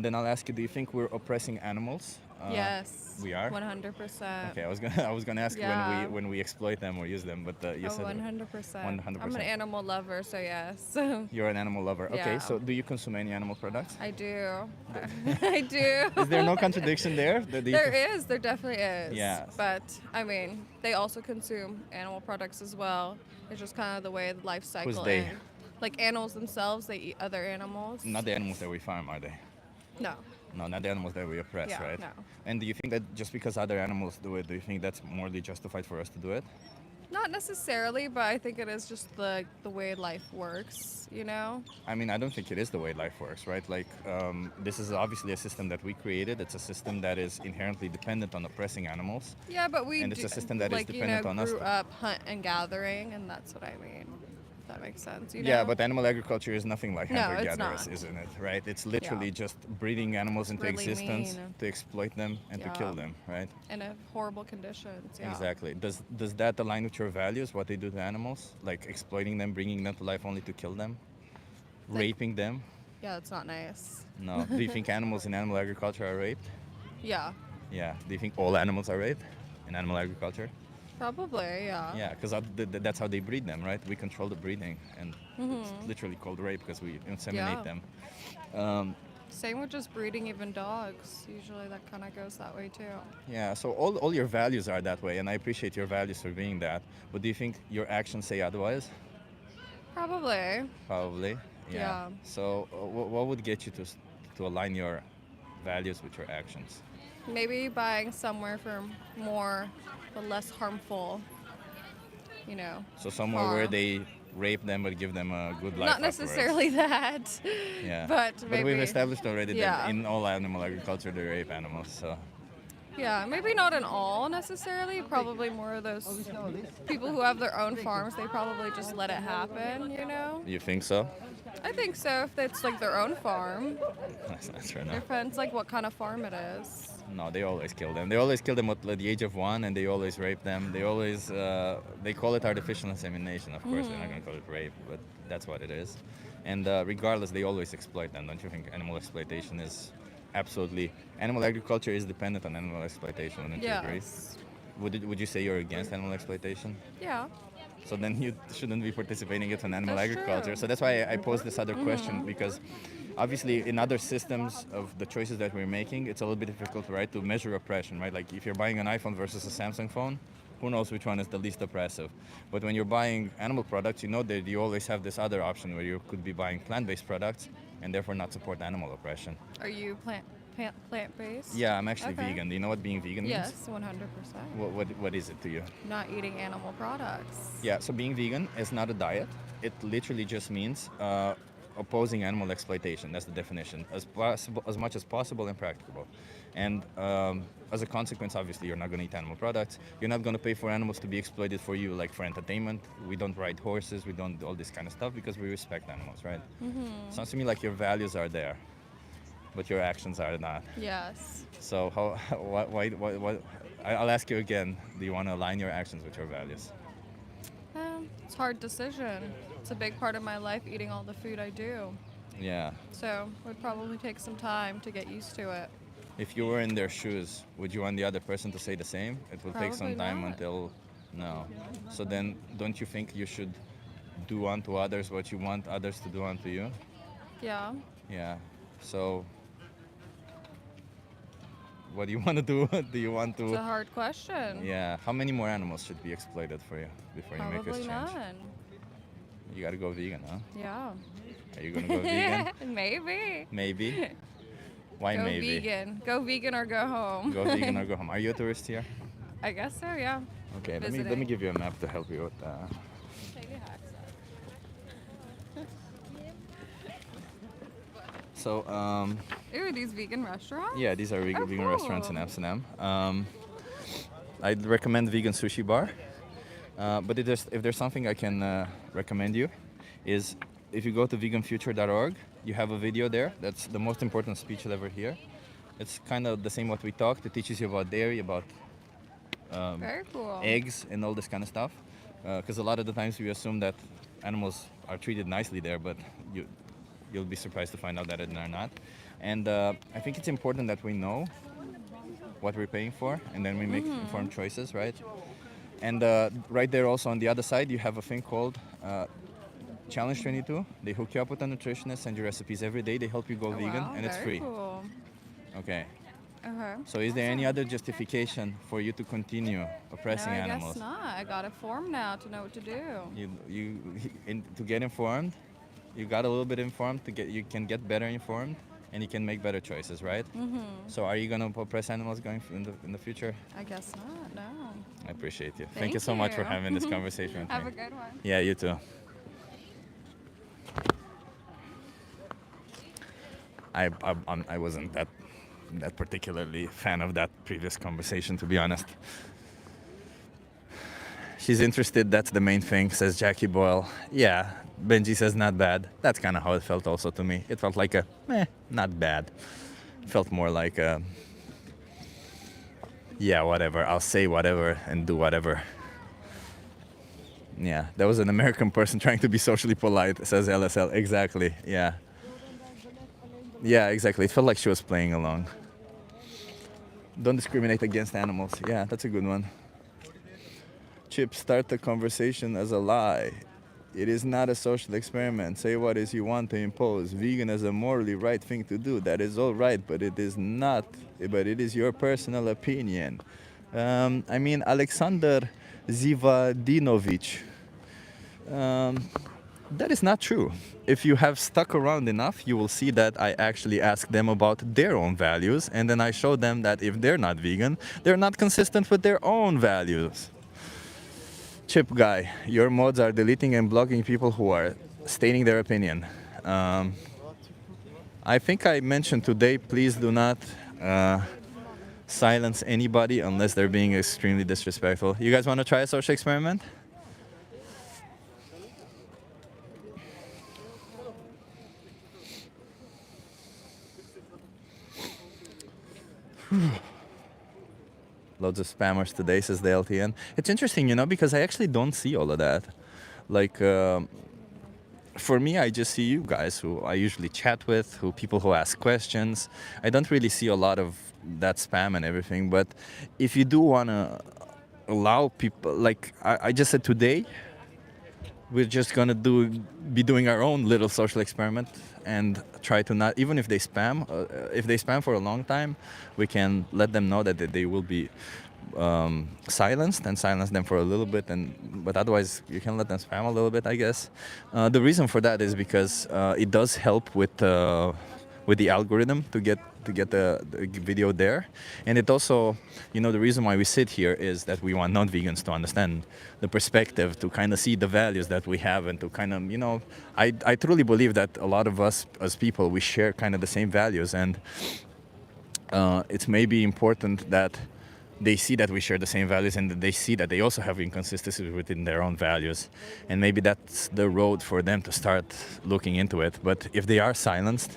then I'll ask you, do you think we're oppressing animals?
Yes.
We are?
100%.
Okay, I was gonna ask you when we exploit them or use them, but you said
100%.
100%.
I'm an animal lover, so yes.
You're an animal lover. Okay,
Yeah.
so do you consume any animal products?
I do. I do.
Is there no contradiction there?
There definitely is.
Yeah.
But I mean, they also consume animal products as well. It's just kind of the way the life cycle
Who's they?
is. Like animals themselves, they eat other animals.
Not the animals that we farm, are they?
No.
No, not the animals that we oppress,
Yeah,
right?
no.
And do you think that just because other animals do it, do you think that's morally justified for us to do it?
Not necessarily, but I think it is just the way life works, you know?
I mean, I don't think it is the way life works, right? Like, this is obviously a system that we created. It's a system that is inherently dependent on oppressing animals.
Yeah, but
And it's a system that is
like,
dependent on us.
grew up hunt and gathering, and that's what I mean. If that makes sense, you know?
Yeah, but animal agriculture is nothing like
No, it's
hunter-gatherers,
not.
isn't it? Right? It's literally
Yeah.
just breeding animals into
really
existence
mean.
to exploit them and to kill
Yeah.
them, right?
In a horrible conditions, yeah.
Exactly. Does that align with your values? What they do to animals, like exploiting them, bringing them to life only to kill them, raping them?
Yeah, it's not nice.
No. Do you think animals in animal agriculture are raped?
Yeah,
Yeah. Do you think all animals are raped in animal agriculture?
probably. Yeah.
Yeah, because that's how they breed them, right? We control the breeding, and it's literally called rape because we inseminate
Yeah.
them. Um,
Same with just breeding even dogs. Usually that kind of goes that way too.
yeah, so all your values are that way, and I appreciate your values for being that. But do you think your actions say otherwise?
Probably.
Probably.
Yeah.
So what would get you to align your values with your actions?
Maybe buying somewhere for more but less harmful, you know.
So somewhere where
farm.
they rape them but give them a good life
Not necessarily
afterwards.
that.
Yeah.
But maybe.
we've established already
Yeah.
that in all animal agriculture they rape animals. So
Yeah, maybe not in all necessarily. Probably more of those people who have their own farms. They probably just let it happen, you know.
you think so?
I think so. If it's like their own farm,
That's not true. No.
depends like what kind of farm it is.
No, they always kill them. They always kill them at the age of 1, and they always rape them. They always they call it artificial insemination. Of course, they're not going to call it rape, but that's what it is. And regardless, they always exploit them. Don't you think animal exploitation is absolutely animal agriculture is dependent on animal exploitation? Wouldn't you agree?
Yes.
Would you say you're against animal exploitation?
Yeah.
So then you shouldn't be participating in animal
That's
agriculture.
true.
So that's why I posed this other question, because obviously in other systems of the choices that we're making, it's a little bit difficult, right, to measure oppression, right? Like if you're buying an iPhone versus a Samsung phone, who knows which one is the least oppressive? But when you're buying animal products, you know that you always have this other option where you could be buying plant-based products and therefore not support animal oppression.
Are you plant-based?
Yeah, I'm actually
Okay.
vegan. Do you know what being vegan means?
Yes, 100%.
What is it to you?
Not eating animal products.
Yeah, so being vegan is not a diet. It literally just means opposing animal exploitation. That's the definition, as much as possible and practicable. And as a consequence, obviously, you're not going to eat animal products. You're not going to pay for animals to be exploited for you, like for entertainment. We don't ride horses. We don't do all this kind of stuff because we respect animals, right? Sounds to me like your values are there, but your actions are not.
Yes.
So why I'll ask you again. Do you want to align your actions with your values?
It's a hard decision. It's a big part of my life, eating all the food I do.
Yeah.
So it would probably take some time to get used to it.
If you were in their shoes, would you want the other person to say the same? It will take some
Probably
time
not.
until. No. So then, don't you think you should do unto others what you want others to do unto you?
Yeah.
Yeah. So, what do you want to do? Do you want
It's
to?
a hard question.
Yeah. How many more animals should be exploited for you before you make this
Probably
change?
none.
You gotta go vegan, huh?
Yeah.
Are you gonna go vegan?
Maybe.
Maybe. Why
Go
maybe?
vegan. Go vegan or go home.
Go vegan or go home. Are you a tourist here?
I guess so, yeah.
Okay, let me
Visiting.
give you a map to help you with. So,
Ooh, these vegan restaurants?
yeah, these are vegan,
Oh,
vegan restaurants in
cool.
Amsterdam. I'd recommend Vegan Sushi Bar. But if there's something I can recommend you, is if you go to veganfuture.org, you have a video there. That's the most important speech you'll ever hear. It's kind of the same what we talked. It teaches you about dairy, about
Very cool.
eggs, and all this kind of stuff. Because a lot of the times we assume that animals are treated nicely there, but you'll be surprised to find out that they're not. And I think it's important that we know what we're paying for, and then we make informed choices, right? And right there also on the other side, you have a thing called Challenge 22. They hook you up with a nutritionist, send you recipes every day. They help you go vegan,
Wow,
and it's
very
free.
Cool.
Okay.
Okay.
So is there any other justification for you to continue oppressing
No, I
animals?
guess not. I got a form now to know what to do.
To get informed, you got a little bit informed. You can get better informed, and you can make better choices, right? So are you gonna oppress animals going in the future?
I guess not. No.
I appreciate you. Thank
Thank
you so much for
you.
having this conversation with
Have
me.
a good one.
Yeah, you too. I wasn't that particularly fan of that previous conversation, to be honest. She's interested, that's the main thing, says Jackie Boyle. Yeah, Benji says not bad. That's kind of how it felt also to me. It felt like not bad. It felt more like yeah, whatever. I'll say whatever and do whatever. Yeah, that was an American person trying to be socially polite, says LSL. Exactly, yeah. Yeah, exactly. It felt like she was playing along. Don't discriminate against animals. Yeah, that's a good one. Chip, start the conversation as a lie. It is not a social experiment. Say what is you want to impose. Vegan is a morally right thing to do. That is all right, but it is not. But it is your personal opinion. I mean, Alexander Zivadinovic. That is not true. If you have stuck around enough, you will see that I actually ask them about their own values, and then I show them that if they're not vegan, they're not consistent with their own values. Chip guy, your mods are deleting and blocking people who are stating their opinion. I think I mentioned today, please do not silence anybody unless they're being extremely disrespectful. You guys want to try a social experiment? Loads of spammers today, says the LTN. It's interesting, you know, because I actually don't see all of that. Like, for me, I just see you guys who I usually chat with, people who ask questions. I don't really see a lot of that spam and everything. But if you do want to allow people, like I just said today, we're just gonna be doing our own little social experiment and try to not, even if they spam for a long time, we can let them know that they will be silenced and silence them for a little bit, but otherwise you can let them spam a little bit, I guess. The reason for that is because it does help with the algorithm to get the video there, and it also, you know, the reason why we sit here is that we want non-vegans to understand the perspective, to kind of see the values that we have, and to kind of, you know, I truly believe that a lot of us as people, we share kind of the same values, and it's maybe important that they see that we share the same values, and that they see that they also have inconsistencies within their own values, and maybe that's the road for them to start looking into it. But if they are silenced,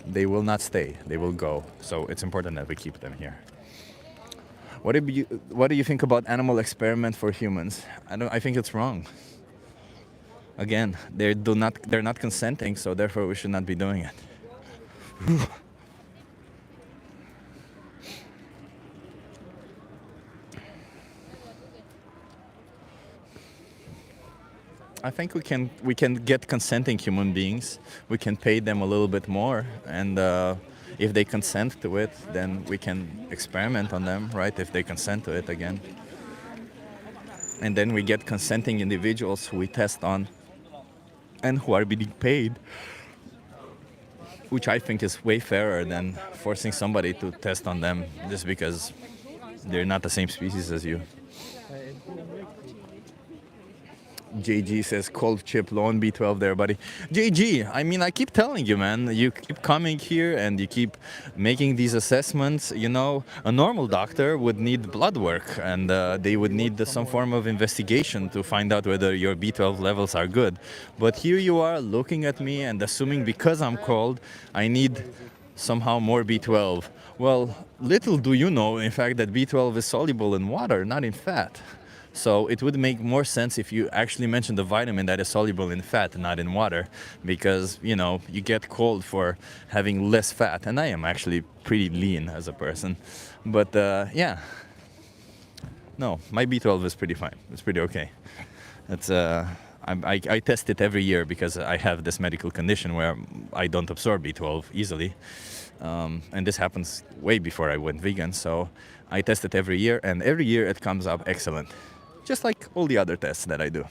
they will not stay, they will go. So it's important that we keep them here. What do you think about animal experiment for humans? I think it's wrong. Again, they're not consenting, so therefore we should not be doing it. I think we can get consenting human beings. We can pay them a little bit more, and if they consent to it, then we can experiment on them, right? If they consent to it again, and then we get consenting individuals who we test on, and who are being paid, which I think is way fairer than forcing somebody to test on them just because they're not the same species as you. JG says cold chip loan B12 there, buddy. JG, I mean, I keep telling you, man, you keep coming here and you keep making these assessments. You know, a normal doctor would need blood work, and they would need some form of investigation to find out whether your B12 levels are good. But here you are looking at me and assuming because I'm cold, I need somehow more B12. Well, little do you know, in fact, that B12 is soluble in water, not in fat. So it would make more sense if you actually mentioned the vitamin that is soluble in fat, not in water, because, you know, you get cold for having less fat, and I am actually pretty lean as a person. But yeah, no, my B12 is pretty fine. It's pretty okay. It's I test it every year because I have this medical condition where I don't absorb B12 easily, and this happens way before I went vegan. So I test it every year, and every year it comes up excellent. Just like all the other tests that I do.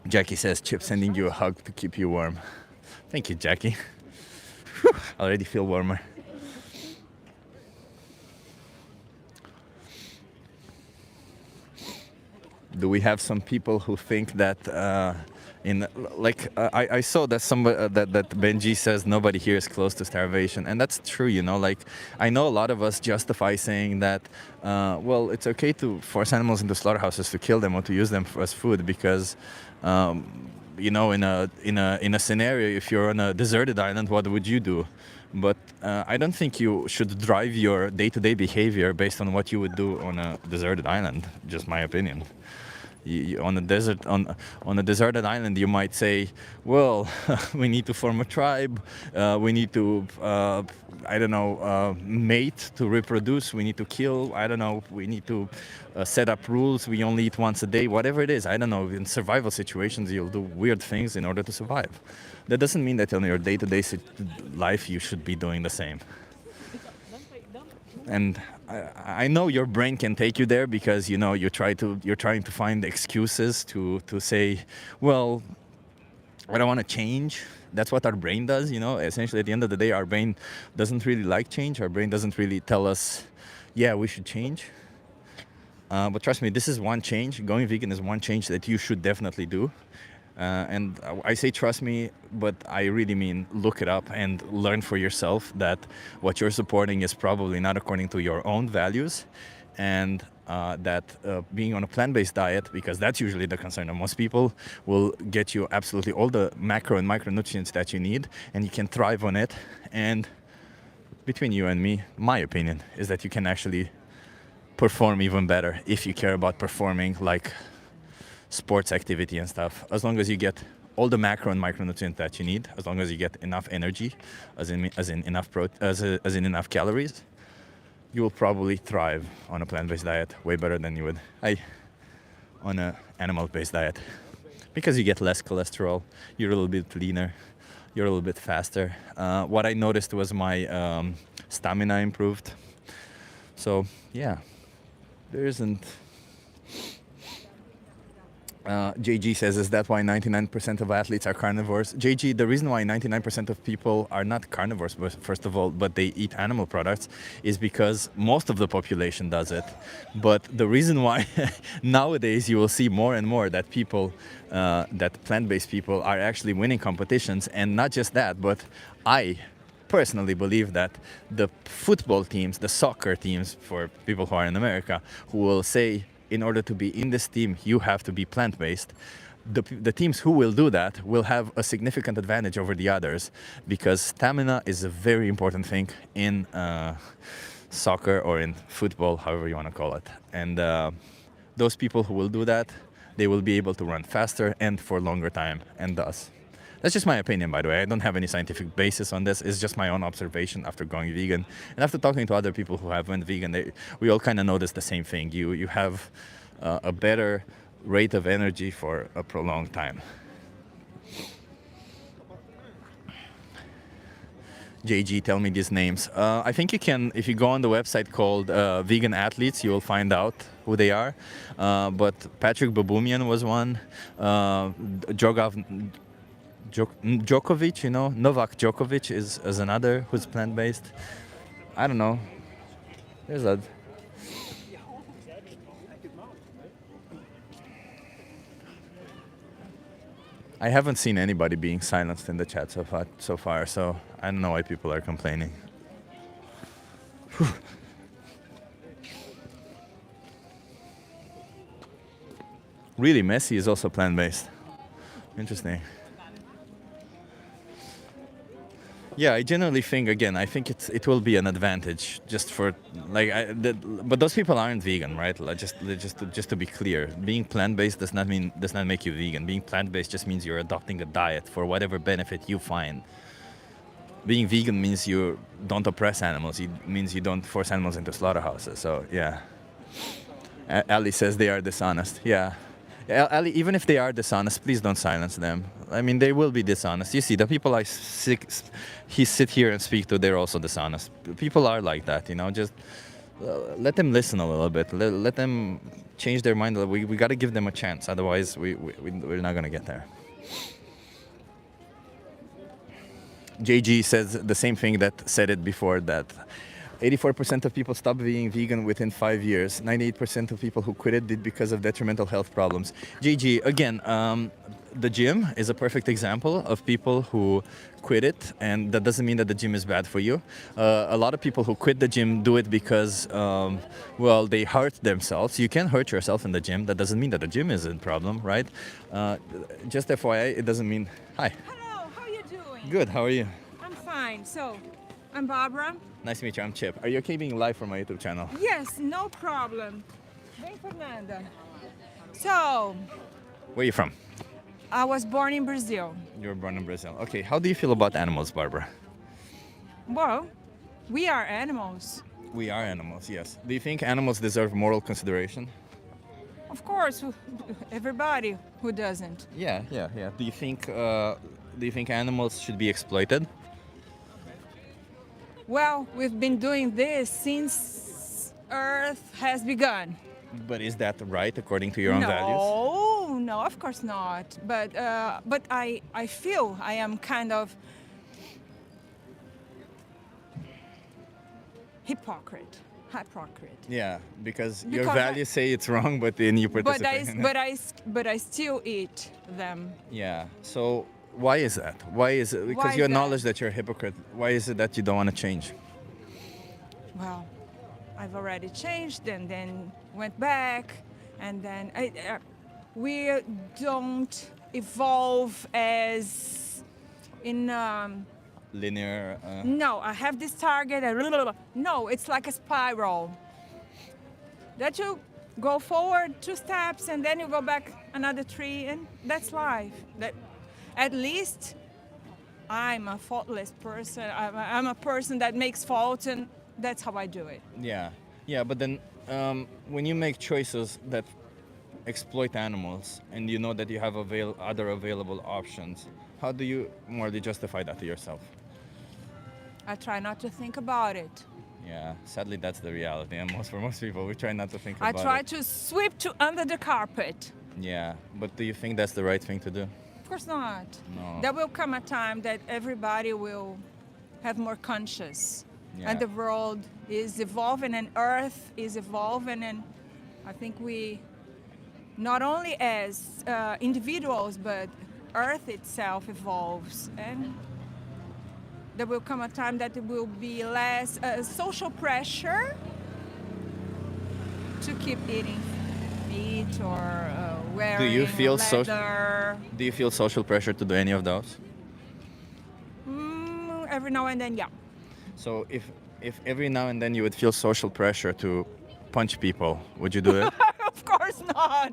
Jackie says, Chip sending you a hug to keep you warm. Thank you, Jackie. I already feel warmer. Do we have some people who think that I saw that that Benji says nobody here is close to starvation, and that's true, you know. Like, I know a lot of us justify saying that well, it's okay to force animals into slaughterhouses, to kill them or to use them as food because you know, in a scenario, if you're on a deserted island, what would you do? But I don't think you should drive your day-to-day behavior based on what you would do on a deserted island. Just my opinion. On a desert, on a deserted island, you might say, well, we need to form a tribe, we need to, I don't know, mate to reproduce, we need to kill, I don't know, we need to set up rules, we only eat once a day, whatever it is. I don't know, in survival situations, you'll do weird things in order to survive. That doesn't mean that in your day-to-day life, you should be doing the same. And I know your brain can take you there because you're trying to find excuses to say, well, I don't want to change. That's what our brain does, Essentially, at the end of the day, our brain doesn't really like change. Our brain doesn't really tell us, yeah, we should change. But trust me, this is one change. Going vegan is one change that you should definitely do. And I say trust me, but I really mean look it up and learn for yourself that what you're supporting is probably not according to your own values, and that being on a plant-based diet, because that's usually the concern of most people, will get you absolutely all the macro and micronutrients that you need, and you can thrive on it. And between you and me, my opinion is that you can actually perform even better if you care about performing like sports activity and stuff, as long as you get all the macro and micronutrients that you need, as long as you get enough energy, as in enough calories, you will probably thrive on a plant-based diet way better than you would on an animal-based diet, because you get less cholesterol, you're a little bit leaner, you're a little bit faster. What I noticed was my stamina improved. So yeah, there isn't. JG says, is that why 99% of athletes are carnivores? JG, the reason why 99% of people are not carnivores, first of all, but they eat animal products, is because most of the population does it. But the reason why nowadays you will see more and more that that plant-based people are actually winning competitions, and not just that, but I personally believe that the football teams, the soccer teams, for people who are in America, who will say, in order to be in this team, you have to be plant-based. The teams who will do that will have a significant advantage over the others, because stamina is a very important thing in soccer or in football, however you want to call it. And those people who will do that, they will be able to run faster and for longer time, and thus. That's just my opinion, by the way. I don't have any scientific basis on this. It's just my own observation after going vegan. And after talking to other people who have went vegan, we all kind of notice the same thing. You have a better rate of energy for a prolonged time. JG, tell me these names. I think you can, if you go on the website called Vegan Athletes, you will find out who they are. But Patrick Baboumian was one. Djokovic, Novak Djokovic is another who's plant-based. I don't know. There's a. I haven't seen anybody being silenced in the chat so far, so I don't know why people are complaining. Really, Messi is also plant-based. Interesting. Yeah, I generally think, again, I think it will be an advantage just for, but those people aren't vegan, right? Just to be clear, being plant-based does not make you vegan. Being plant-based just means you're adopting a diet for whatever benefit you find. Being vegan means you don't oppress animals. It means you don't force animals into slaughterhouses. So yeah. Ali says they are dishonest. Yeah. Ali, even if they are dishonest, please don't silence them. I mean, they will be dishonest. You see, the people he sit here and speak to, they're also dishonest. People are like that, just let them listen a little bit. Let them change their mind. We got to give them a chance. Otherwise, we're not going to get there. JG says the same thing that said it before, that 84% of people stopped being vegan within 5 years. 98% of people who quit it did because of detrimental health problems. JG, again, the gym is a perfect example of people who quit it, and that doesn't mean that the gym is bad for you. A lot of people who quit the gym do it because, they hurt themselves. You can hurt yourself in the gym. That doesn't mean that the gym is a problem, right? Just FYI, it doesn't mean... Hi.
Hello, how are you doing?
Good, how are you?
I'm fine. So, I'm Barbara.
Nice to meet you, I'm Chip. Are you okay being live for my YouTube channel?
Yes, no problem. Bem, Fernanda. So,
Where are you from?
I was born in Brazil.
You were born in Brazil. Okay, how do you feel about animals, Barbara?
Well, we are animals.
We are animals, yes. Do you think animals deserve moral consideration?
Of course, everybody who doesn't.
Yeah. Do you think animals should be exploited?
Well, we've been doing this since Earth has begun.
But is that right according to your own values?
No, of course not. But I feel I am kind of hypocrite.
Yeah, because your
Because
values say it's wrong, but then you participate. in it.
But I still eat them.
Yeah. So why is that? Why is it? Because
Why
you
is that?
acknowledge that you're a hypocrite. Why is it that you don't want to change?
Well, I've already changed and then went back, and then we don't evolve as in.
Linear.
No, I have this target. No, it's like a spiral. That you go forward 2 steps and then you go back another 3, and that's life. That, at least, I'm a faultless person. I'm a person that makes faults, and that's how I do it.
Yeah. But then when you make choices that exploit animals, and you know that you have other available options, how do you morally justify that to yourself?
I try not to think about it.
Yeah, sadly that's the reality, and for most people, we try not to think
I
about
try
it.
to sweep under the carpet.
Yeah, but do you think that's the right thing to do?
Of course not.
No.
There will come a time that everybody will have more conscious,
Yeah.
and the world is evolving, and Earth is evolving, and I think we, not only as individuals, but Earth itself evolves, and there will come a time that there will be less social pressure to keep eating meat or wearing
Do you feel
leather.
Do you feel social pressure to do any of those?
Every now and then, yeah.
So if every now and then you would feel social pressure to punch people, would you do it?
Of course not.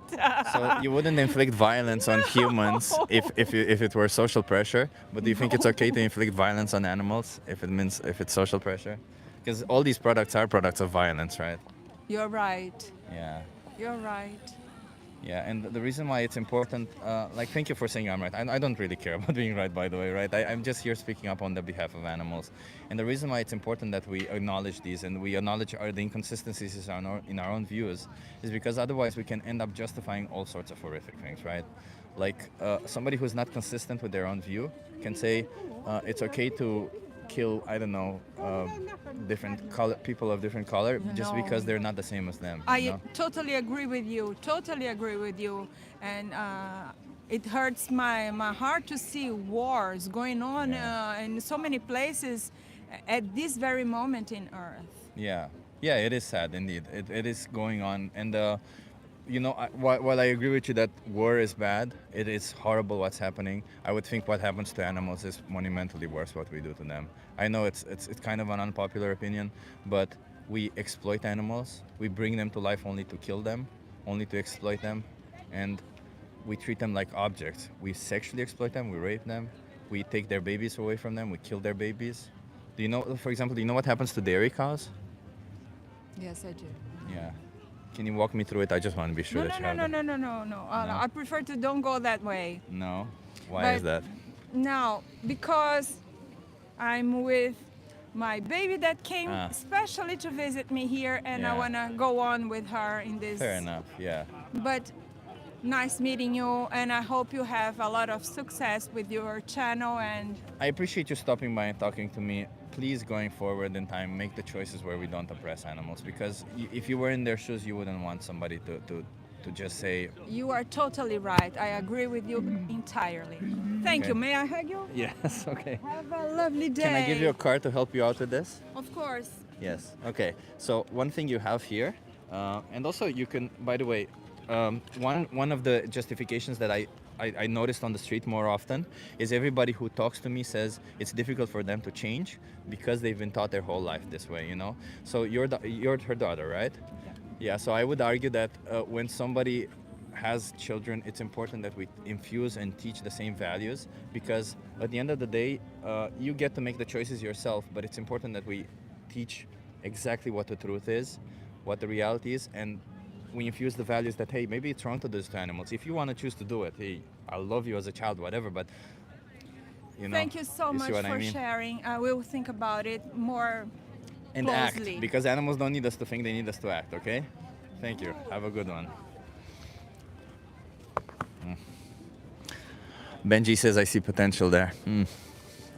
So you wouldn't inflict violence on humans if it were social pressure, but do you think it's okay to inflict violence on animals if it's social pressure? Because all these products are products of violence, right?
You're right.
Yeah.
You're right.
Yeah, and the reason why it's important, thank you for saying I'm right. I don't really care about being right, by the way, right? I'm just here speaking up on the behalf of animals. And the reason why it's important that we acknowledge these and we acknowledge the inconsistencies in our own views is because otherwise we can end up justifying all sorts of horrific things, right? Like somebody who's not consistent with their own view can say it's okay to kill, I don't know, different color people of different color just
No.
because they're not the same as them.
I
you know?
totally agree with you. Totally agree with you. And it hurts my heart to see wars going on in so many places at this very moment in Earth.
Yeah, it is sad indeed. It is going on, and while I agree with you that war is bad, it is horrible what's happening. I would think what happens to animals is monumentally worse what we do to them. I know it's kind of an unpopular opinion, but we exploit animals. We bring them to life only to kill them, only to exploit them, and we treat them like objects. We sexually exploit them. We rape them. We take their babies away from them. We kill their babies. Do you know, for example, do you know what happens to dairy cows?
Yes, I do.
Yeah. Can you walk me through it? I just want to be sure
No,
that you
no,
have
no,
that.
no, no, no, no. I prefer to don't go that way.
No? Why
But
is that?
No, because I'm with my baby that came especially to visit me here, and I
Yeah.
want to go on with her in this.
Fair enough, yeah.
But nice meeting you, and I hope you have a lot of success with your channel. And
I appreciate you stopping by and talking to me. Please, going forward in time, make the choices where we don't oppress animals, because if you were in their shoes, you wouldn't want somebody to just say,
you are totally right. I agree with you entirely. Thank
Okay.
you. May I hug you?
yes, okay.
Have a lovely day.
Can I give you a card to help you out with this?
Of course.
Yes. Okay. So one thing you have here, and also you can, by the way, one of the justifications that I noticed on the street more often is everybody who talks to me says it's difficult for them to change because they've been taught their whole life this way, you know? So you're her daughter, right? Yeah. So I would argue that when somebody has children, it's important that we infuse and teach the same values, because at the end of the day, you get to make the choices yourself, but it's important that we teach exactly what the truth is, what the reality is, and we infuse the values that, hey, maybe it's wrong to do this to animals. If you want to choose to do it, hey, I love you as a child, whatever, but you know.
Thank you so much
what
for
I mean?
sharing. I will think about it more
And
closely.
act, because animals don't need us to think, they need us to act, okay? Thank you. Have a good one. Benji says, I see potential there.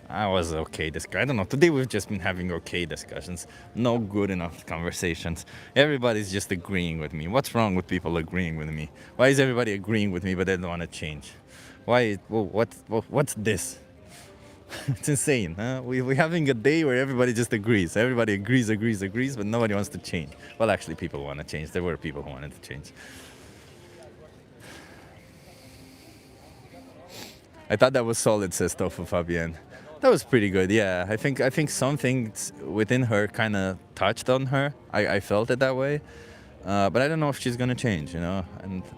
I was okay. I don't know. Today we've just been having okay discussions. No good enough conversations. Everybody's just agreeing with me. What's wrong with people agreeing with me? Why is everybody agreeing with me but they don't want to change? Why? What's this? It's insane. Huh? We're having a day where everybody just agrees. Everybody agrees, but nobody wants to change. Well, actually, people want to change. There were people who wanted to change. I thought that was solid, says Tofu Fabienne. That was pretty good, yeah. I think some things within her kind of touched on her. I felt it that way. But I don't know if she's going to change, you know.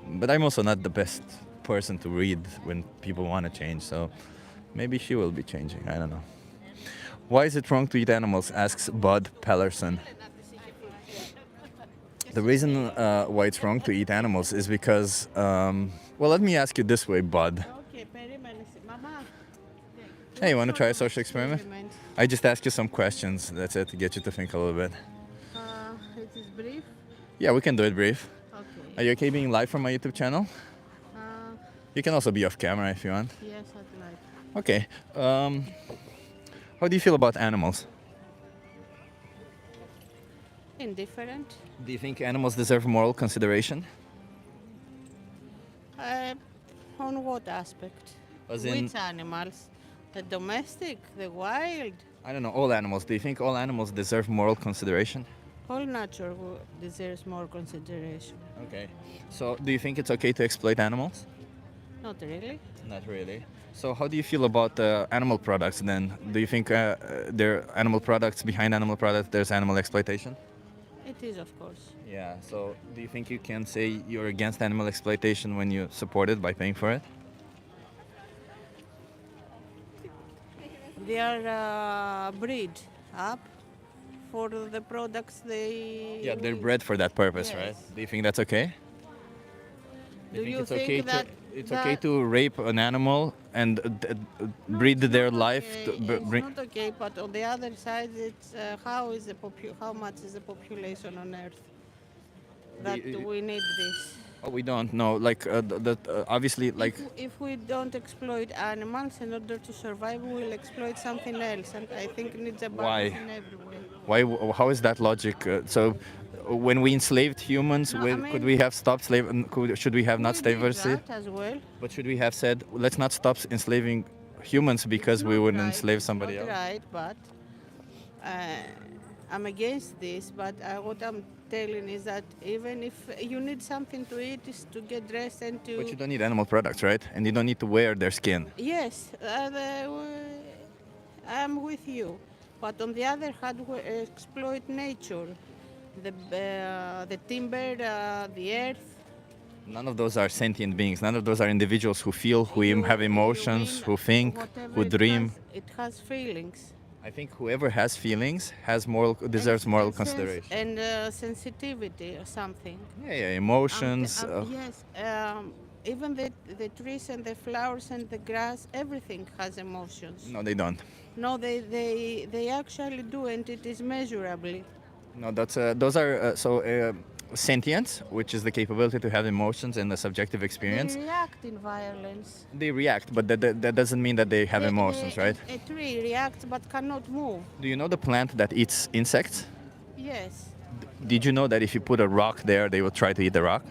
But I'm also not the best person to read when people want to change, so maybe she will be changing. I don't know. Why is it wrong to eat animals, asks Bud Pellerson. The reason why it's wrong to eat animals is because, well, let me ask you this way, Bud. Hey, you want to try a social experiment? I just ask you some questions, that's it, to get you to think a little bit.
It is brief.
Yeah, we can do it brief.
Okay.
Are you okay being live from my YouTube channel? You can also be off camera if you want.
Yes, I'd like.
Okay. How do you feel about animals?
Indifferent.
Do you think animals deserve moral consideration?
On what aspect?
As in,
Which animals? The domestic, the wild?
I don't know, all animals. Do you think all animals deserve moral consideration?
All nature deserves more consideration.
Okay. So, do you think it's okay to exploit animals?
Not really.
Not really. So, how do you feel about animal products then? Do you think there are animal products, behind animal products, there's animal exploitation?
It is, of course.
Yeah, so do you think you can say you're against animal exploitation when you support it by paying for it?
They are bred up for the products they...
Yeah, they're bred for that purpose,
Yes.
right? Do you think that's okay?
Do you
it's
think
okay
that
it's okay to rape an animal and breed their life?
It's not okay, but on the other side, it's how much is the population on Earth that we need this.
Oh, we don't know. Like obviously, like
If we don't exploit animals in order to survive, we'll exploit something else, and I think it needs a balance
Why?
in every way.
why? How is that logic? So, when we enslaved humans, could we have stopped should we have not slavery?
That as well.
But should we have said, let's not stop enslaving humans because we would enslave somebody else?
Right, but I'm against this. But what I'm telling is that even if you need something to eat, is to get dressed and to.
But you don't need animal products, right? And you don't need to wear their skin.
Yes, I'm with you. But on the other hand, we exploit nature, the timber, the earth.
None of those are sentient beings. None of those are individuals who feel, who have emotions, who think, who dream.
It has feelings.
I think whoever has feelings deserves moral consideration.
And sensitivity or something.
Yeah, emotions.
Yes, even the trees and the flowers and the grass, everything has emotions.
No, they don't.
No, they actually do, and it is measurably.
No, those are sentience, which is the capability to have emotions and a subjective experience.
They react in violence.
They react, but that doesn't mean that they have emotions, right?
A tree reacts but cannot move.
Do you know the plant that eats insects?
Yes.
Did you know that if you put a rock there, they will try to eat the rock?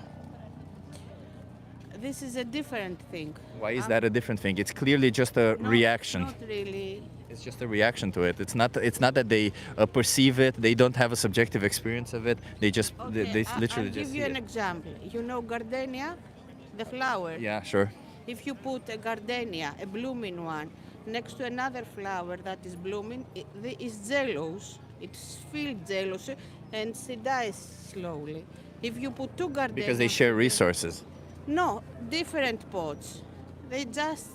This is a different thing.
Why is that a different thing? It's clearly just a reaction.
Not really.
It's just a reaction to it. It's not that they perceive it. They don't have a subjective experience of it. They just they literally
I'll
just.
give you an example. You know gardenia, the flower.
Yeah, sure.
If you put a gardenia, a blooming one, next to another flower that is blooming, it is jealous. It feels jealous, and she dies slowly. If you put two gardenias,
Because they share resources.
No, different pots. They just.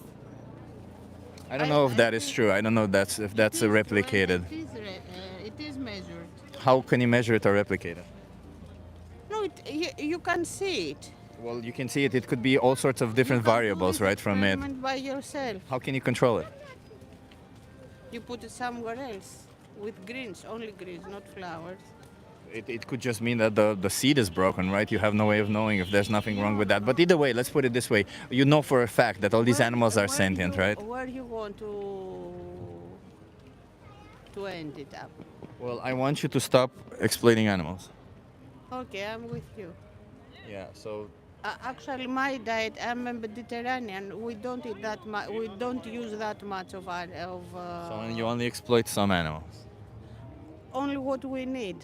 I don't know if that is true. I don't know if that's replicated.
It is measured.
How can you measure it or replicate it?
No, you can see it.
Well, you can see it. It could be all sorts of different variables, right, from it.
Experiment by yourself.
How can you control it?
You put it somewhere else with greens, only greens, not flowers.
It could just mean that the seed is broken, right? You have no way of knowing if there's nothing wrong with that. But either way, let's put it this way. You know for a fact that all these animals are sentient, right?
Where you want to end it up?
Well, I want you to stop exploiting animals.
Okay, I'm with you.
Yeah, so
Actually, my diet, I'm a Mediterranean. We don't eat that much. We don't use that much of.
so you only exploit some animals.
Only what we need.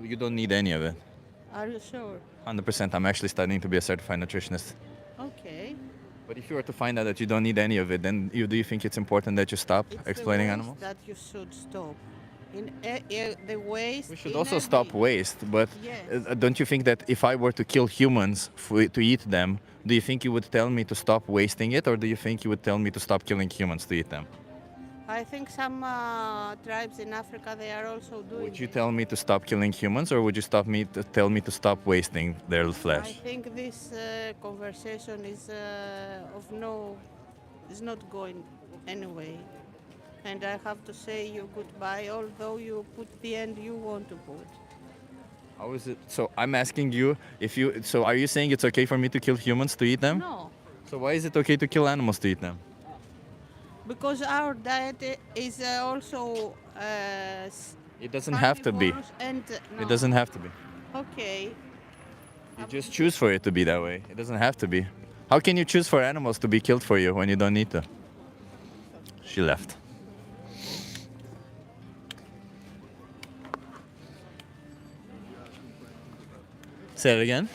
You don't need any of it.
Are you sure?
100%. I'm actually studying to be a certified nutritionist.
Okay.
But if you were to find out that you don't need any of it, then do you think it's important that you stop exploiting animals?
That you should stop. In the waste.
We should also stop waste, but
Yes.
don't you think that if I were to kill humans to eat them, do you think you would tell me to stop wasting it, or do you think you would tell me to stop killing humans to eat them?
I think some tribes in Africa, they are also doing.
Would you tell me to stop killing humans, or would you tell me to stop wasting their
I
flesh?
think this conversation is is not going anyway. And I have to say you goodbye, although you put the end you want to put.
How is it? So I'm asking you if you. So are you saying it's okay for me to kill humans to eat them?
No,
So why is it okay to kill animals to eat them?
because our diet is also.
It doesn't have to be.
carnivores And, no.
It doesn't have to be.
Okay.
You just choose for it to be that way. It doesn't have to be. How can you choose for animals to be killed for you when you don't need to? She left. Say it again.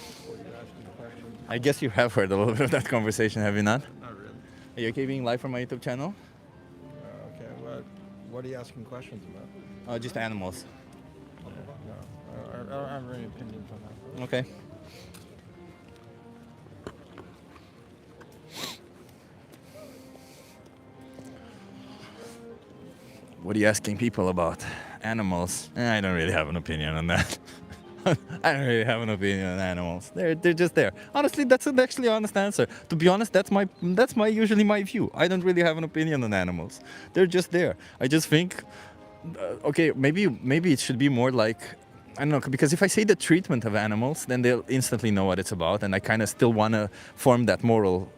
I guess you have heard a little bit of that conversation, have you not?
Not really.
Are you okay being live from my YouTube channel?
Okay, what are you asking questions about?
Just animals.
No, I don't have any opinions on that.
Okay. What are you asking people about? Animals? I don't really have an opinion on that. I don't really have an opinion on animals. They're just there. Honestly, that's an actually honest answer. To be honest, that's my usually my view. I don't really have an opinion on animals. They're just there. I just think, okay, maybe it should be more like, I don't know, because if I say the treatment of animals, then they'll instantly know what it's about, and I kind of still want to form that moral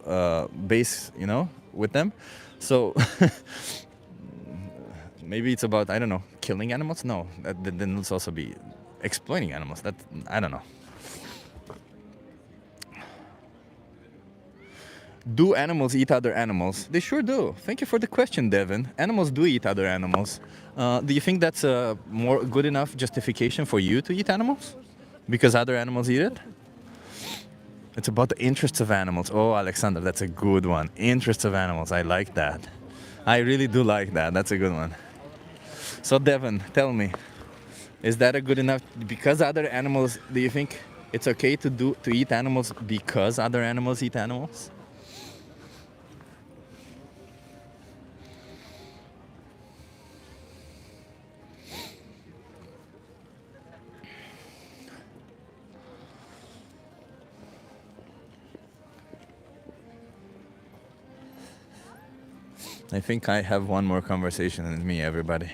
base, with them. So maybe it's about, I don't know, killing animals. No, then let's also be exploiting animals. That, I don't know. Do animals eat other animals? They sure do. Thank you for the question, Devin. Animals do eat other animals. Do you think that's a more good enough justification for you to eat animals? Because other animals eat it? It's about the interests of animals. Oh, Alexander, that's a good one. Interests of animals. I like that. I really do like that. That's a good one. So, Devin, tell me, is that a good enough? Because other animals, do you think it's okay to eat animals because other animals eat animals? I think I have one more conversation with me, everybody.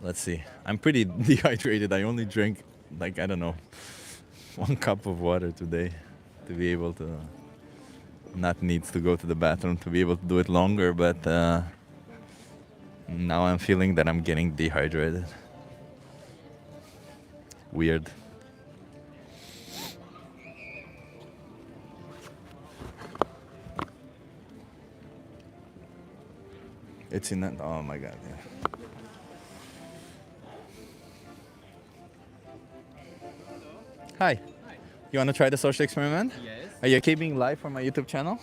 Let's see. I'm pretty dehydrated. I only drank, like, I don't know, 1 cup of water today to be able to not need to go to the bathroom, to be able to do it longer, but now I'm feeling that I'm getting dehydrated. Weird. It's in that, oh my God, yeah. Hi. You want to try the social experiment?
Yes.
Are you okay being live from my YouTube channel?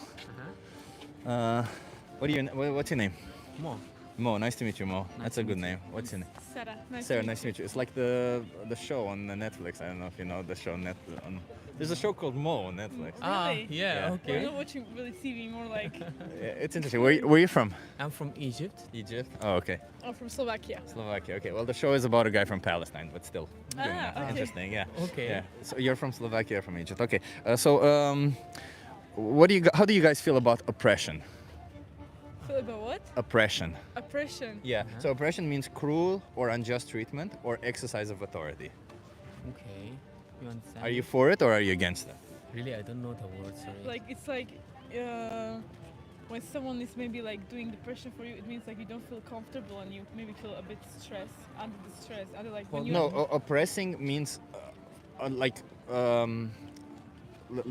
What's your name?
Mo.
Mo, nice to meet you, Mo. That's a good name. What's your name?
Sara. Nice
Sarah,
to meet
nice to meet you. It's like the show on the Netflix. I don't know if you know the show there's a show called Mo on Netflix.
Really?
Yeah.
Okay. I'm not watching really TV, more like.
Yeah, it's interesting. Where are you from?
I'm from Egypt.
Egypt. Oh, okay.
I'm from Slovakia.
Slovakia. Okay. Well, the show is about a guy from Palestine, but still good enough.
Okay.
Interesting. Yeah.
Okay.
Yeah. So you're from Slovakia, from Egypt. Okay. How do you guys feel about oppression?
Feel about what?
Oppression.
Oppression.
Yeah. So oppression means cruel or unjust treatment or exercise of authority.
Okay. You understand?
Are you for it or are you against it?
Really, I don't know the word. Sorry.
Like it's like when someone is maybe like doing the pressure for you, it means like you don't feel comfortable and you maybe feel a bit stressed under the stress. Under like when you.
No, oppressing means let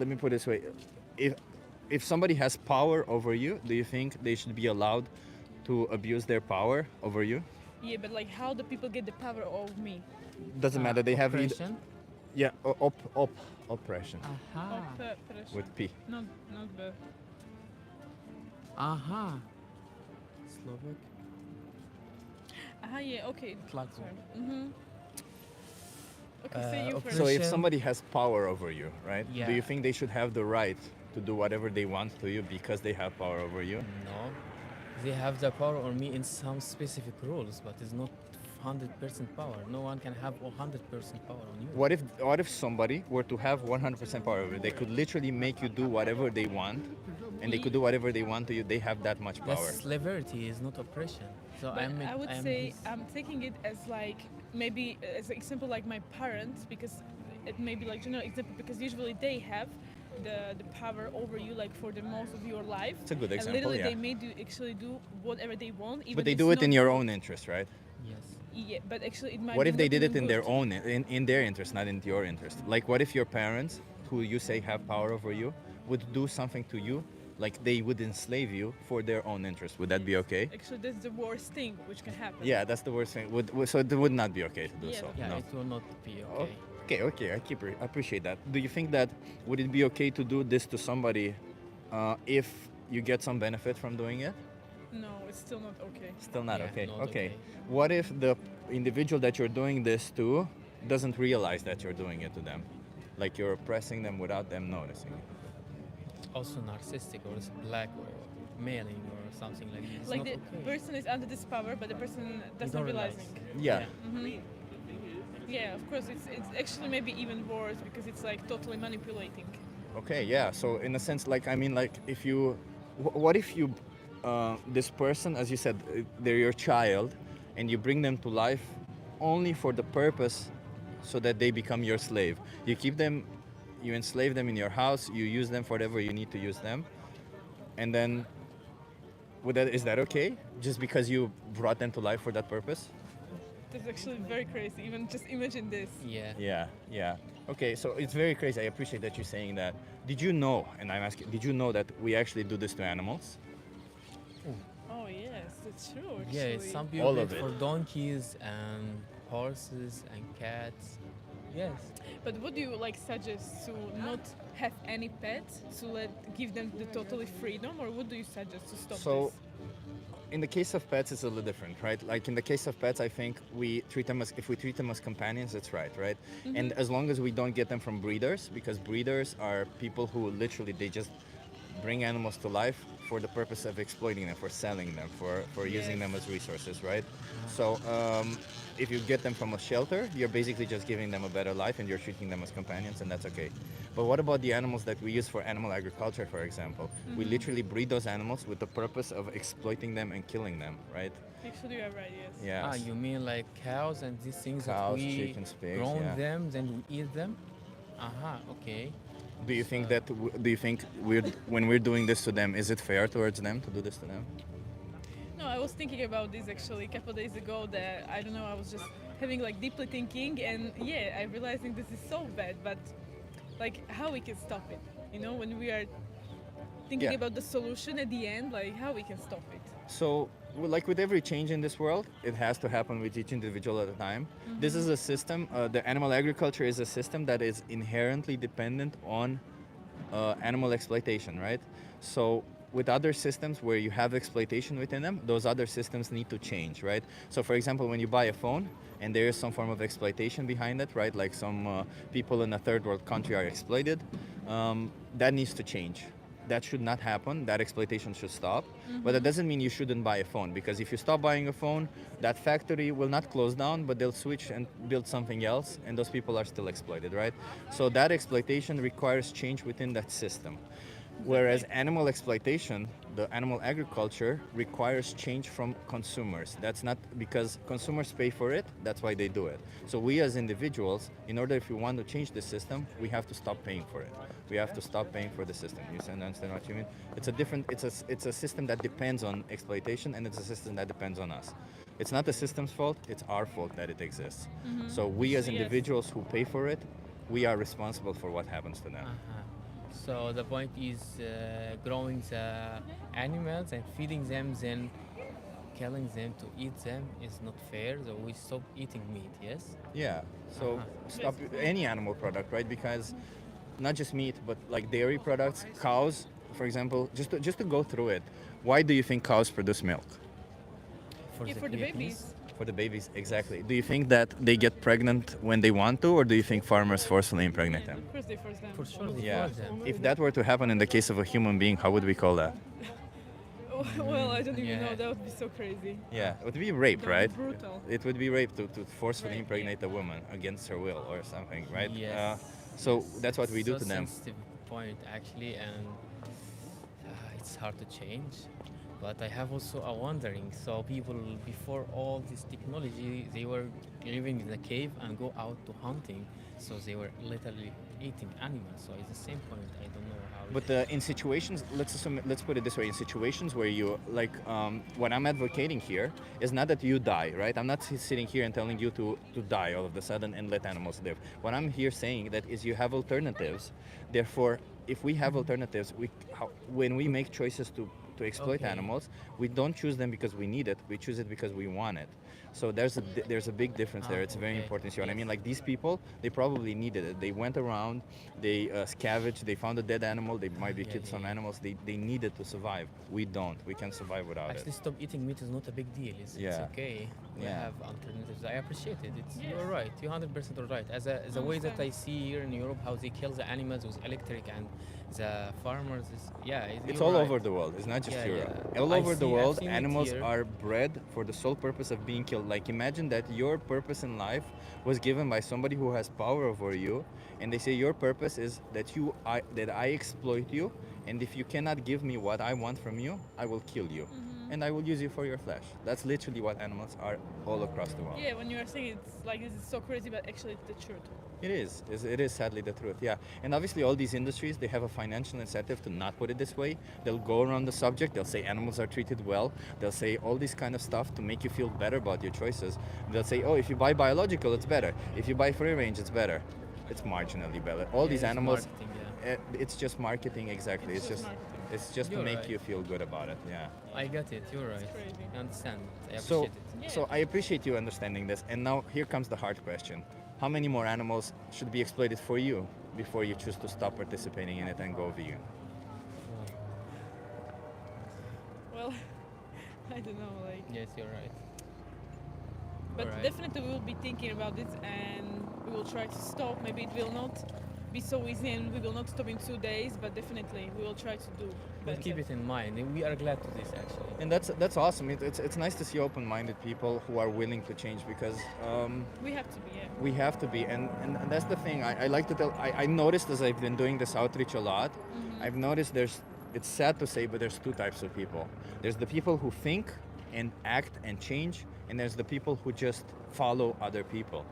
me put it this way. If somebody has power over you, do you think they should be allowed to abuse their power over you?
Yeah, but like how do people get the power over me?
Doesn't matter. They have
Oppression?
Yeah, oppression
Aha.
Oppression.
with P.
Not the.
Aha. Slovak.
Yeah. Okay.
Tlaku.
Mhm. Okay, say you first.
So if somebody has power over you, right?
Yeah.
Do you think they should have the right to do whatever they want to you because they have power over you?
No. They have the power on me in some specific rules, but it's not 100% power. No one can have 100% power on you.
What if somebody were to have 100% power over you? They could literally make you do whatever they want, and they could do whatever they want to you. They have that much power.
That's slavery, is not oppression. So
But I would say I'm taking it as like maybe as an example like my parents, because it may be like general example because usually they have the power over you like for the most of your life.
It's a good
And
example,
literally
yeah.
they may actually do whatever they want. Even
But they
it's
do it
not
in your
good.
own interest, right?
Yes.
Yeah, but actually it might.
What
be
if they
not
did it
even
in their
good.
own in their interest, not in your interest? Like what if your parents, who you say have power over you, would do something to you, like they would enslave you for their own interest? Would that be okay?
Actually, that's the worst thing which can happen.
Yeah, that's the worst thing. So it would not be okay to do
Yeah,
so.
Yeah,
No.
it will not be
Oh,
okay.
okay. I appreciate that. Do you think that would it be okay to do this to somebody if you get some benefit from doing it?
No, it's still not okay.
Still not
Yeah,
okay.
not
Okay.
okay.
What if the individual that you're doing this to doesn't realize that you're doing it to them? Like you're oppressing them without them noticing it.
Also narcissistic or it's black or mailing or something like this. It's
Like
not
the
okay.
person is under this power, but the person does
don't
not
realize.
realizing.
Yeah.
Mhm. Yeah, of course, it's actually maybe even worse because it's like totally manipulating.
Okay, yeah. So in a sense, like I mean, like if you, what if you, this person, as you said, they're your child, and you bring them to life only for the purpose, so that they become your slave. You keep them, you enslave them in your house. You use them for whatever you need to use them, and then, is that okay? Just because you brought them to life for that purpose?
That's actually very crazy. Even just imagine this.
Yeah.
Yeah. Okay, so it's very crazy. I appreciate that you're saying that. Did you know, and I'm asking, did you know that we actually do this to animals?
Oh yes, that's true. Actually.
Yeah, some people
All
do
of
it
it.
for donkeys and horses and cats. Yes.
But would you like suggest to not have any pets, to give them the totally freedom, or what do you suggest to stop
So,
this?
in the case of pets, it's a little different, right? Like in the case of pets, I think if we treat them as companions, it's right? And as long as we don't get them from breeders, because breeders are people who literally, they just bring animals to life for the purpose of exploiting them, for selling them, for using them as resources, right? So if you get them from a shelter, you're basically just giving them a better life and you're treating them as companions, and that's okay. But what about the animals that we use for animal agriculture, for example? We literally breed those animals with the purpose of exploiting them and killing them, right?
Actually, you are right. Yes.
Yeah.
Ah, you mean like cows and these things
Cows,
that we
chickens, pigs,
grown
yeah.
them, then we eat them? Aha, okay.
Do you think that? Do you think when we're doing this to them, is it fair towards them to do this to them?
No, I was thinking about this actually a couple of days ago. That I don't know. I was just having like deeply thinking, and yeah, I'm realizing this is so bad. But like, how we can stop it? You know, when we are thinking
Yeah.
about the solution at the end, like how we can stop it.
So, like with every change in this world, it has to happen with each individual at a time. This is a system. The animal agriculture is a system that is inherently dependent on animal exploitation, right? So, with other systems where you have exploitation within them, those other systems need to change, right? So for example, when you buy a phone and there is some form of exploitation behind it, right? Like some people in a third world country are exploited, that needs to change. That should not happen. That exploitation should stop. But that doesn't mean you shouldn't buy a phone, because if you stop buying a phone, that factory will not close down, but they'll switch and build something else, and those people are still exploited, right? So that exploitation requires change within that system. Whereas animal exploitation, the animal agriculture, requires change from consumers. That's not because consumers pay for it, that's why they do it. So we as individuals, in order if we want to change the system, we have to stop paying for it. We have to stop paying for the system. You understand what you mean? It's a system that depends on exploitation, and it's a system that depends on us. It's not the system's fault, it's our fault that it exists. So we as individuals who pay for it, we are responsible for what happens to them.
So the point is growing the animals and feeding them, then killing them to eat them is not fair. So we stop eating meat, yes?
Yeah, so stop any animal product, right? Because not just meat, but like dairy products, cows, for example, just to go through it. Why do you think cows produce milk?
For
the babies.
For the babies, exactly. Do you think that they get pregnant when they want to, or do you think farmers forcefully impregnate them?
Of course they force them.
For sure, they
Yeah.
force them.
If that were to happen in the case of a human being, how would we call that?
Well, I don't even know. That would be so crazy.
Yeah, it would be rape,
That
right?
would be brutal.
It would be rape to forcefully impregnate a woman against her will or something, right?
Yes.
So that's what we do
So
to them.
sensitive point actually, and it's hard to change. But I have also a wondering. So people before all this technology, they were living in the cave and go out to hunting. So they were literally eating animals. So it's the same point. I don't know how.
But in situations, let's put it this way: in situations where you like, what I'm advocating here is not that you die, right? I'm not sitting here and telling you to die all of a sudden and let animals live. What I'm here saying that is you have alternatives. Therefore, if we have alternatives, when we make choices to exploit animals, we don't choose them because we need it. We choose it because we want it. So there's a big difference there. It's very important. See what I mean? Like these people, they probably needed it. They went around, they scavenged, they found a dead animal. They might be killed some animals. They needed to survive. We don't. We can survive without it.
Actually, stop eating meat is not a big deal. It's okay. We have alternatives. I appreciate it. You're right. You're 100% are right. As a way that I see here in Europe, how they kill the animals with electric, and the farmers is
it's all over the world. It's not just Europe. All over the world, animals are bred for the sole purpose of being killed. Like imagine that your purpose in life was given by somebody who has power over you, and they say your purpose is that I exploit you, and if you cannot give me what I want from you, I will kill you. And I will use you for your flesh. That's literally what animals are all across the world.
Yeah, when you are saying it's like this is so crazy, but actually it's the truth.
It is sadly the truth, yeah. And obviously all these industries, they have a financial incentive to not put it this way. They'll go around the subject, they'll say animals are treated well, they'll say all this kind of stuff to make you feel better about your choices. They'll say, oh, if you buy biological, it's better. If you buy free range, it's better. It's marginally better. All these animals, it's just marketing, exactly. It's just to make you feel good about it, yeah.
I get it, you're right. I understand. I appreciate it.
So I appreciate you understanding this. And now here comes the hard question. How many more animals should be exploited for you before you choose to stop participating in it and go vegan?
Well, I don't know, like...
Yes, you're right.
But definitely we will be thinking about it, and we will try to stop. Maybe it will not be so easy and we will not stop in 2 days, but definitely we will try to do
We'll keep it in mind. We are glad to this, actually.
And that's awesome. It's nice to see open-minded people who are willing to change, because
we have to be, yeah.
We have to be, and that's the thing. I like to tell. I noticed as I've been doing this outreach a lot, I've noticed it's sad to say, but there's two types of people. There's the people who think and act and change, and there's the people who just follow other people.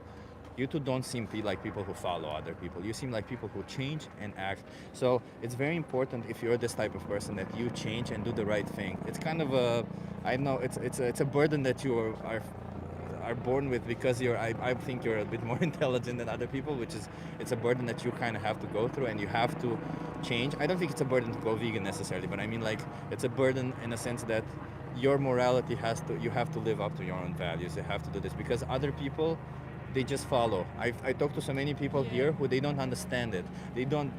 You two don't seem like people who follow other people. You seem like people who change and act. So it's very important, if you're this type of person, that you change and do the right thing. It's kind of I know it's a burden that you are born with, because I think you're a bit more intelligent than other people, it's a burden that you kind of have to go through, and you have to change. I don't think it's a burden to go vegan necessarily, but I mean, like, it's a burden in a sense that your morality you have to live up to your own values. You have to do this, because other people they just follow. I talk to so many people here who they don't understand it.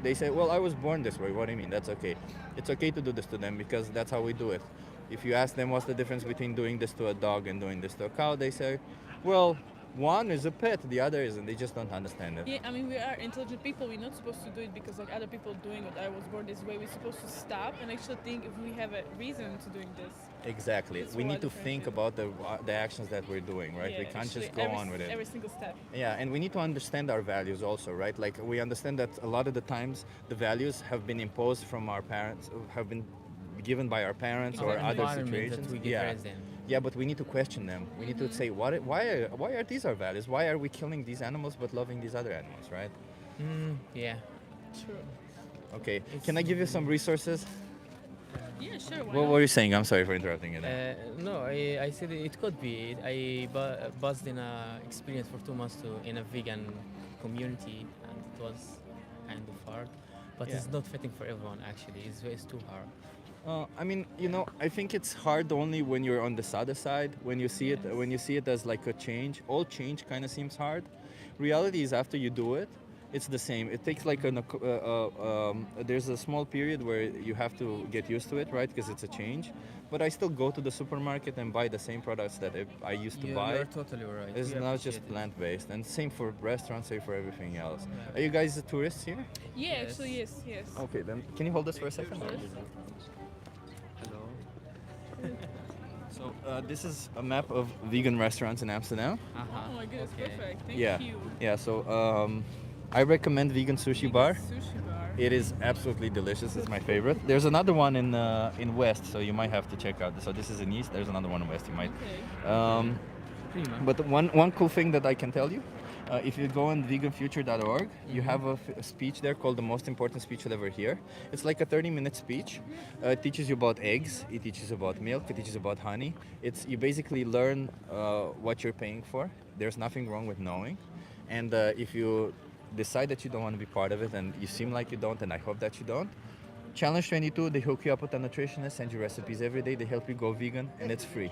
They say, well, I was born this way. What do you mean? That's okay. It's okay to do this to them because that's how we do it. If you ask them what's the difference between doing this to a dog and doing this to a cow, they say, well, one is a pet, the other isn't. They just don't understand it.
Yeah, I mean, we are intelligent people. We're not supposed to do it because like other people doing it. I was born this way. We're supposed to stop and actually think if we have a reason to doing this.
Exactly.
That's
We
what
need to
differentiates
think
it.
about the actions that we're doing, right?
Yeah,
We can't just
actually,
go on with it.
Every single step.
Yeah, and we need to understand our values also, right? Like we understand that a lot of the times the values have been imposed from our parents, have been given by our parents or other situations. Yeah, but we need to question them. We need to say, why are these our values? Why are we killing these animals but loving these other animals, right?
Yeah.
True.
Okay, can I give you some resources?
Yeah, sure.
What were you saying? I'm sorry for interrupting you.
No, I said it could be. I buzzed in a experience for 2 months in a vegan community, and it was kind of hard. But
Yeah.
it's not fitting for everyone. Actually, it's too hard.
I mean, I think it's hard only when you're on this other side. When you see it as like a change, all change kind of seems hard. Reality is after you do it, it's the same. It takes like there's a small period where you have to get used to it, right? Because it's a change. But I still go to the supermarket and buy the same products that I used to buy.
You're totally right.
It's
We
not just
appreciate it.
plant-based, and same for restaurants, same for everything else. Are you guys tourists here?
Yeah, actually, yes.
Okay, then can you hold this for a second?
Hello.
So this is a map of vegan restaurants in Amsterdam.
Oh my goodness, perfect. Thank
Yeah,
you.
yeah. So I recommend vegan sushi bar.
Sushi bar.
It is absolutely delicious. It's my favorite. There's another one in West, so you might have to check out. So this is in East. There's another one in West. You might. But one cool thing that I can tell you, if you go on veganfuture.org, you have a speech there called the most important speech you'll ever hear. It's like a 30-minute speech. It teaches you about eggs. It teaches you about milk. It teaches you about honey. You basically learn what you're paying for. There's nothing wrong with knowing. And if you decide that you don't want to be part of it, and you seem like you don't, and I hope that you don't, Challenge 22, they hook you up with a nutritionist, send you recipes every day, they help you go vegan, and it's free.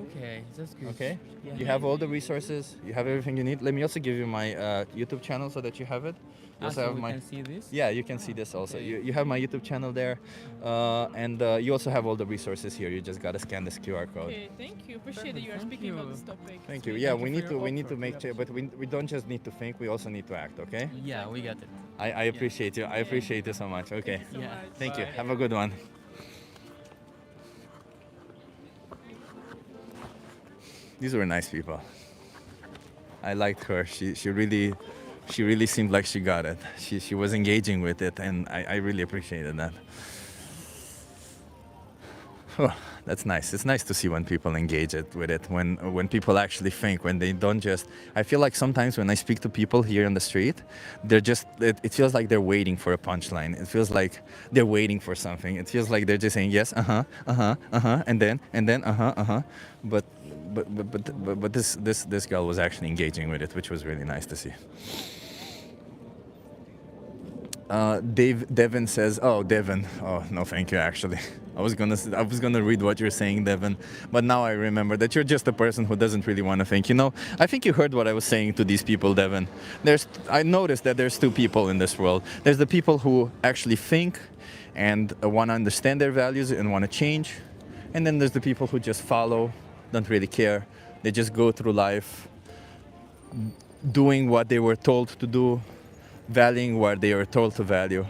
Okay, that's good.
Okay?
Yeah.
You have all the resources, you have everything you need. Let me also give you my YouTube channel so that you have it. You also
so
have
we
my
can see this?
Yeah, you can see this also.
Okay.
You have my YouTube channel there, and you also have all the resources here. You just gotta scan this QR code.
Okay, thank you. Appreciate that you are speaking about this topic.
Thank you. Yeah, we need to make but we don't just need to think. We also need to act. Okay?
Yeah, we got it.
I appreciate you. I appreciate you so much. Okay.
Thank you so much.
Thank you.
Bye.
Have a good one. These were nice people. I liked her. She really seemed like she got it. She was engaging with it, and I really appreciated that. Oh, that's nice. It's nice to see when people engage with it, when people actually think, when they don't just... I feel like sometimes when I speak to people here on the street, they're just... It feels like they're waiting for a punchline. It feels like they're waiting for something. It feels like they're just saying yes, and then, But this girl was actually engaging with it, which was really nice to see. Devin says, oh, Devin. Oh, no, thank you, actually. I was gonna read what you're saying, Devin, but now I remember that you're just a person who doesn't really want to think. I think you heard what I was saying to these people, Devin. I noticed that there's two people in this world. There's the people who actually think and want to understand their values and want to change. And then there's the people who just follow, don't really care. They just go through life doing what they were told to do, valuing what they were told to value.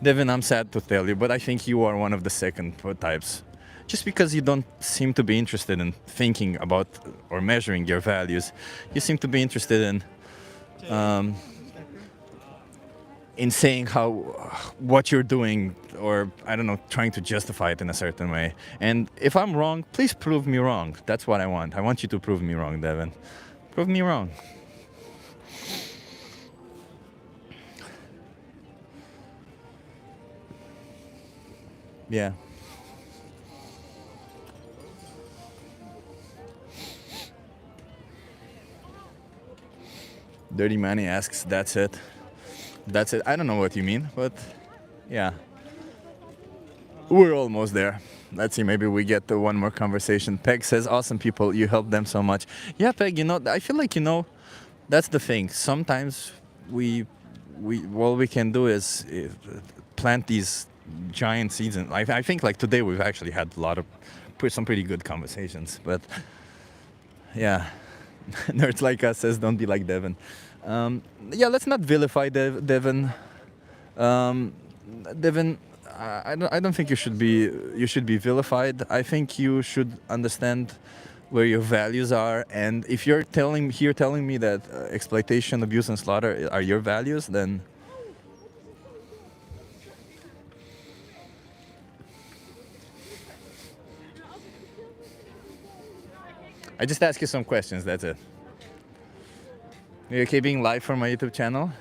Devin, I'm sad to tell you, but I think you are one of the second types. Just because you don't seem to be interested in thinking about or measuring your values, you seem to be interested in saying what you're doing, or I don't know, trying to justify it in a certain way. And if I'm wrong, please prove me wrong. That's what I want. I want you to prove me wrong, Devin. Prove me wrong. Yeah. Dirty Manny asks, that's it. That's it. I don't know what you mean, but yeah. We're almost there. Let's see, maybe we get to one more conversation. Peg says, awesome people, you help them so much. Yeah, Peg, I feel like, that's the thing. Sometimes what we can do is plant these giant seeds. And I think like today we've actually had a lot of some pretty good conversations. But yeah, nerds like us says don't be like Devin. Yeah, let's not vilify Devin. Devin, I don't think you should be vilified. I think you should understand where your values are, and if you're telling me that exploitation, abuse, and slaughter are your values, then I just ask you some questions. That's it. You okay being live for my YouTube channel?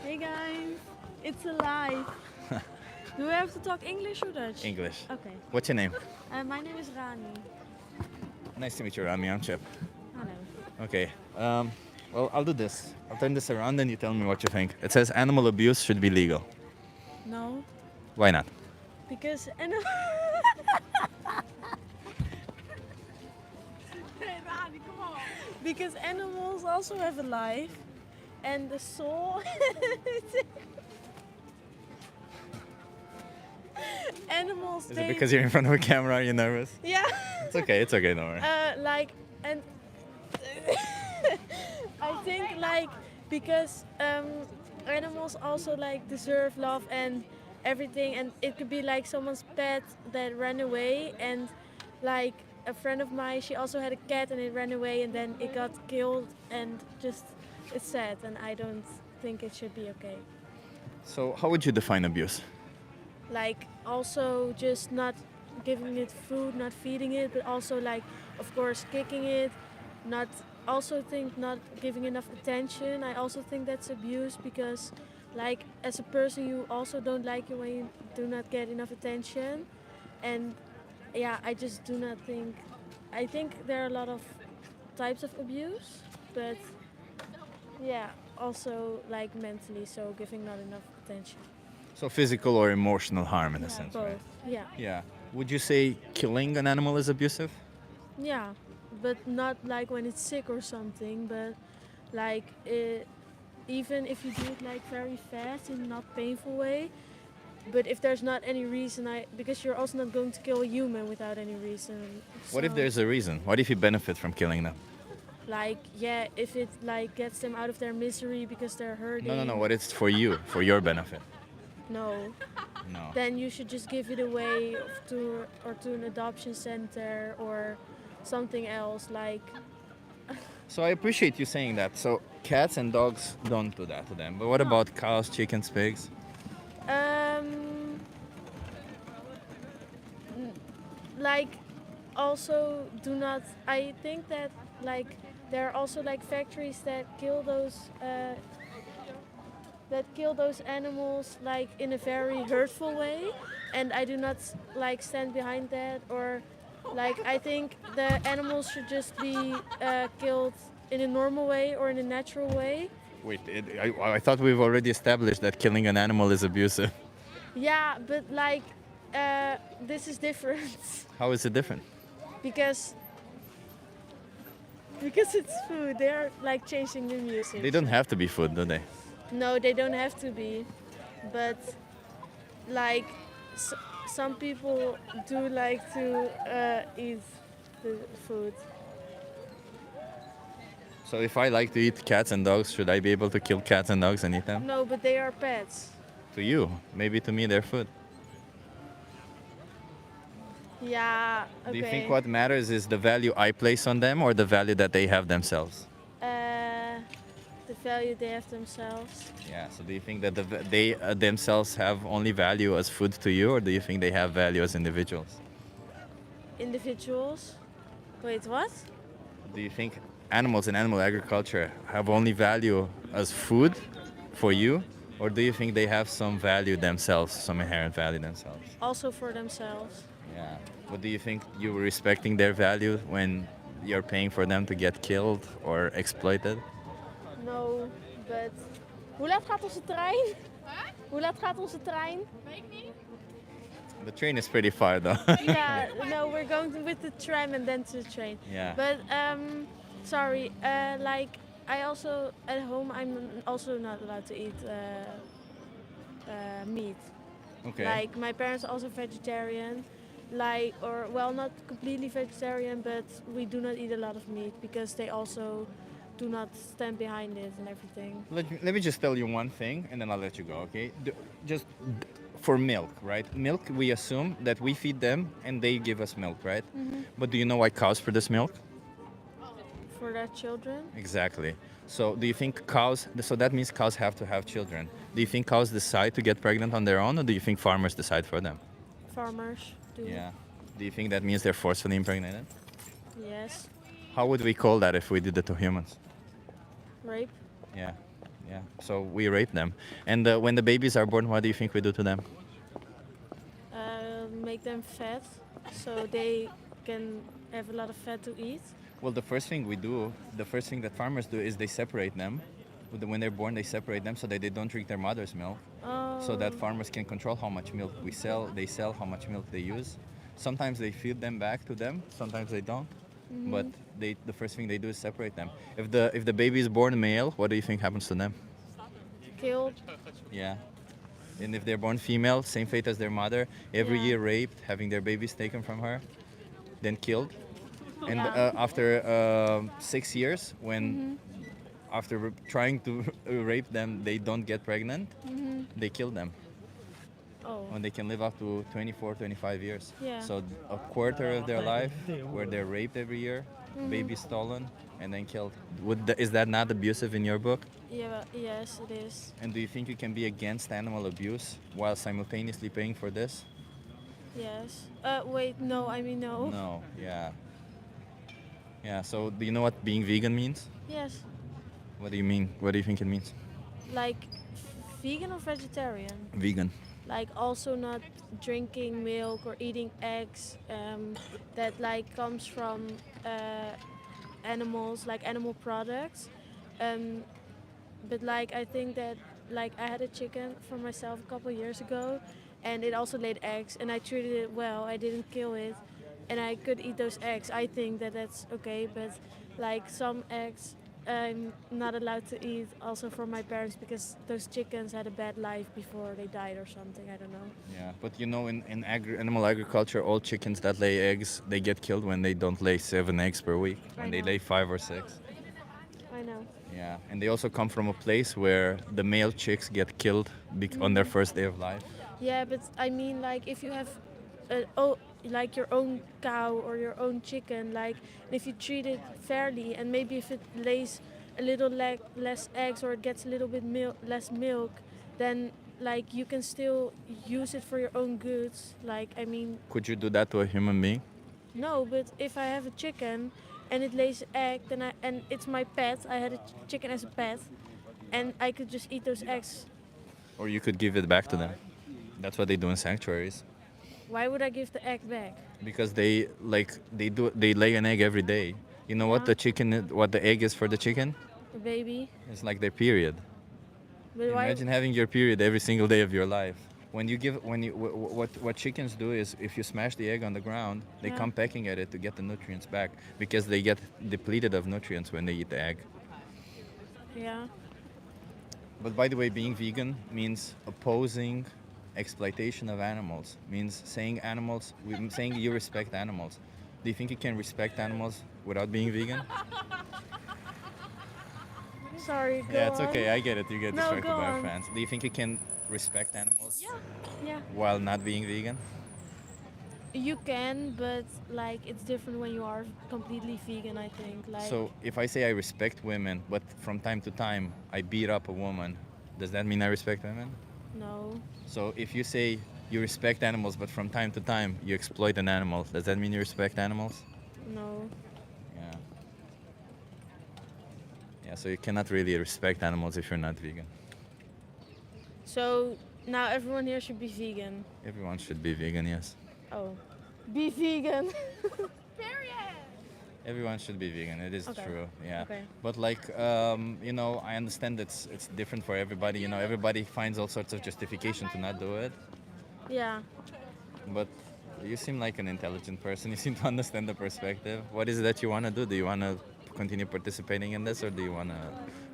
Hey guys, it's alive. Do we have to talk English or Dutch?
English.
Okay.
What's your name?
My name is Rani.
Nice to meet you, Rami. I'm Chip.
Hello.
Okay. Well, I'll do this. I'll turn this around and you tell me what you think. It says animal abuse should be legal.
No,
Why not?
because because animals also have a life, and the soul. Animals.
Is it because you're in front of a camera? Are you nervous?
Yeah.
It's okay. It's okay. Don't worry.
Like, and I think like because animals also like deserve love and everything, and it could be like someone's pet that ran away, and like a friend of mine, she also had a cat and it ran away and then it got killed, and just it's sad, and I don't think it should be okay.
So, how would you define abuse?
Like also just not giving it food, not feeding it, but also like of course kicking it, not also think not giving enough attention. I also think that's abuse, because like as a person you also don't like it when you do not get enough attention. And yeah, I just do not think, I think there are a lot of types of abuse, but yeah, also like mentally, so giving not enough attention.
So, physical or emotional harm in a sense,
Both.
right?
Yeah.
Yeah. Would you say killing an animal is abusive?
Yeah, but not like when it's sick or something, but like even if you do it like very fast in not painful way. But if there's not any reason, because you're also not going to kill a human without any reason.
What if
So,
there's a reason? What if you benefit from killing them?
like, yeah, if it like gets them out of their misery because they're hurting.
No. What it's for you, for your benefit?
No.
No.
Then you should just give it away to an adoption center or something else, like.
So I appreciate you saying that. So cats and dogs don't do that to them. But what about cows, chickens, pigs?
Like also do not, I think that like there are also like factories that kill those animals like in a very hurtful way, and I do not like stand behind that, or like I think the animals should just be killed in a normal way or in a natural way.
Wait, I thought we've already established that killing an animal is abusive.
Yeah, but like this is different.
How is it different?
because it's food. They're like changing the music.
They don't have to be food, do they?
No, they don't have to be, but like some people do like to eat the food.
So if I like to eat cats and dogs, should I be able to kill cats and dogs and eat them?
No, but they are pets.
To you, maybe to me they're food.
Yeah. Okay.
Do you think what matters is the value I place on them or the value that they have themselves?
The value they have themselves.
Yeah, so do you think that they themselves have only value as food to you, or do you think they have value as individuals?
Individuals. Wait, what?
Do you think animals in animal agriculture have only value as food for you, or do you think they have some value themselves, some inherent value themselves?
Also for themselves.
Yeah. What do you think you were respecting their value when you're paying for them to get killed or exploited?
No, but... Hoe laat gaat onze trein? Hoe laat gaat onze trein? Weet ik niet.
The train is pretty far though.
Yeah, no, we're going with the tram and then to the train.
Yeah.
But Sorry, like I also at home I'm also not allowed to eat meat.
Okay.
Like my parents are also vegetarian, like or well not completely vegetarian, but we do not eat a lot of meat because they also do not stand behind it and everything.
Let me just tell you one thing, and then I'll let you go. Okay? Just for milk, right? Milk, we assume that we feed them and they give us milk, right?
Mhm.
But do you know why cows produce milk?
For their children.
Exactly. So do you think cows? So that means cows have to have children. Do you think cows decide to get pregnant on their own, or do you think farmers decide for them?
Farmers do.
Yeah. Do you think that means they're forcefully impregnated?
Yes.
How would we call that if we did it to humans?
Rape.
Yeah. Yeah. So we rape them. And when the babies are born, what do you think we do to them?
Make them fat, so they can have a lot of fat to eat.
Well, the first thing that farmers do is they separate them. When they're born, they separate them so that they don't drink their mother's milk. So that farmers can control how much milk they sell, how much milk they use. Sometimes they feed them back to them, sometimes they don't.
Mhm.
But the first thing they do is separate them. If the baby is born male, what do you think happens to them?
Killed.
Yeah. And if they're born female, same fate as their mother, every
Yeah.
year raped, having their babies taken from her, then killed. And
Yeah.
after 6 years, when
Mhm.
after trying to rape them, they don't get pregnant,
Mhm.
they kill them.
Oh.
When they can live up to 24, 25 years.
Yeah.
So a quarter of their life where they're raped every year,
Mhm.
babies stolen, and then killed. Is that not abusive in your book?
Yeah. Yes, it is.
And do you think you can be against animal abuse while simultaneously paying for this?
Yes. Wait. No. I mean no.
No, yeah. Yeah, so do you know what being vegan means?
Yes.
What do you mean? What do you think it means?
Like vegan or vegetarian?
Vegan.
Like also not drinking milk or eating eggs that like comes from animals, like animal products. But like I think that like I had a chicken for myself a couple years ago, and it also laid eggs, and I treated it well. I didn't kill it, and I could eat those eggs. I think that that's okay, but like some eggs I'm not allowed to eat also from my parents because those chickens had a bad life before they died or something. I don't know.
Yeah, but you know, in animal agriculture, all chickens that lay eggs, they get killed when they don't lay 7 eggs per week, when they
know.
lay 5 or 6.
I know.
Yeah, and they also come from a place where the male chicks get killed on their first day of life.
Yeah, but I mean, like, if you have, like your own cow or your own chicken, like, if you treat it fairly, and maybe if it lays a little less eggs or it gets a little bit less milk, then like you can still use it for your own goods. Like, I mean,
Could you do that to a human being?
no, but if I have a chicken and it lays egg, then and it's my pet. I had a chicken as a pet, and I could just eat those eggs.
Or you could give it back to them. That's what they do in sanctuaries.
Why would I give the egg back?
Because they lay an egg every day. You know what what the egg is for the chicken?
A baby.
It's like their period.
But why?
Imagine having your period every single day of your life. What chickens do is if you smash the egg on the ground, they
Yeah.
come pecking at it to get the nutrients back because they get depleted of nutrients when they eat the egg.
Yeah.
But by the way, being vegan means opposing exploitation of animals. Means saying saying you respect animals. Do you think you can respect animals without being vegan?
Sorry. Go
Yeah, it's
on.
okay. I get it. You get
No,
distracted
go
by our
on.
fans. Do you think you can respect animals
Yeah.
while not being vegan?
You can, but like it's different when you are completely vegan. I think. Like.
So if I say I respect women, but from time to time I beat up a woman, does that mean I respect women?
No.
So if you say you respect animals, but from time to time you exploit an animal, does that mean you respect animals?
No.
Yeah. Yeah, so you cannot really respect animals if you're not vegan.
So now everyone here should be vegan.
Everyone should be vegan, yes.
Oh. Be vegan.
Everyone should be vegan. It is
Okay.
true. Yeah.
Okay.
But like, I understand it's different for everybody. Everybody finds all sorts of justification to not do it.
Yeah.
But you seem like an intelligent person. You seem to understand the perspective. What is it that you want to do? Do you want to continue participating in this, or do you want to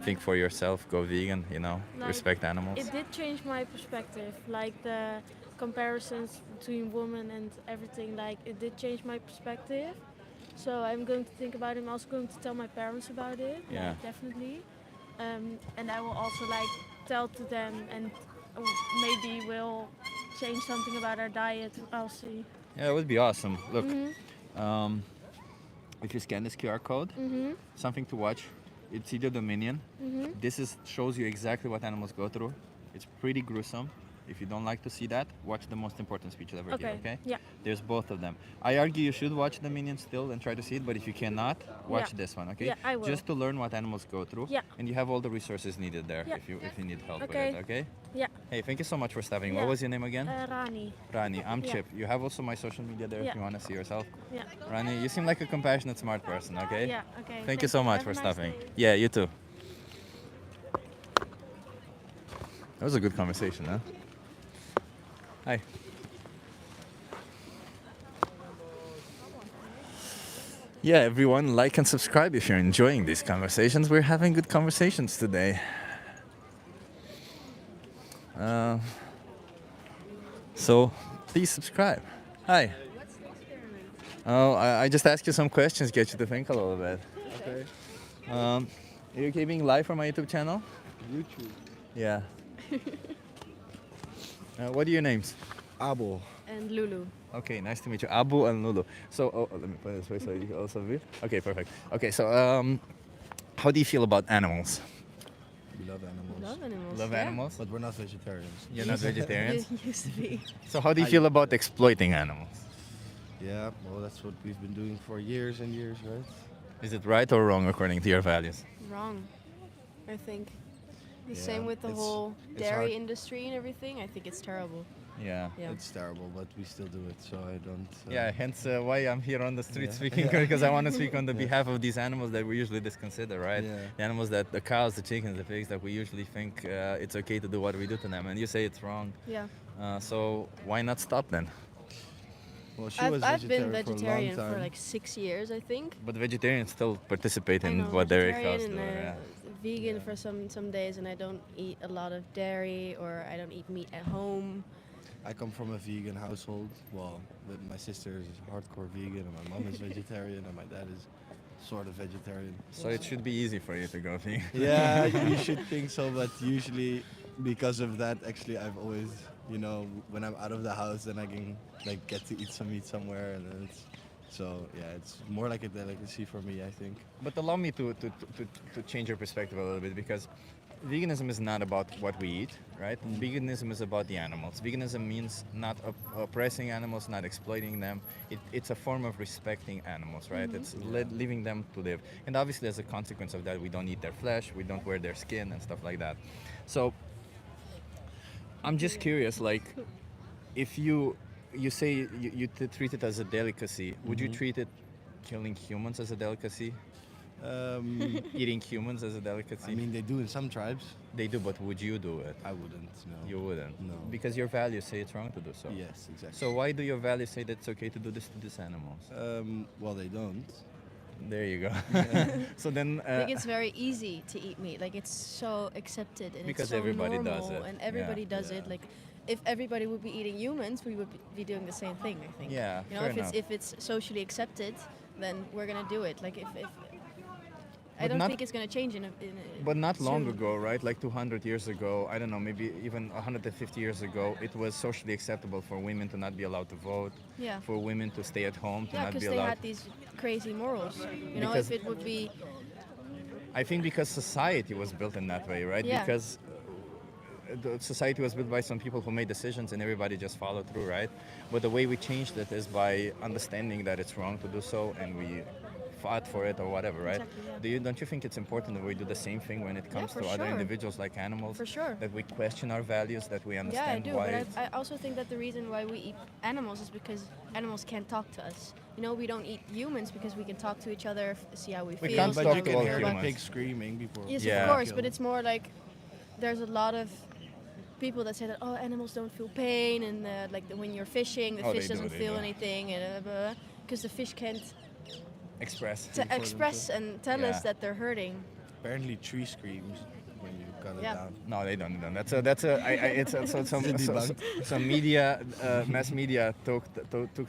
think for yourself, go vegan,
Like,
respect animals?
it did change my perspective, like the comparisons between women and everything. Like it did change my perspective. So I'm going to think about it. I'm also going to tell my parents about it.
Yeah.
Like, definitely. And I will also like tell to them, and maybe we'll change something about our diet. I'll see.
Yeah, it would be awesome. Look,
Mhm.
if you scan this QR code,
Mhm.
something to watch. It's either Dominion.
Mhm.
This shows you exactly what animals go through. It's pretty gruesome. If you don't like to see that, watch the most important speech ever here, okay?
Yeah.
There's both of them. I argue you should watch Dominion still and try to see it, but if you cannot, watch
Yeah.
this one, okay?
Yeah, I will.
Just to learn what animals go through.
Yeah.
And you have all the resources needed there
Yeah.
if you need help
Okay.
with it, okay?
Yeah.
Hey, thank you so much for stopping.
Yeah.
What was your name again?
Rani.
Rani, I'm
Yeah.
Chip. You have also my social media there if
Yeah.
you want to see yourself.
Yeah.
Rani, you seem like a compassionate, smart person, okay?
Yeah, okay.
Thank you so much
Have a
for
nice
stopping.
day.
Yeah, you too. That was a good conversation, huh? Hi. Yeah, everyone, like and subscribe if you're enjoying these conversations. We're having good conversations today. So please subscribe. Hi. Oh, I just asked you some questions, get you to think a little bit.
Okay.
Are you okay being live for my YouTube channel?
YouTube.
Yeah. What are your names?
Abo.
And Lulu.
Okay, nice to meet you. Abu and Lulu. So, let me put it this way so you can also view. Okay, perfect. Okay, so how do you feel about animals?
We love animals.
Love animals.
Love
yeah.
animals?
But we're not vegetarians.
You're not vegetarians?
Used to be.
So how do you feel about exploiting animals?
Yeah, well, that's what we've been doing for years and years, right?
Is it right or wrong according to your values?
Wrong, I think. The
Yeah,
same with the
it's-
whole
it's
dairy
hard.
industry and everything. I think it's terrible.
Yeah.
Yeah.
It's terrible, but we still do it, so I don't...
Yeah, hence why I'm here on the street
Yeah.
speaking,
Yeah.
because I want to speak on the
Yeah.
behalf of these animals that we usually disconsider, right?
Yeah.
The animals the cows, the chickens, the pigs that we usually think it's okay to do what we do to them, and you say it's wrong.
Yeah.
So why not stop then?
Well,
I've been
for a long
vegetarian for
time.
like 6 years, I think.
But vegetarians still participate
I
in
know,
what dairy
vegetarian
cows do.
and,
Yeah.
vegan for some days, and I don't eat a lot of dairy, or I don't eat meat at home.
I come from a vegan household. Well, my sister is hardcore vegan, and my mom is vegetarian, and my dad is sort of vegetarian.
So it should be easy for you to go vegan.
Yeah, you should think so, but usually because of that, actually, I've always, when I'm out of the house, then I can get to eat some meat somewhere, and then it's more like a delicacy for me, I think.
But allow me to change your perspective a little bit, because veganism is not about what we eat, right? Veganism is about the animals. Veganism means not oppressing animals, not exploiting them. It's a form of respecting animals, right? It's leaving them to live. And obviously, as a consequence of that, we don't eat their flesh, we don't wear their skin and stuff like that. So I'm just curious, if you say you treat it as a delicacy, would you treat it killing humans as a delicacy? Eating humans as a delicacy?
I mean, they do in some tribes.
They do, but would you do it?
I wouldn't, no.
You wouldn't?
No.
Because your values say it's wrong to do so.
Yes, exactly.
So why do your values say that it's okay to do this to these animals?
Well, they don't.
There you go. So then...
I think it's very easy to eat meat. Like, it's so accepted, and
Because
it's so
everybody
normal,
does it.
and everybody does it. Like, if everybody would be eating humans, we would be doing the same thing, I think.
Yeah,
You know,
fair
if
enough.
if it's socially accepted, then we're gonna do it. Like, if I
But
don't
not-
think it's gonna change in a
But not long
soon.
ago, right? Like 200 years ago, I don't know, maybe even 150 years ago, it was socially acceptable for women to not be allowed to vote,
Yeah.
for women to stay at home, to
Yeah,
not be
because they
allowed.
had these crazy morals. You know,
Because-
if it would be,
I think because society was built in that way, right?
Yeah.
Because the society was built by some people who made decisions and everybody just followed through, right? But the way we changed it is by understanding that it's wrong to do so, and we fought for it or whatever, right?
Exactly, yeah.
Don't you think it's important that we do the same thing when it comes
for
to other
sure.
individuals like animals?
For sure.
That we question our values, that we
yeah, I
understand
do.
why.
But
it's-
I also think that the reason why we eat animals is because animals can't talk to us. You know, we don't eat humans because we can talk to each other, see how we
We
feel.
can't
stuff
talk
you
to
can
all
hear the
humans.
pig screaming before.
Yes,
Yeah.
of course, but it's more like there's a lot of people that say that animals don't feel pain, and when you're fishing, the
Oh,
fish
they do,
doesn't
they
feel
do.
anything, and because the fish can't
express.
Food for
to express
themselves.
and tell
Yeah.
us that they're hurting.
Apparently, tree screams when you cut it
Yeah.
down.
No, they don't. That's a. It's a, so some
Is it
so,
debunked?
some media, mass media took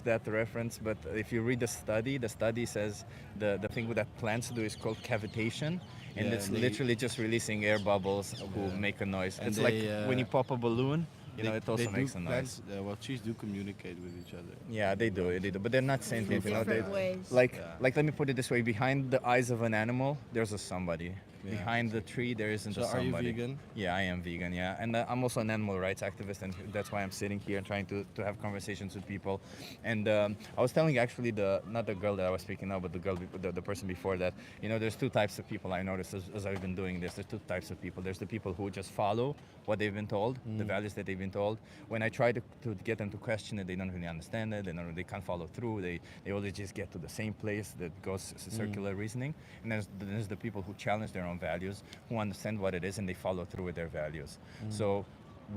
that reference. But if you read the study says the thing that plants do is called cavitation, and
Yeah,
it's
and they-
literally just releasing air bubbles who
Yeah.
make a noise.
And
it's
they,
like when you pop a balloon, you know, it also
they
makes
do
a noise.
well, trees do communicate with each other.
Yeah, they do, but they're not sentient. You know,
different ways.
like
Yeah.
like let me put it this way: behind the eyes of an animal, there's a somebody.
Yeah.
Behind the tree, there isn't
So
a
are you
somebody.
vegan?
Yeah, I am vegan. Yeah, and I'm also an animal rights activist, and that's why I'm sitting here and trying to have conversations with people. And I was telling actually not the girl that I was speaking now, but the person before that. You know, there's two types of people I noticed as I've been doing this. There's two types of people. There's the people who just follow what they've been told, the values that they've been told. When I try to get them to question it, they don't really understand it. They can't follow through. They always just get to the same place that goes circular reasoning. And there's the people who challenge their own values, who understand what it is, and they follow through with their values. So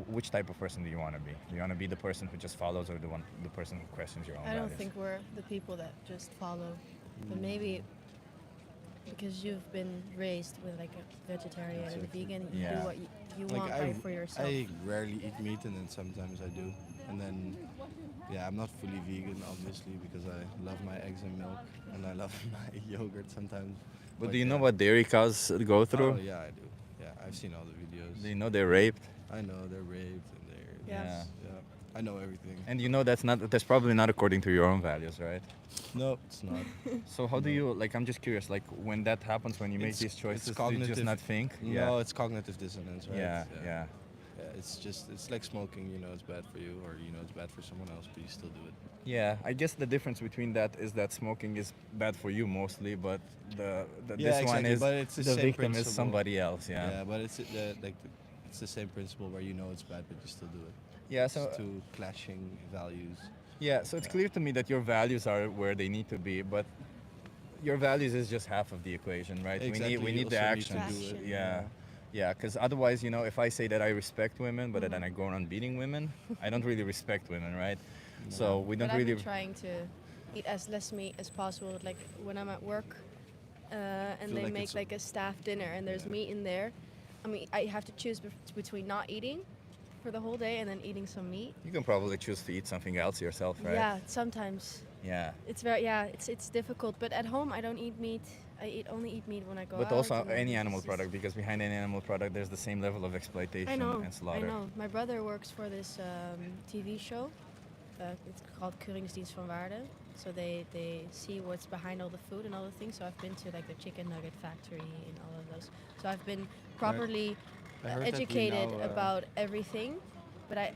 which type of person do you want to be? Do you want to be the person who just follows, or the person who questions your own
I
values?
don't think we're the people that just follow, but maybe because you've been raised with like a vegetarian and a vegan, you
Yeah.
do what you
Like
want right for yourself.
I rarely eat meat, and then sometimes I do. And then, yeah, I'm not fully vegan, obviously, because I love my eggs and milk, and I love my yogurt sometimes.
But do you know what dairy cows go through?
Oh, yeah, I do. Yeah, I've seen all the videos.
Do you know they're raped?
I know they're raped and they're.
Yeah.
Yeah. I know everything.
And you know that's probably not according to your own values, right?
No, it's not.
So how do you, like, I'm just curious, like, when that happens, when you make
It's-
these choices,
it's
do you just not think?
No, it's cognitive dissonance, right?
Yeah, yeah.
It's like smoking. You know it's bad for you, or you know it's bad for someone else, but you still do it.
Yeah, I guess the difference between that is that smoking is bad for you mostly, but
Yeah,
this one
exactly,
is
but it's the same
victim is
principle.
somebody else. Yeah.
Yeah, but it's it's the same principle where you know it's bad, but you still do it.
Yeah,
It's
so-
two clashing values.
Yeah, so it's clear to me that your values are where they need to be, but your values is just half of the equation, right?
Exactly,
We
you
need the
also need to
actions.
do it.
Yeah. Yeah, because otherwise, you know, if I say that I respect women, but then I go around beating women, I don't really respect women, right? So we don't
but
really.
I've been trying to eat as less meat as possible. Like when I'm at work, and
Feel
they
like
make
it's-
like a staff dinner and there's meat in there. I mean, I have to choose between not eating for the whole day and then eating some meat.
You can probably choose to eat something else yourself, right?
Yeah, sometimes
Yeah.
it's difficult. But at home, I don't eat meat. I only eat meat when I go out.
But also
and then
any
it's
animal
just-
product, because behind any animal product, there's the same level of exploitation
I know.
and slaughter.
I know. My brother works for this TV show. It's called Keuringsdienst van Waarde. So they see what's behind all the food and all the things. So I've been to like the chicken nugget factory and all of those. So I've been properly
I heard that we
educated
now,
about everything. But I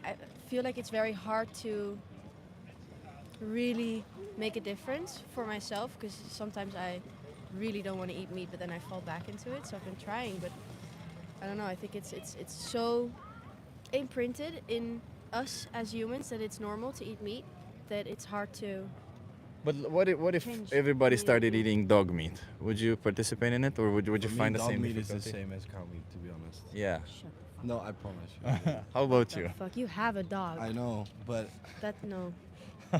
feel like it's very hard to really make a difference for myself because sometimes I really don't want to eat meat, but then I fall back into it. So I've been trying, but I don't know. I think it's so imprinted in us as humans that it's normal to eat meat that it's hard to.
But what if
Change
everybody
the
started
meat.
eating dog meat? Would you participate in it, or would you
For me,
find the
dog
same
meat is
difficulty?
the same as cow meat, to be honest.
Yeah.
No, I promise you.
How about you?
Fuck, you have a dog.
I know, but
That no.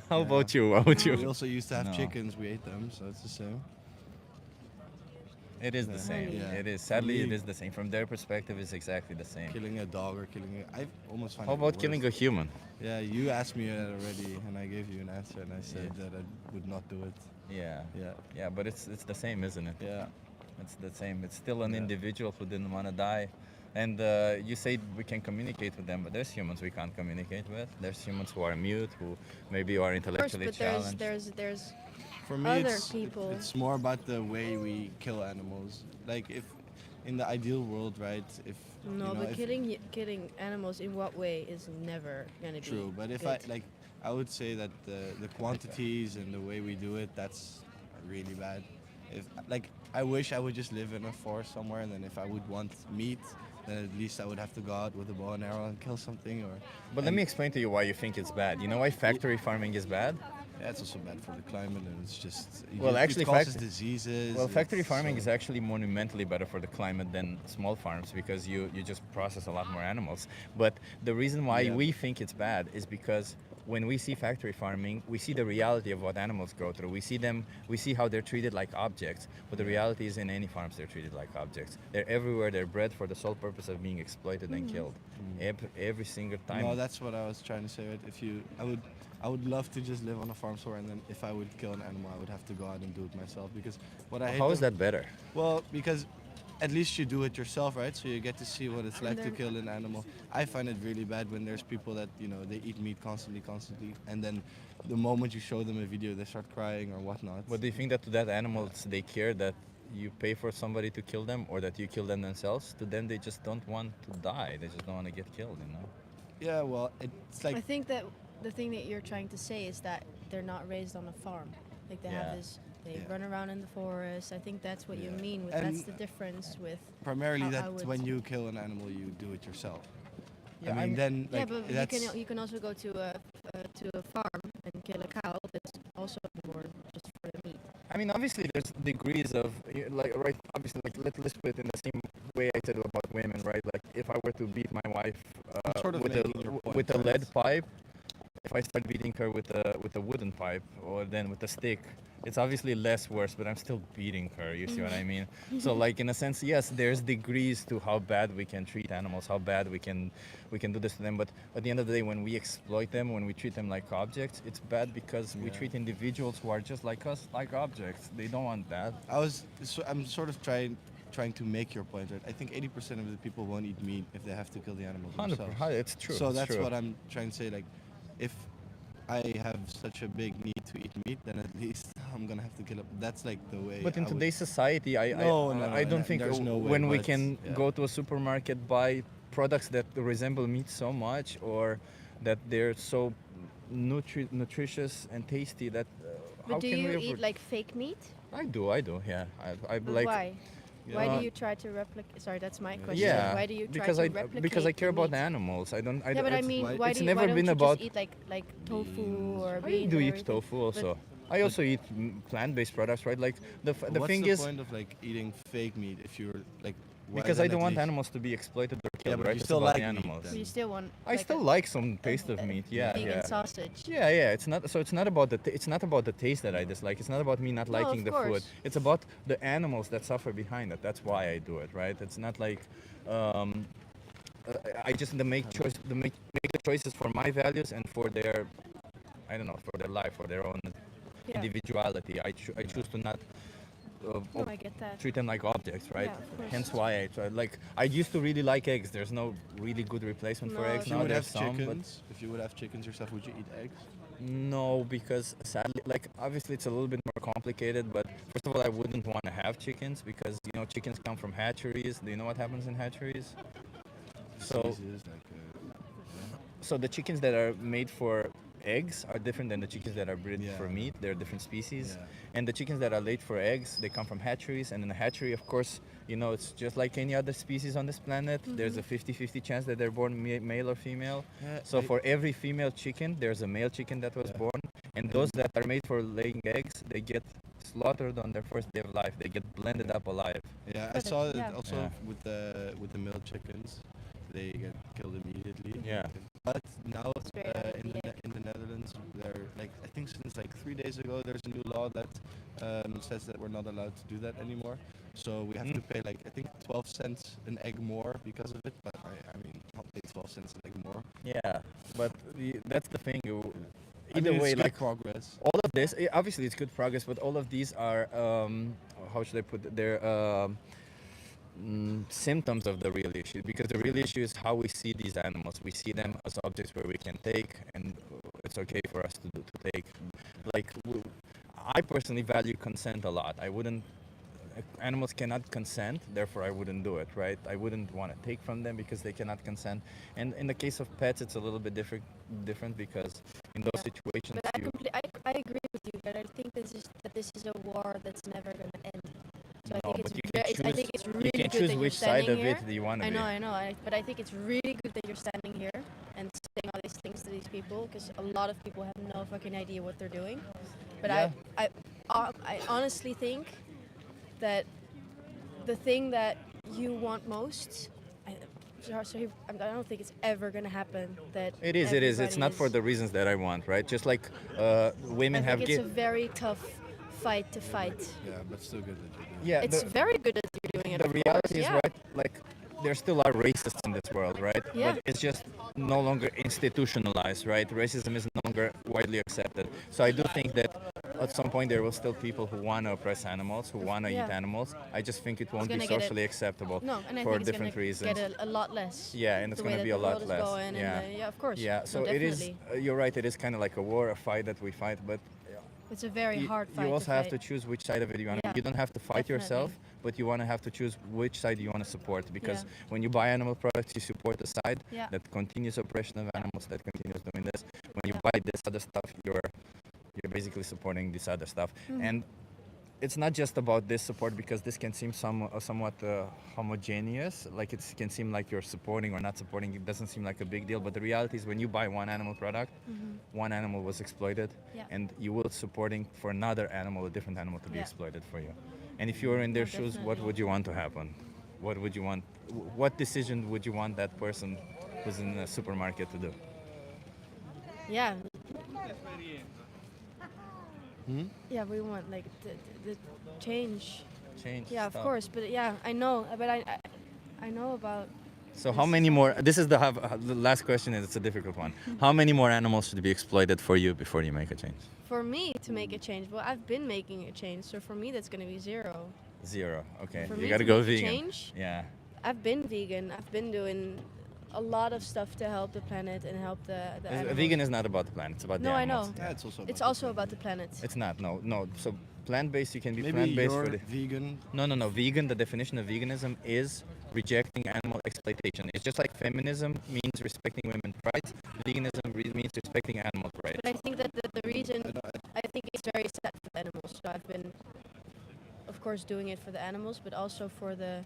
How about you? How about you?
we also used to have
No.
chickens. We ate them, so it's the same.
It is the same.
Yeah.
It is.
For
Sadly, it
me-
is the same. From their perspective, it's exactly the same.
Killing a dog or killing I almost find
How
it
about
worse.
killing a human?
Yeah, you asked me that already, and I gave you an answer, and I said that I would not do it.
Yeah.
Yeah.
Yeah, but it's the same, isn't it?
Yeah.
It's the same. It's still an
Yeah.
individual who didn't want to die. And you say we can communicate with them, but there's humans we can't communicate with. There's humans who are mute, who maybe are
Of course,
intellectually
but
challenged.
there's
For me,
other
it's,
people.
it's more about the way we kill animals. Like if, in the ideal world, right? If
no,
you know,
but
if-
killing animals in what way is never gonna be
True, but if
good.
I would say that the quantities and the way we do it, that's really bad. If I wish I would just live in a forest somewhere, and then if I would want meat, then at least I would have to go out with a bow and arrow and kill something.
But let me explain to you why you think it's bad. You know why factory farming is bad?
Yeah, it's also bad for the climate, and it's just
Well, actually,
it causes
fact-
diseases.
Well, factory
it's
farming
so-
is actually monumentally better for the climate than small farms because you just process a lot more animals. But the reason why
Yeah.
we think it's bad is because when we see factory farming, we see the reality of what animals go through. We see how they're treated like objects. But the reality is, in any farms, they're treated like objects. They're everywhere. They're bred for the sole purpose of being exploited and killed. Every single time.
No, that's what I was trying to say. Right? I would love to just live on a farm somewhere, and then if I would kill an animal, I would have to go out and do it myself. Because what I hate
How is that better?
Well, because at least you do it yourself, right? So you get to see what it's like to kill an animal. I find it really bad when there's people that, they eat meat constantly, and then the moment you show them a video, they start crying or whatnot.
But do you think that to that animals, they care that you pay for somebody to kill them or that you kill them themselves? To them, they just don't want to die. They just don't want to get killed,
Yeah, well, it's like...
I think that the thing that you're trying to say is that they're not raised on a farm. Like they have this... They run around in the forest. I think that's what you mean. That's the difference with.
Primarily, that when you kill an animal, you do it yourself.
Yeah,
I mean, then
yeah,
like
but you can also go to a farm and kill a cow. That's also more just for the meat.
I mean, obviously, there's degrees of obviously, let's put it in the same way I said about women, right? Like, if I were to beat my wife with a lead pipe, if I start beating her with a wooden pipe or then with a stick, it's obviously less worse, but I'm still beating her. You see what I mean? So, like, in a sense, yes, there's degrees to how bad we can treat animals, how bad we can do this to them. But at the end of the day, when we exploit them, when we treat them like objects, it's bad because we treat individuals who are just like us like objects. They don't want that.
I'm sort of trying to make your point, right? I think 80% of the people won't eat meat if they have to kill the animals themselves.
100%, it's true.
So
it's
that's
true.
what I'm trying to say. Like, if I have such a big need to eat meat, then at least I'm gonna have to kill it. That's like the way.
But in today's society, I don't think when we can go to a supermarket, buy products that resemble meat so much, or that they're so nutritious and tasty that.
But do you eat like fake meat?
I do. Yeah, I
but
like.
Why? Why do you try to replicate? Sorry, that's my question.
Yeah,
Why do you try to replicate?
Because I care about
meat?
animals. I don't.
Yeah, but I mean, why do you just eat like tofu or beans?
I do eat tofu also. I also eat plant-based products, right? Like the thing is.
What's the point of like eating fake meat if you're like?
Because I don't want animals to be exploited or killed,
but
right?
you still like
animals.
Meat, you still want.
I still like some taste of meat. Yeah,
vegan sausage.
Yeah. It's not. So it's not about the taste that I dislike. It's not about me not liking the food. It's about the animals that suffer behind it. That's why I do it, right? It's not like. I just make the choices for my values and for their, I don't know, for their life, for their own individuality. I choose to not.
I get that.
Treat them like objects, right?
Yeah,
hence why I try. Like, I used to really like eggs. There's no really good replacement for eggs.
If you would have chickens, if you would have chickens yourself, would you eat eggs?
No, because sadly, like, obviously it's a little bit more complicated, but first of all, I wouldn't want to have chickens because, chickens come from hatcheries. Do you know what happens in hatcheries? So the chickens that are made for eggs are different than the chickens that are bred for meat. They're different species. And the chickens that are laid for eggs, they come from hatcheries. And in a hatchery, of course, it's just like any other species on this planet. There's a 50-50 chance that they're born male or female. So for every female chicken, there's a male chicken that was born. And those that are made for laying eggs, they get slaughtered on their first day of life. They get blended up alive.
Yeah, I saw it also with the male chickens. They get killed immediately.
Yeah.
But now in the Netherlands, they're like, I think since like 3 days ago, there's a new law that says that we're not allowed to do that anymore. So we have to pay like, I think 12 cents an egg more because of it. But I mean, I'll pay 12 cents an egg more.
Yeah, but that's the thing. Either way, like
progress.
All of this, obviously, it's good progress, but all of these are, how should I put it? They're symptoms of the real issue, because the real issue is how we see these animals. We see them as objects where we can take, and it's okay for us to take. Like, I personally value consent a lot. I wouldn't. Animals cannot consent, therefore I wouldn't do it, right? I wouldn't want to take from them because they cannot consent. And in the case of pets, it's a little bit different because in those situations,
But I agree with you, but I think this is a war that's never going to end. So I think it's really
you can
good
choose
that
which
you're standing
side of
here.
it you want to be.
I know. But I think it's really good that you're standing here and saying all these things to these people, because a lot of people have no fucking idea what they're doing. But I honestly think that the thing that you want most, I don't think it's ever gonna happen that.
It is. It's
everybody
not
is-
for the reasons that I want, right? Just like women
I
have.
think it's a very tough fight to fight.
Yeah, but still good that you're doing.
Yeah,
It's very good that you're doing it.
The
of course,
reality is,
yeah.
right, like there still are racists in this world, right?
Yeah.
But it's just no longer institutionalized, right? Racism is no longer widely accepted. So I do think that at some point there will still people who want to oppress animals, who want to
Yeah.
eat animals. I just think it won't
It's
be
gonna get
socially acceptable
No, and I
for
think it's
different
gonna
reasons.
get a lot less.
Yeah, and it's
the way
going to
that
be a
the
lot
world is
less.
going
Yeah.
and, yeah, of course.
Yeah,
No,
so it is.
definitely.
You're right. It is kind of like a war, a fight that we fight, but
It's a very hard fight.
you also
to
have
fight.
to choose which side of it you want.
Yeah,
You don't have to fight
definitely.
yourself, but you want to have to choose which side you want to support. Because
Yeah.
when you buy animal products, you support the side
Yeah.
that continues oppression of animals, that continues doing this. When you buy this other stuff, you're basically supporting this other stuff.
Mhm.
And it's not just about this support, because this can seem somewhat homogeneous. Like it can seem like you're supporting or not supporting. It doesn't seem like a big deal. But the reality is, when you buy one animal product,
Mhm.
one animal was exploited,
Yeah.
and you will supporting for another animal, a different animal, to be
Yeah.
exploited for you. And if you were in their
No,
shoes, what
definitely.
would you want to happen? What would you want? What decision would you want that person who's in a supermarket to do?
Yeah.
Hmm?
Yeah, we want like the change.
Change.
Yeah, of
stuff.
course, but yeah, I know, but I know about.
So how many more? This is the last question. Is it's a difficult one. How many more animals should be exploited for you before you make a change?
For me to make a change, well, I've been making a change, so for me that's gonna be 0.
0. Okay.
For
You
me
got to
to
go
make a
vegan.
change?
Yeah.
I've been vegan. I've been doing a lot of stuff to help the planet and help the animals.
Vegan is not about the planet. It's about
No,
the
I
animals.
know.
Yeah, it's also
It's
about
also about the planet.
It's not. No. So plant-based, you can be
Maybe
plant-based
you're
for the
vegan.
No. Vegan. The definition of veganism is rejecting animal exploitation. It's just like feminism means respecting women's rights. Veganism means respecting animal rights.
But I think that the reason I think it's very sad for the animals. So I've been, of course, doing it for the animals, but also for the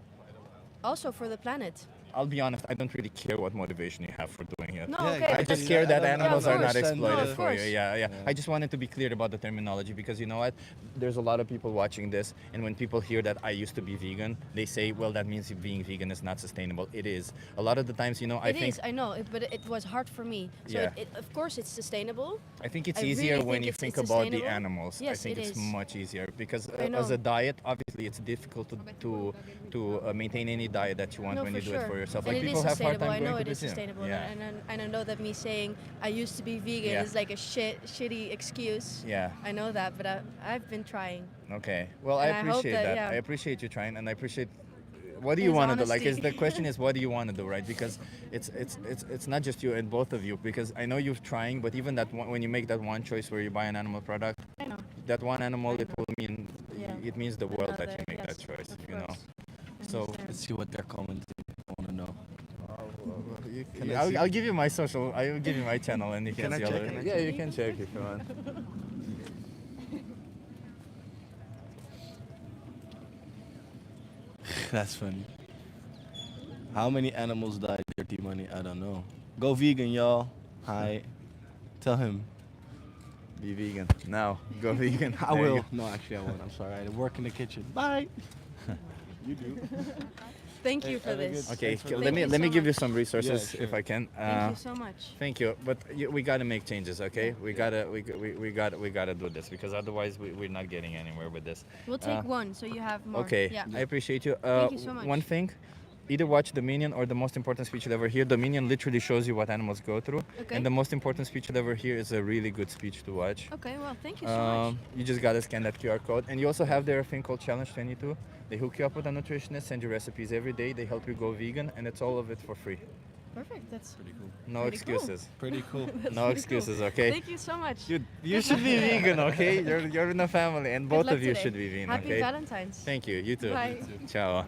planet.
I'll be honest, I don't really care what motivation you have for doing it.
No, okay,
I
but
just
that's-
care that
Yeah, of
animals are not
course.
exploited
No, of
for you.
course.
Yeah. I just wanted to be clear about the terminology, because you know what? There's a lot of people watching this, and when people hear that I used to be vegan, they say, well, that means being vegan is not sustainable. It is. A lot of the times, you know, I think
I know, but it was hard for me. So
Yeah.
of course it's sustainable.
I think it's
I
easier
really
when you
it's
think about the
sustainable.
animals. I
Yes,
think
it
it's
is.
much easier, because
I
as a
know.
diet, obviously, it's difficult to maintain any diet that you want
No,
when
for
you do
sure.
it for yourself.
And
Like
it is
people have hard
sustainable.
time
I
going
know
to
it
the
is
gym.
sustainable,
Yeah.
and I know that me saying I used to be vegan
Yeah.
is like a shitty excuse.
Yeah.
I know that, but I've been trying.
Okay. Well,
And
I
I hope
appreciate
that,
that.
yeah.
I appreciate you trying, and I appreciate. What do you
His
want to do? Like,
honesty.
the question is, what do you want to do, right? Because it's not just you and both of you. Because I know you're trying, but even that one, when you make that one choice where you buy an animal product,
I know.
that one animal, it will mean
Yeah.
it means the world that you
Another-
make
yes,
that choice.
of
You know.
course.
So
Let's see what they're commenting. I want to know. Can I
I'll,
see?
I'll give you my social. I'll give you my channel, and you
Can
can
I
see all
check?
of
Can I
it. Yeah,
check?
you can check if you want.
That's funny. How many animals died? Dirty money. I don't know. Go vegan, y'all. Hi. Tell him.
Be vegan now. Go vegan.
I
There you
will.
go.
No, actually, I won't. I'm sorry. I work in the kitchen. Bye. You do.
Thank
Hey,
you for
have a good-
this.
Okay,
Thanks for
let me
you
let me
so
give you
much.
some resources
Yeah,
if
sure.
I can.
Thank you so much.
Thank you, but we gotta make changes, okay? We gotta do this, because otherwise we're not getting anywhere with this.
We'll take one, so you have more.
Okay,
Yeah.
I appreciate you.
Thank you so much.
One thing, either watch Dominion or the most important speech you'll ever hear. Dominion literally shows you what animals go through,
Okay.
and the most important speech you'll ever hear is a really good speech to watch.
Okay, well, thank you so much.
You just gotta scan that QR code, and you also have their thing called Challenge 22. They hook you up with a nutritionist, send you recipes every day. They help you go vegan, and it's all of it for free.
Perfect. That's
Pretty cool.
No
Pretty cool.
excuses.
Pretty cool.
That's
No
pretty
excuses,
cool.
okay?
Thank you so much.
You should be vegan, okay? You're in a family, and
Good
both
luck
of you
today.
should be vegan,
Happy
okay?
Valentine's.
Thank you. You too.
Bye.
Ciao.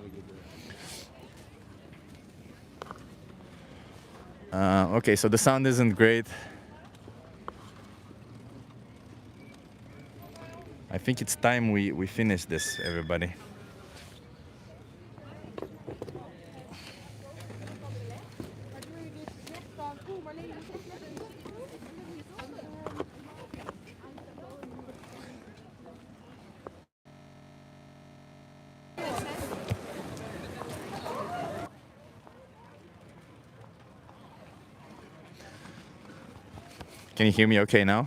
Okay, so the sound isn't great. I think it's time we finish this, everybody. Can you hear me okay now?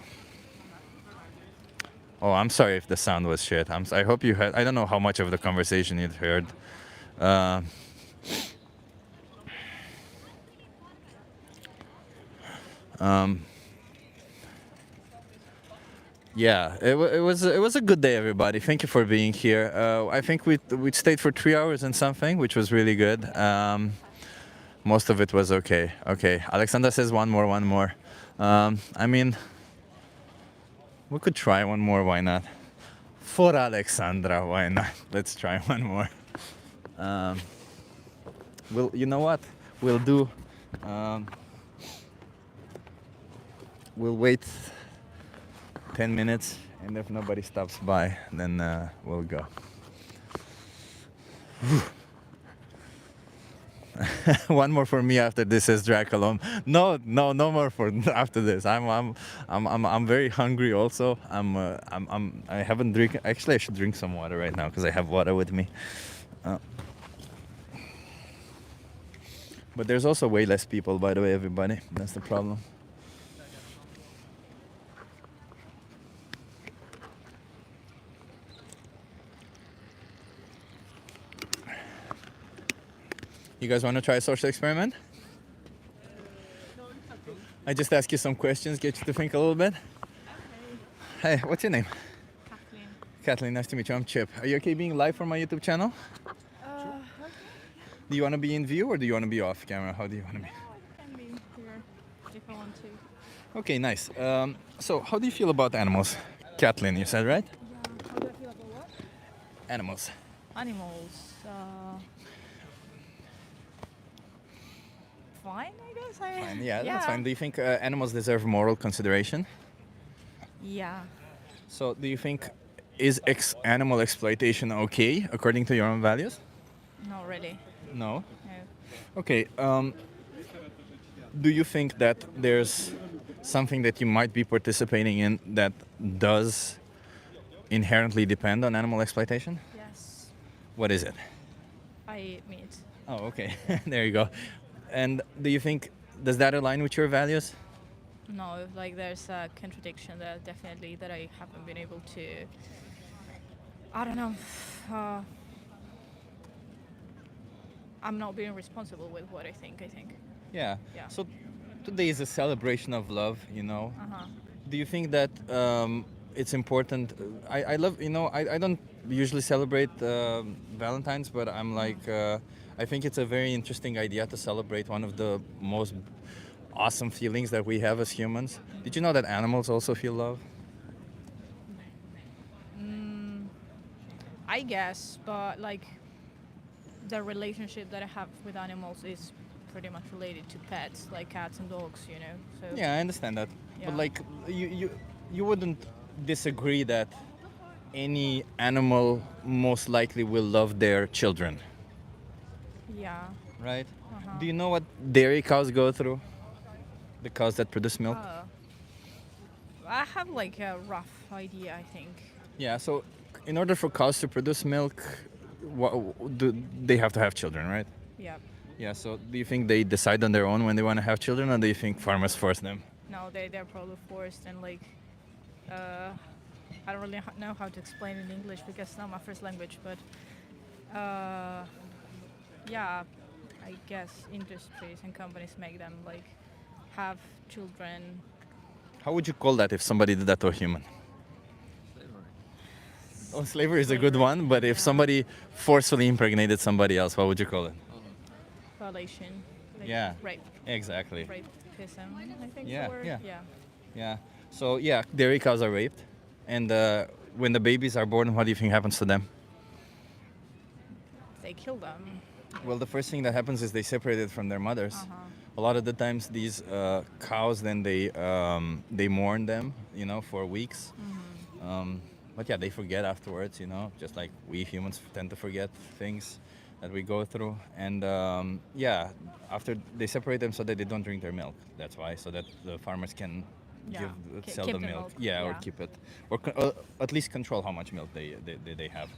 Oh, I'm sorry if the sound was shit. I hope you heard. I don't know how much of the conversation you'd heard. Uh, um, yeah, it was a good day, everybody. Thank you for being here. I think we stayed for 3 hours and something, which was really good. Most of it was okay. Okay, Alexandra says one more. I mean, we could try one more. Why not? For Alexandra, why not? Let's try one more. You know what? We'll do. We'll wait 10 minutes, and if nobody stops by, then we'll go. One more for me after this, says Draculum. No more for after this. I'm very hungry also. I haven't drink. Actually, I should drink some water right now because I have water with me. But there's also way less people, by the way, everybody. That's the problem. You guys want to try a social experiment? I just ask you some questions, get you to think a little bit. Hey, what's your name?
Kathleen.
Kathleen, nice to meet you. I'm Chip. Are you okay being live for my YouTube channel?
Okay.
Do you want to be in view or do you want to be off camera? How do you want to be?
I can be here if I want to.
Okay, nice. So, how do you feel about animals? Kathleen, you said, right?
Yeah. How do I feel about what?
Animals.
Animals. Fine, I guess.
Fine. Yeah, that's fine. Do you think animals deserve moral consideration?
Yeah.
So, do you think is animal exploitation okay according to your own values?
Not really.
No.
No.
Okay. Do you think that there's something that you might be participating in that does inherently depend on animal exploitation?
Yes.
What is it?
I eat meat.
Oh, okay. There you go. And do you think, does that align with your values?
No, like there's a contradiction there definitely that I haven't been able to. I don't know. I'm not being responsible with what I think.
Yeah.
Yeah.
So today is a celebration of love, you know.
Uh-huh.
Do you think that it's important? I love, I don't usually celebrate Valentine's, but I'm like, I think it's a very interesting idea to celebrate one of the most awesome feelings that we have as humans. Did you know that animals also feel love?
I guess, but like the relationship that I have with animals is pretty much related to pets, like cats and dogs, So
Yeah, I understand that.
Yeah.
But like, you wouldn't disagree that any animal most likely will love their children,
yeah.
right?
Uh-huh.
Do you know what dairy cows go through? The cows that produce milk?
I have like a rough idea, I think.
Yeah, so in order for cows to produce milk, they have to have children, right?
Yeah.
Yeah, so do you think they decide on their own when they want to have children, or do you think farmers force them?
No, they're probably forced, and like I don't really know how to explain it in English because it's not my first language, but yeah, I guess industries and companies make them like have children.
How would you call that if somebody did that to a human? Oh, slavery is a good one, but if somebody forcefully impregnated somebody else, what would you call it?
Violation. Like
Yeah.
Rape.
Exactly.
Rapism, I think
Yeah,
the word.
yeah. Yeah. So yeah, dairy cows are raped, and when the babies are born, what do you think happens to them?
They kill them.
Well, the first thing that happens is they separate it from their mothers. A lot of the times, these cows then they mourn them, for weeks. But yeah, they forget afterwards, just like we humans tend to forget things that we go through. And yeah, after they separate them so that they don't drink their milk. That's why, so that the farmers can sell
keep
the
the
milk.
milk,
Yeah, or
yeah.
keep it, or at least control how much milk they have.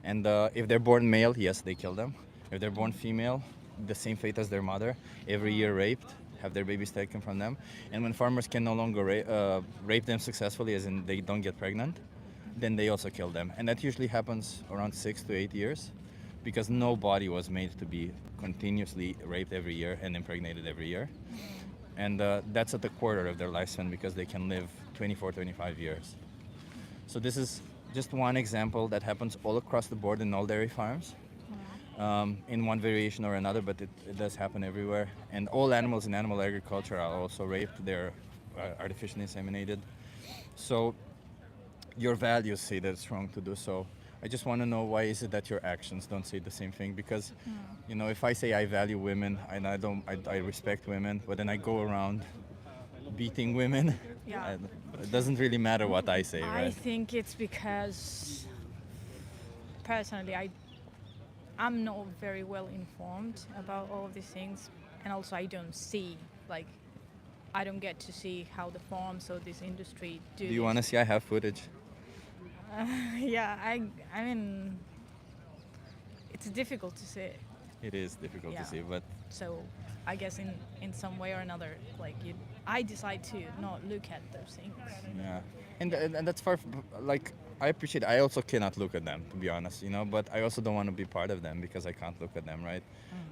And if they're born male, yes, they kill them. If they're born female, the same fate as their mother. Every year raped, have their babies taken from them. And when farmers can no longer rape them successfully, as in they don't get pregnant, then they also kill them. And that usually happens around 6 to 8 years, because no body was made to be continuously raped every year and impregnated every year. And that's at the quarter of their lifespan, because they can live 24, 25 years. So this is just one example that happens all across the board in all dairy farms, in one variation or another, but it does happen everywhere. And all animals in animal agriculture are also raped. They're artificially inseminated. So your values say that it's wrong to do so. I just want to know, why is it that your actions don't say the same thing? Because, you know, if I say I value women and I respect women, but then I go around beating women,
Yeah.
it doesn't really matter what I say,
I
right?
think it's because personally I'm not very well informed about all of these things, and also I don't see, like, I don't get to see how the farms or this industry do.
Do you want to see? I have footage.
Yeah, I mean, it's difficult to see.
It is difficult
Yeah.
to see, but
So I guess in some way or another, like, I decide to not look at those things.
yeah, and that's far. Like, I appreciate. I also cannot look at them, to be honest, you know. But I also don't want to be part of them, because I can't look at them, right?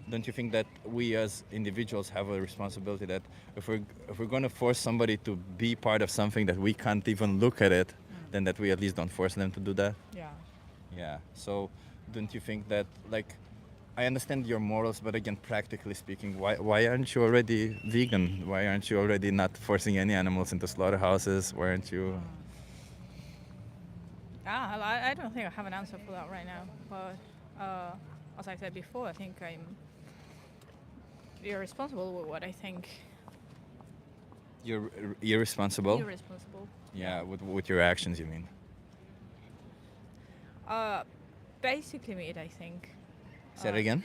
Don't you think that we as individuals have a responsibility that if we're going to force somebody to be part of something that we can't even look at it, then that we at least don't force them to do that?
Yeah.
Yeah. So don't you think that, like, I understand your morals, but again, practically speaking, why aren't you already vegan? Why aren't you already not forcing any animals into slaughterhouses? Why aren't you?
I don't think I have an answer for that right now. But as I said before, I think I'm irresponsible with what I think.
You're irresponsible?
Irresponsible.
Yeah, with your actions, you mean?
Basically meat, I think.
Say it again?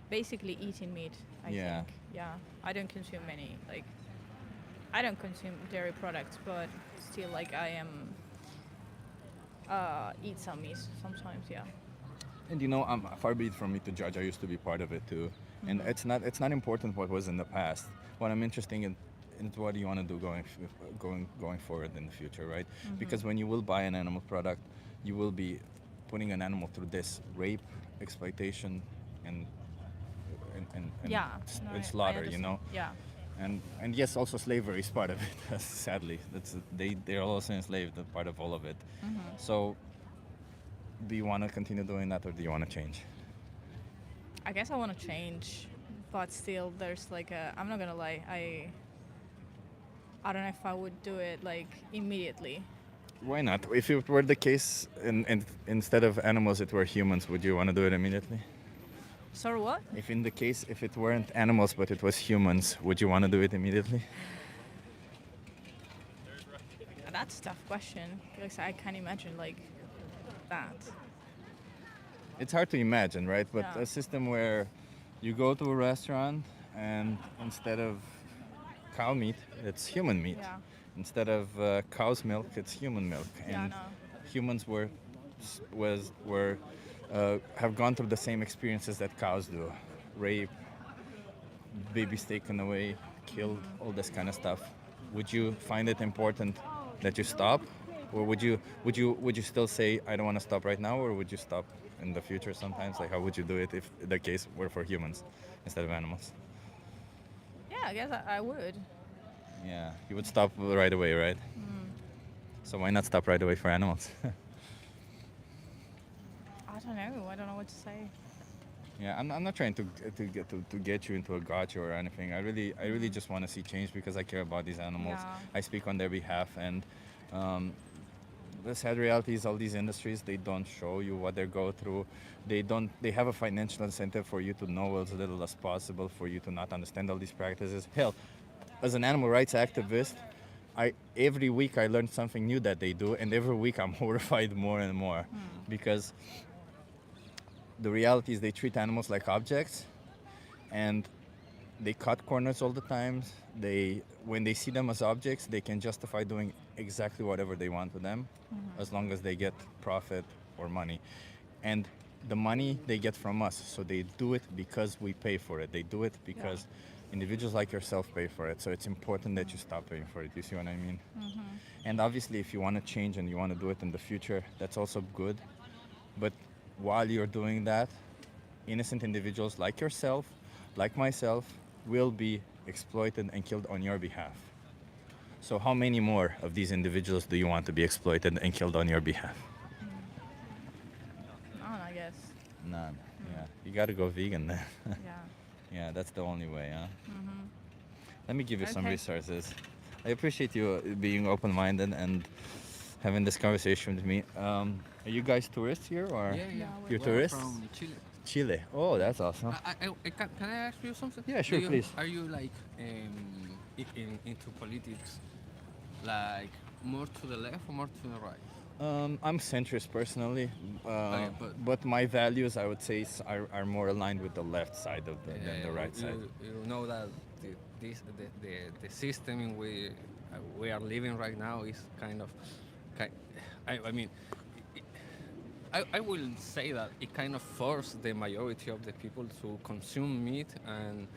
Basically eating meat, I
Yeah.
think. Yeah. I don't consume many, like, I don't consume dairy products, but still, like, I am eat some meat sometimes, yeah.
And you know, far be it from me to judge. I used to be part of it too, and it's not important what was in the past. What I'm interested in is what do you want to do going forward in the future, right? Because when you will buy an animal product, you will be putting an animal through this rape, exploitation, and
Yeah, no, I
slaughter, you
understand.
know.
Yeah.
And yes, also slavery is part of it. Sadly, they're also enslaved, part of all of it. So, do you want to continue doing that, or do you want to change?
I guess I want to change, but still, there's like I'm not gonna lie, I don't know if I would do it like immediately.
Why not? If it were the case, and instead of animals, it were humans, would you want to do it immediately?
Sorry, what?
If it weren't animals, but it was humans, would you want to do it immediately?
That's a tough question because I can't imagine like that.
It's hard to imagine, right? But
Yeah.
a system where you go to a restaurant and instead of cow meat, it's human meat.
Yeah.
Instead of cow's milk, it's human milk.
Yeah, I
And
know.
humans have gone through the same experiences that cows do: rape, babies taken away, killed, all this kind of stuff. Would you find it important that you stop, or would you still say I don't want to stop right now, or would you stop in the future sometimes? Like, how would you do it if the case were for humans instead of animals?
Yeah, I guess I would.
Yeah, you would stop right away, right? So why not stop right away for animals?
I don't know. I don't know what to say.
Yeah, I'm not trying to get you into a gotcha or anything. I really just want to see change because I care about these animals.
Yeah.
I speak on their behalf, and the sad reality is all these industries, they don't show you what they go through. They have a financial incentive for you to know as little as possible, for you to not understand all these practices. Hell, as an animal rights activist, every week I learn something new that they do, and every week I'm horrified more and more because the reality is they treat animals like objects, and they cut corners all the time. When they see them as objects, they can justify doing exactly whatever they want to them, as long as they get profit or money. And the money they get from us, so they do it because we pay for it. They do it because, individuals like yourself pay for it. So it's important that you stop paying for it. You see what I mean?
Mhm.
And obviously, if you want to change and you want to do it in the future, that's also good. But while you're doing that, innocent individuals like yourself, like myself, will be exploited and killed on your behalf. So how many more of these individuals do you want to be exploited and killed on your behalf?
None, I guess.
None. Yeah. You got to go vegan then.
Yeah.
Yeah, that's the only way, huh?
Mhm.
Let me give you some
Okay.
resources. I appreciate you being open-minded and having this conversation with me. Are you guys tourists here, or
Yeah, yeah.
you're
We're
tourists?
from Chile.
Chile. Oh, that's awesome.
Can I ask you something?
Yeah, sure, please.
Are you like into politics, like more to the left or more to the right?
I'm centrist personally,
but-
but my values, I would say, are more aligned with the left side of than the right side.
You know that the system in we are living right now is kind of, I mean, I will say that it kind of forced the majority of the people to consume meat and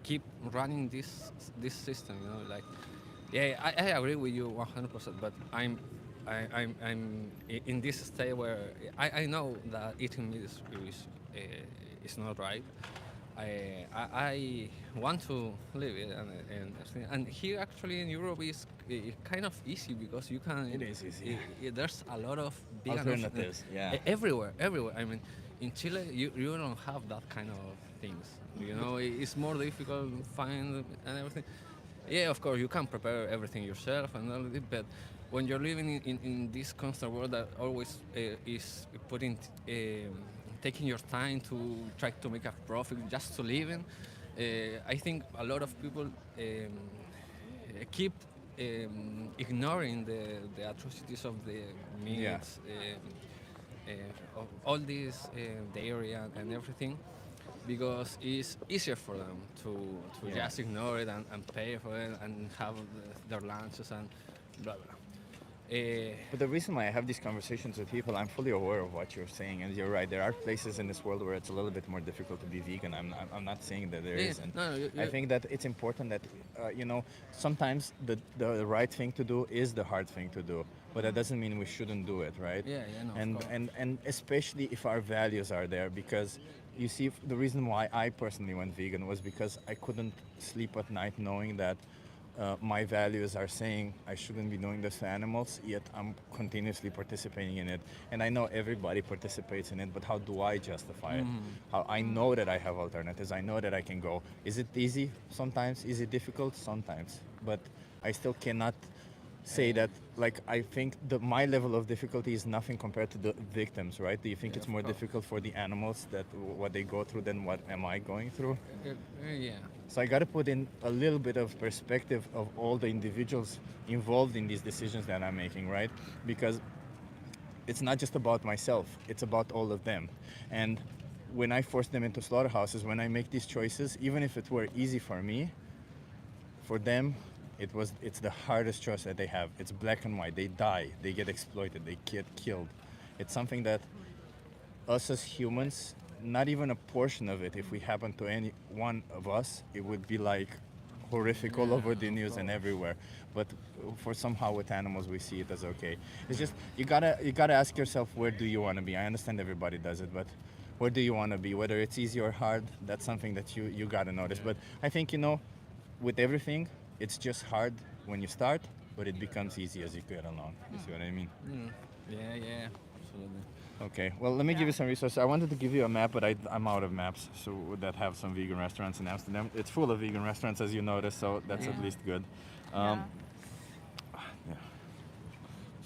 keep running this system. You know, like, yeah, I agree with you 100%. But I'm in this state where I know that eating meat is not right. I want to live it, and here actually in Europe is kind of easy because you can.
It is easy.
There's a lot of vegan
Alternatives, yeah.
everywhere. I mean, in Chile you don't have that kind of things. You know, it's more difficult to find and everything. Yeah, of course you can prepare everything yourself and all of it, but when you're living in this constant world that always is putting. Taking your time to try to make a profit just to live in. I think a lot of people keep ignoring the atrocities of the meats, of all this dairy and everything, because it's easier for them to
Yeah.
just ignore it and pay for it and have their lunches and blah blah.
But the reason why I have these conversations with people, I'm fully aware of what you're saying, and you're right. There are places in this world where it's a little bit more difficult to be vegan. I'm not saying that there
Yeah,
isn't.
no,
I think that it's important that sometimes the right thing to do is the hard thing to do, but that doesn't mean we shouldn't do it, right?
Yeah, no, of
and
course.
and especially if our values are there, because you see, the reason why I personally went vegan was because I couldn't sleep at night knowing that. My values are saying I shouldn't be doing this to animals, yet I'm continuously participating in it. And I know everybody participates in it, but how do I justify it? How I know that I have alternatives, I know that I can go. Is it easy? Sometimes. Is it difficult? Sometimes. But I still cannot say that, like, I think my level of difficulty is nothing compared to the victims, right? Do you think it's more difficult for the animals that what they go through than what am I going through?
Yeah.
So I got to put in a little bit of perspective of all the individuals involved in these decisions that I'm making, right? Because it's not just about myself, it's about all of them. And when I force them into slaughterhouses, when I make these choices, even if it were easy for me, for them, it's the hardest choice that they have. It's black and white. They die, they get exploited, they get killed. It's something that us as humans, not even a portion of it, if we happen to any one of us, it would be like horrific all over the news and everywhere. But for somehow with animals we see it as okay. It's just you gotta ask yourself, where do you want to be? I understand everybody does it, but where do you want to be? Whether it's easy or hard, that's something that you gotta notice. But I think, with everything, it's just hard when you start, but it becomes easy as you get along. You see what I mean?
Yeah, absolutely.
Okay, well, let me give you some resources. I wanted to give you a map, but I'm out of maps that have some vegan restaurants in Amsterdam. It's full of vegan restaurants, as you notice, so that's at least good. Yeah.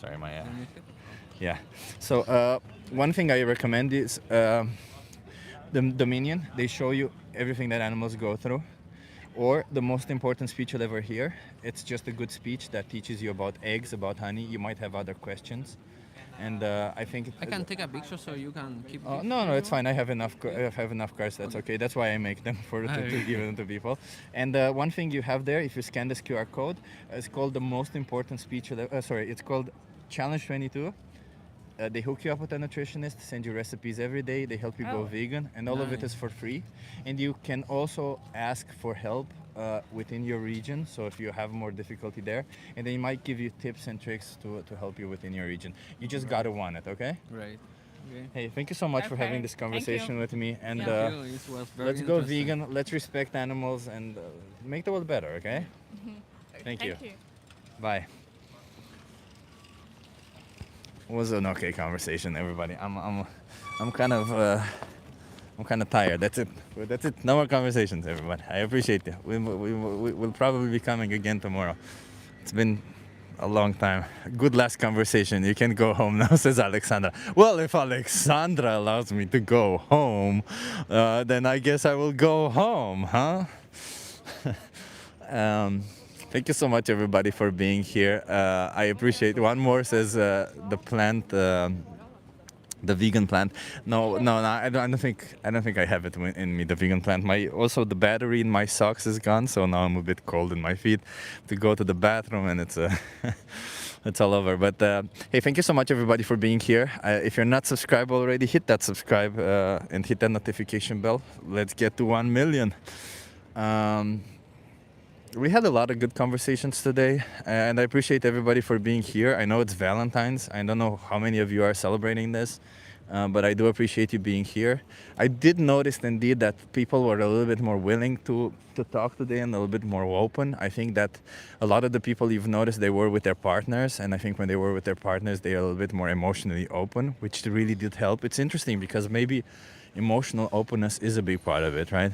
Sorry, my... Yeah. So one thing I recommend is the Dominion. They show you everything that animals go through. Or the most important speech you'll ever hear. It's just a good speech that teaches you about eggs, about honey. You might have other questions. And I think
I can take a picture so you can keep.
No, it's fine. I have enough. I have enough cards. That's okay. That's why I make them to give them to people. And one thing you have there, if you scan this QR code, it's called the most important speech. Sorry, it's called Challenge 22. they hook you up with a nutritionist, send you recipes every day. They help you go
Oh,
vegan, and all of it is
nice.
for free. And you can also ask for help within your region. So if you have more difficulty there, and they might give you tips and tricks to help you within your region. You just gotta want it, okay?
Great. Okay.
Hey, thank you so much for having
okay.
this
Thank you.
conversation with me. And
Thank you. It was very
let's go
interesting.
vegan. Let's respect animals and make the world better, okay? Thank you. Bye. It was an okay conversation, everybody. I'm kind of tired. That's it. That's it. No more conversations, everybody. I appreciate you. We'll probably be coming again tomorrow. It's been a long time. Good last conversation. You can go home now, says Alexandra. Well, if Alexandra allows me to go home, then I guess I will go home, huh? Thank you so much, everybody, for being here. I appreciate. One more says the plant. The vegan plant. No, I don't think I have it in me. The vegan plant. Also the battery in my socks is gone, so now I'm a bit cold in my feet to go to the bathroom, and it's it's all over. But hey, thank you so much, everybody, for being here. If you're not subscribed already, hit that subscribe and hit that notification bell. Let's get to 1 million. We had a lot of good conversations today, and I appreciate everybody for being here. I know it's Valentine's. I don't know how many of you are celebrating this, but I do appreciate you being here. I did notice indeed that people were a little bit more willing to talk today and a little bit more open. I think that a lot of the people you've noticed, they were with their partners, and I think when they were with their partners, they are a little bit more emotionally open, which really did help. It's interesting because maybe emotional openness is a big part of it, right?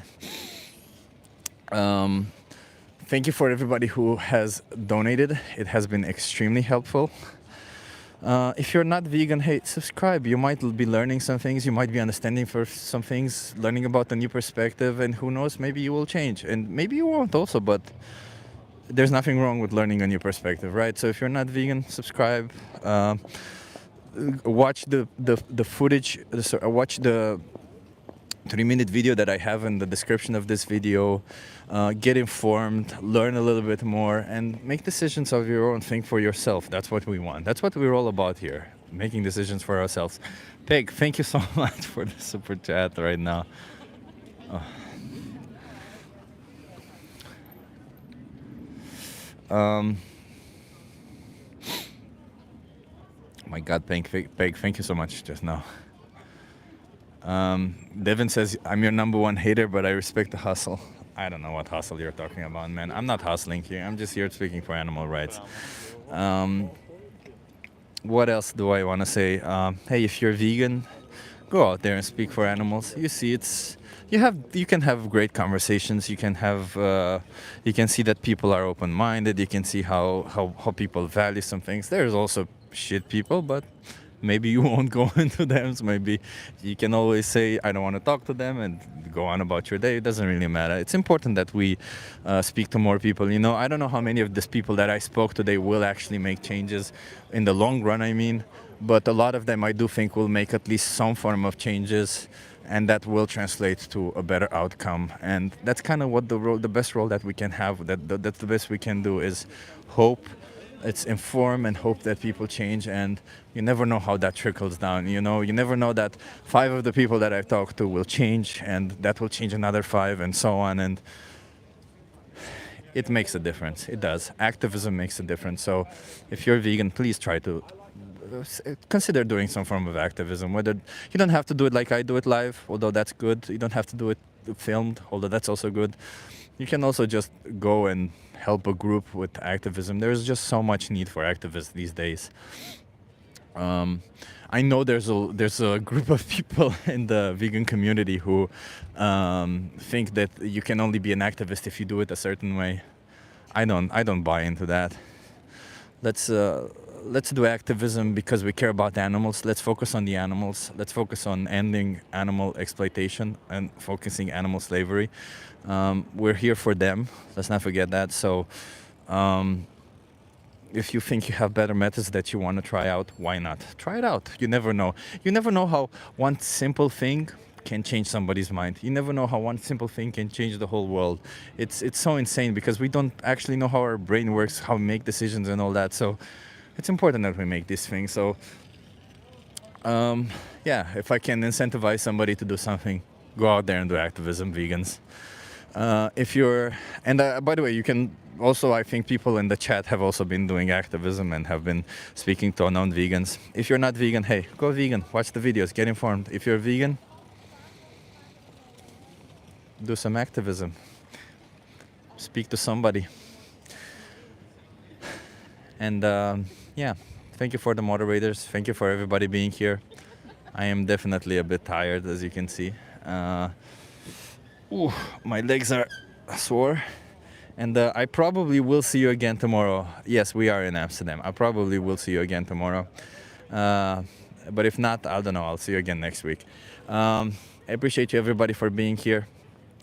Thank you for everybody who has donated. It has been extremely helpful. If you're not vegan, hey, subscribe. You might be learning some things. You might be understanding for some things, learning about a new perspective, and who knows, maybe you will change. And maybe you won't also, but there's nothing wrong with learning a new perspective, right? So if you're not vegan, subscribe. Watch the footage, watch the 3-minute video that I have in the description of this video. Get informed, learn a little bit more, and make decisions of your own. Think for yourself. That's what we want. That's what we're all about here, making decisions for ourselves. Peg, thank you so much for the super chat right now. My God, Peg, thank you so much just now. Devin says, I'm your #1 hater, but I respect the hustle. I don't know what hustle you're talking about, man. I'm not hustling here. I'm just here speaking for animal rights. What else do I want to say? Hey, if you're vegan, go out there and speak for animals. You see, you can have great conversations. You can see that people are open-minded. You can see how people value some things. There's also shit people, but maybe you won't go into them. So maybe you can always say, I don't want to talk to them, and go on about your day. It doesn't really matter. It's important that we speak to more people. You know, I don't know how many of these people that I spoke today will actually make changes in the long run, I mean, but a lot of them I do think will make at least some form of changes, and that will translate to a better outcome. And that's kind of what the best role that we can have, that's the best we can do, is hope. It's inform and hope that people change, and you never know how that trickles down. You know, you never know that 5 of the people that I've talked to will change, and that will change another 5, and so on. And it makes a difference. It does. Activism makes a difference. So if you're vegan, please try to consider doing some form of activism. Whether you don't have to do it like I do it live, although that's good. You don't have to do it filmed, although that's also good. You can also just go and help a group with activism. There's just so much need for activists these days. I know there's a group of people in the vegan community who think that you can only be an activist if you do it a certain way. I don't buy into that. Let's do activism because we care about animals. Let's focus on the animals. Let's focus on ending animal exploitation and focusing animal slavery. We're here for them. Let's not forget that. So if you think you have better methods that you want to try out, why not? Try it out. You never know. You never know how one simple thing can change somebody's mind. You never know how one simple thing can change the whole world. It's so insane because we don't actually know how our brain works, how we make decisions and all that. So it's important that we make these things. So Yeah, if I can incentivize somebody to do something, go out there and do activism, vegans. If you're, and by the way, you can also, I think people in the chat have also been doing activism and have been speaking to non-vegans. If you're not vegan, hey, go vegan, watch the videos, get informed. If you're vegan, do some activism, speak to somebody. And yeah, thank you for the moderators. Thank you for everybody being here. I am definitely a bit tired, as you can see. Ooh, my legs are sore. And I probably will see you again tomorrow. Yes, we are in Amsterdam. I probably will see you again tomorrow. But if not, I don't know. I'll see you again next week. I appreciate you, everybody, for being here.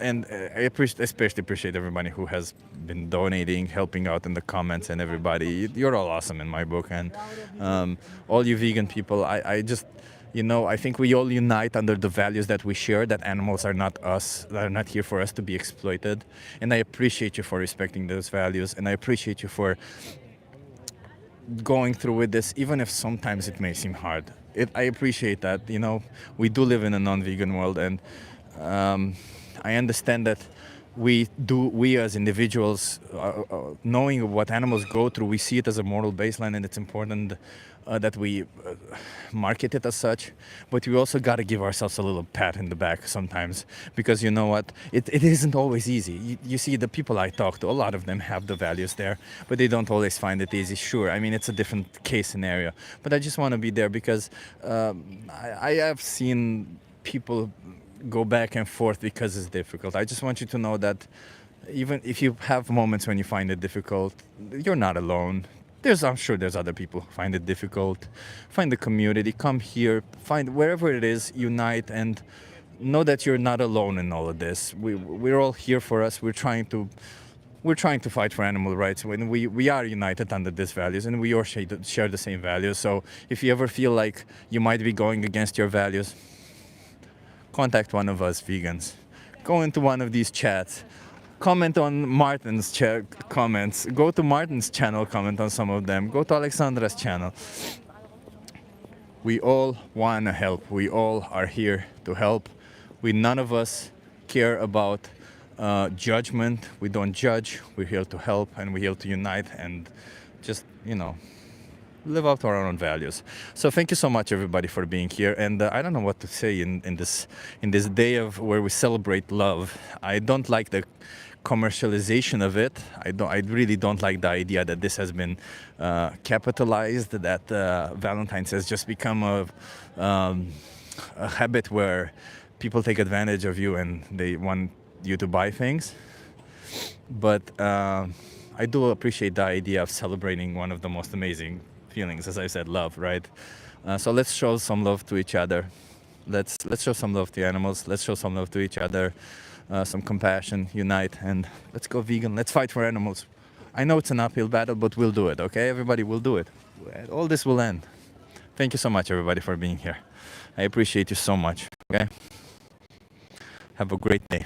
And I especially appreciate everybody who has been donating, helping out in the comments, and everybody. You're all awesome in my book. And all you vegan people, I just, you know, I think we all unite under the values that we share, that animals are not us, that are not here for us to be exploited. And I appreciate you for respecting those values. And I appreciate you for going through with this, even if sometimes it may seem hard. I appreciate that, you know, we do live in a non-vegan world, and I understand that we as individuals, knowing what animals go through, we see it as a moral baseline, and it's important that we market it as such. But we also got to give ourselves a little pat in the back sometimes, because you know what, it isn't always easy. You see, the people I talk to, a lot of them have the values there, but they don't always find it easy. Sure, I mean, it's a different case scenario, but I just want to be there because I have seen people go back and forth because it's difficult. I just want you to know that even if you have moments when you find it difficult, you're not alone. I'm sure there's other people who find it difficult. Find the community, come here, find wherever it is, unite, and know that you're not alone in all of this. We're all here for us. We're trying to fight for animal rights when we are united under these values, and we all share the same values. So if you ever feel like you might be going against your values, contact one of us vegans. Go into one of these chats. Comment on Martin's comments. Go to Martin's channel, comment on some of them. Go to Alexandra's channel. We all want to help. We all are here to help. None of us care about judgment. We don't judge. We're here to help, and we're here to unite and just, you know, live out our own values. So thank you so much, everybody, for being here. And I don't know what to say in this day of where we celebrate love. I don't like the commercialization of it. I really don't like the idea that this has been capitalized, that Valentine's has just become a habit where people take advantage of you and they want you to buy things. But I do appreciate the idea of celebrating one of the most amazing feelings, as I said, love, right? So let's show some love to each other. Let's show some love to animals. Let's show some love to each other, some compassion, unite, and let's go vegan. Let's fight for animals. I know it's an uphill battle, but we'll do it, okay? Everybody will do it. All this will end. Thank you so much, everybody, for being here. I appreciate you so much, okay? Have a great day.